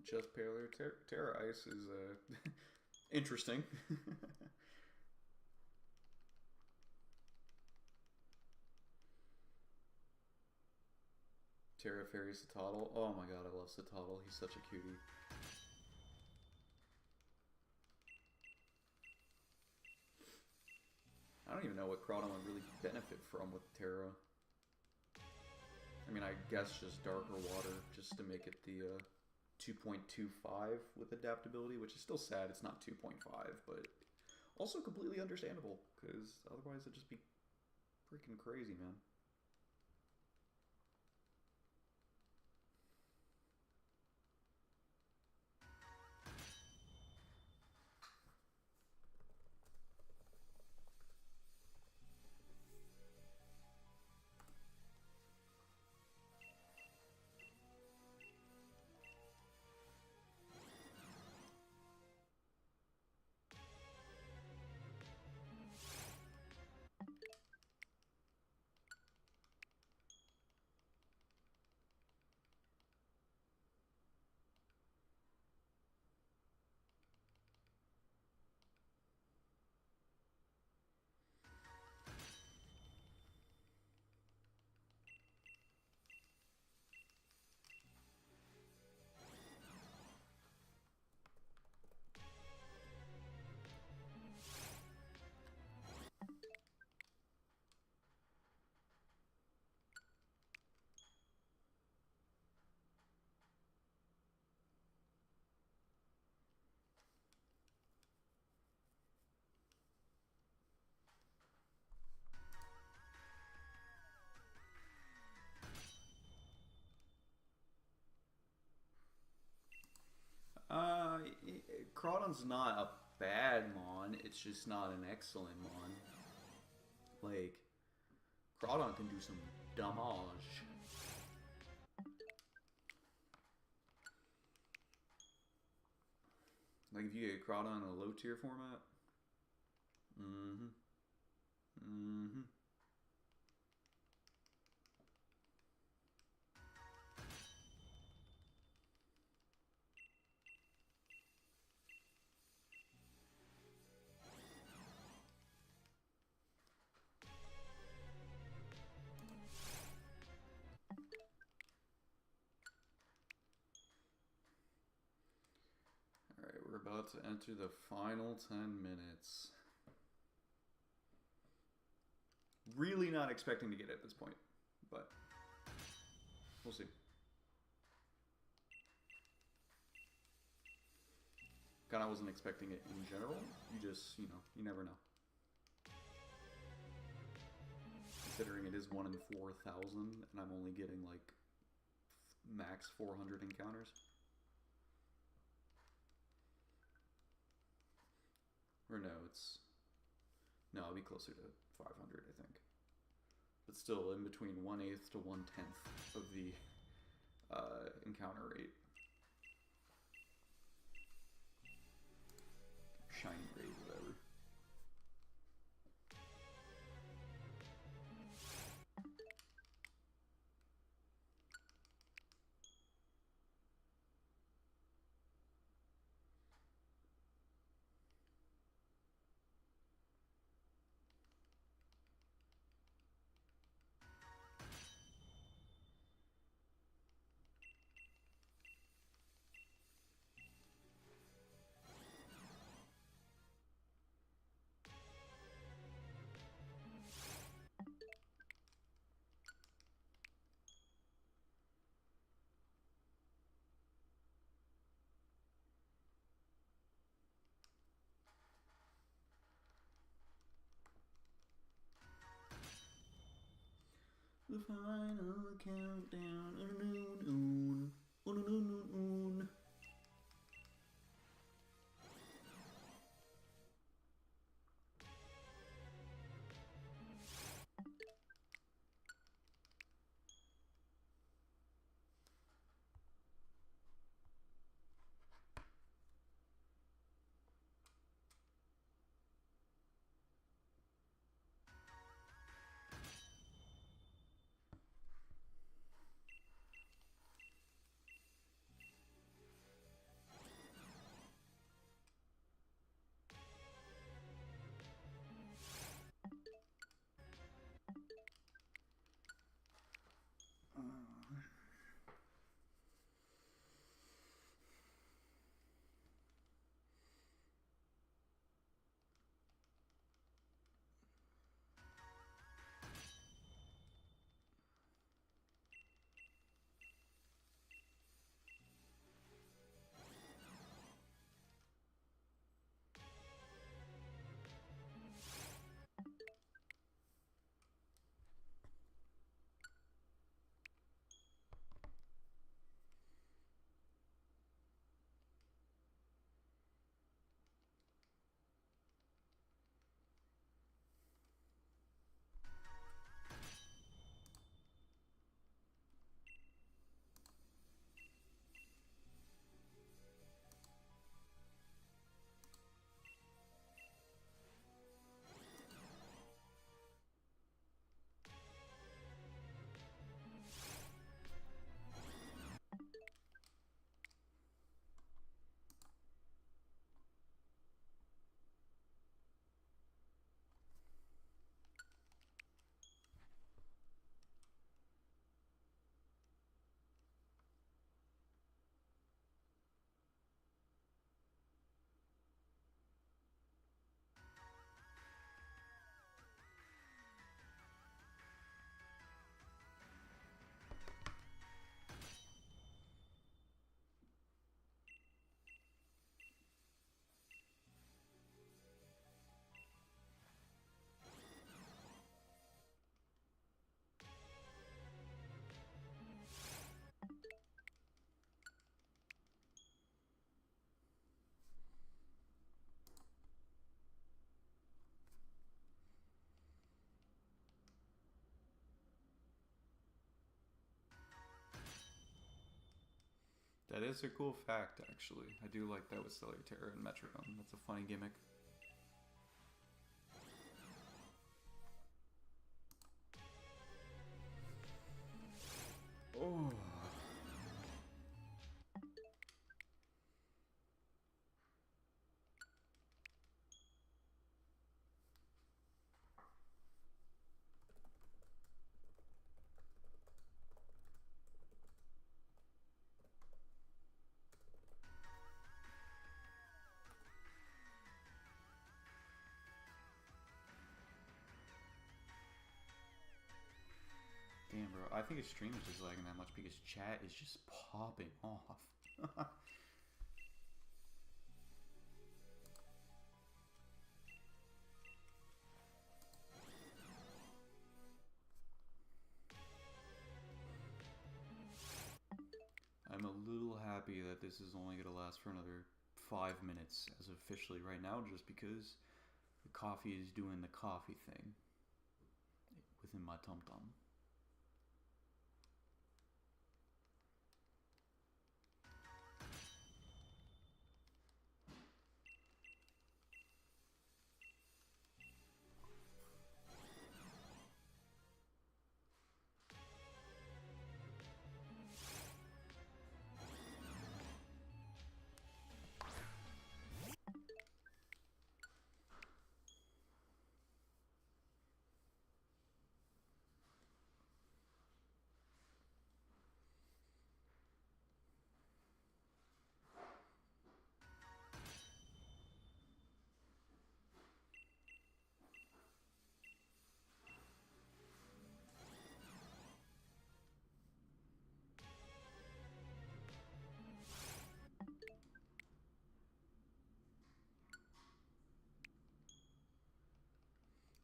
just Paler Terra Ice is interesting. Terra Fairy Citadel. Oh my god, I love Citadel. He's such a cutie. I don't even know what Crawdon would really benefit from with Terra. I mean, I guess just darker water, just to make it the 2.25 with adaptability, which is still sad it's not 2.5, but also completely understandable, because otherwise it'd just be freaking crazy, man. Crawdon's not a bad mon, it's just not an excellent mon. Like, Crawdon can do some damage. Like, if you get Crawdon in a low tier format. We're about to enter the final 10 minutes. Really not expecting to get it at this point, but we'll see. Kinda wasn't expecting it in general. You just, you know, you never know. Considering it is 1 in 4,000 and I'm only getting like max 400 encounters. Or no, it'll be closer to 500, I think. But still, in between 1/8 to 1/10 of the encounter rate. Shiny rate, whatever. The final countdown. That is a cool fact, actually. I do like that with Stellar Terror and Metronome. That's a funny gimmick. Oh. Damn, bro. I think his stream is just lagging that much because chat is just popping off. I'm a little happy that this is only going to last for another 5 minutes as officially right now, just because the coffee is doing the coffee thing within my tum-tum.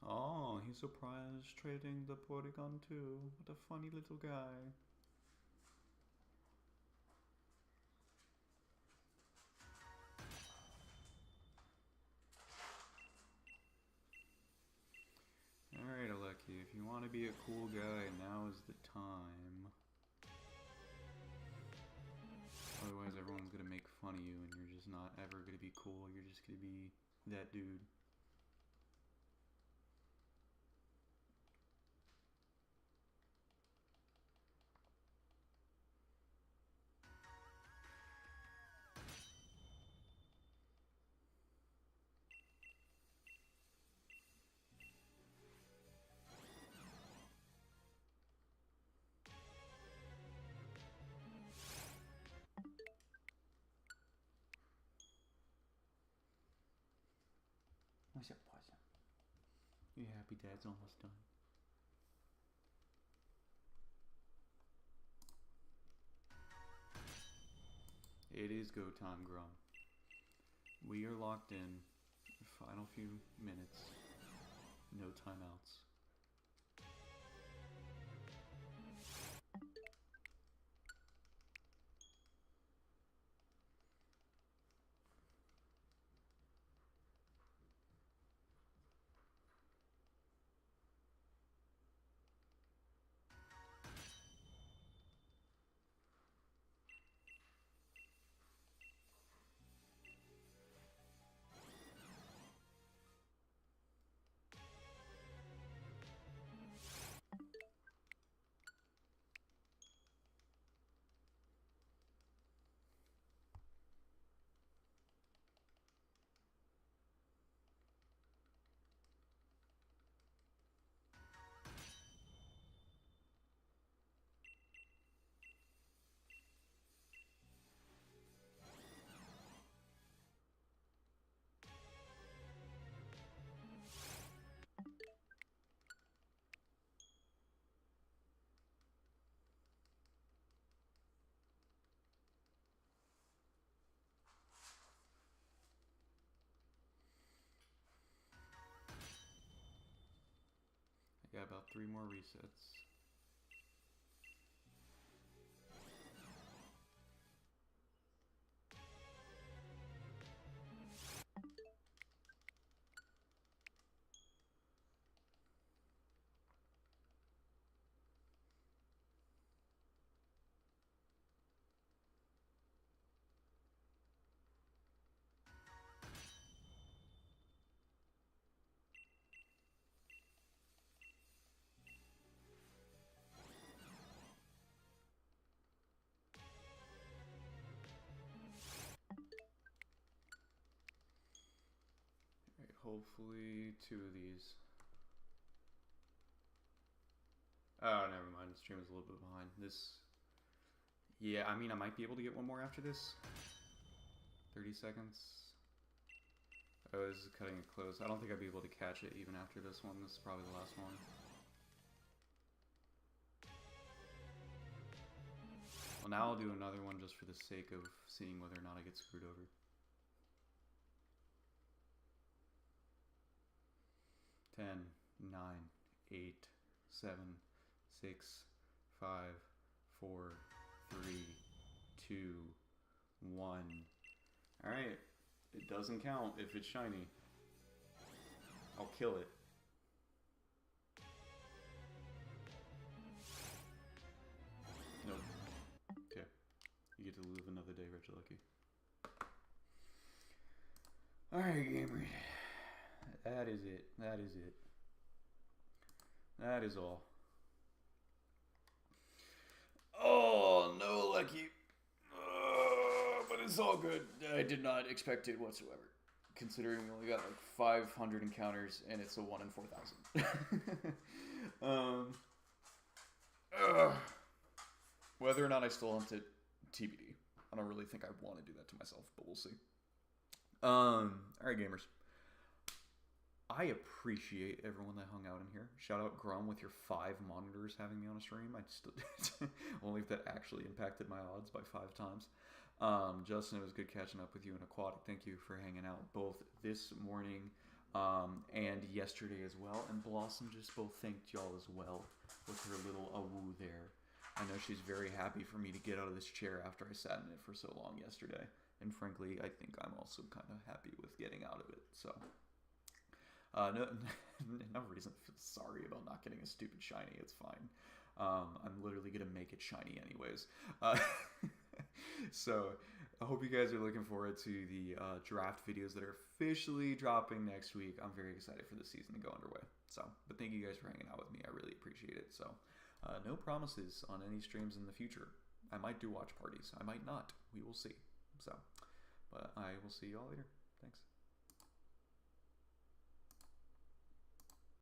Oh, he's surprised trading the Porygon too. What a funny little guy. Alright, Aleki, if you want to be a cool guy, now is the time. Otherwise, everyone's gonna make fun of you and you're just not ever gonna be cool. You're just gonna be that dude. What's up, possum? You happy Dad's almost done? It is go time, Grum. We are locked in. Final few minutes. No timeouts. I got about 3 more resets. hopefully 2 of these. Oh, never mind. The stream is a little bit behind. This, yeah, I mean, I might be able to get one more after this. 30 seconds. Oh, this is cutting it close. I don't think I'd be able to catch it even after this one. This is probably the last one. Well, now I'll do another one just for the sake of seeing whether or not I get screwed over. 10, 9, 8, 7, 6, 5, 4, 3, 2, 1. Alright. It doesn't count if it's shiny. I'll kill it. Nope. Okay. You get to live another day, Regilucky. Alright, gamer. That is it. That is it. That is all. Oh, no, Lucky. But it's all good. I did not expect it whatsoever. Considering we only got like 500 encounters and it's a 1 in 4,000. Whether or not I still hunt it, TBD. I don't really think I want to do that to myself, but we'll see. Alright, gamers. I appreciate everyone that hung out in here. Shout out Grum with your 5 monitors having me on a stream. I just only if that actually impacted my odds by 5 times. Justin, it was good catching up with you and Aquatic. Thank you for hanging out both this morning and yesterday as well. And Blossom just both thanked y'all as well with her little awoo there. I know she's very happy for me to get out of this chair after I sat in it for so long yesterday. And frankly, I think I'm also kind of happy with getting out of it. So, no reason to feel sorry about not getting a stupid shiny. It's fine. I'm literally going to make it shiny anyways. So, I hope you guys are looking forward to the draft videos that are officially dropping next week. I'm very excited for the season to go underway. So, but thank you guys for hanging out with me. I really appreciate it. So, no promises on any streams in the future. I might do watch parties. I might not. We will see. So, but I will see you all later. Thanks.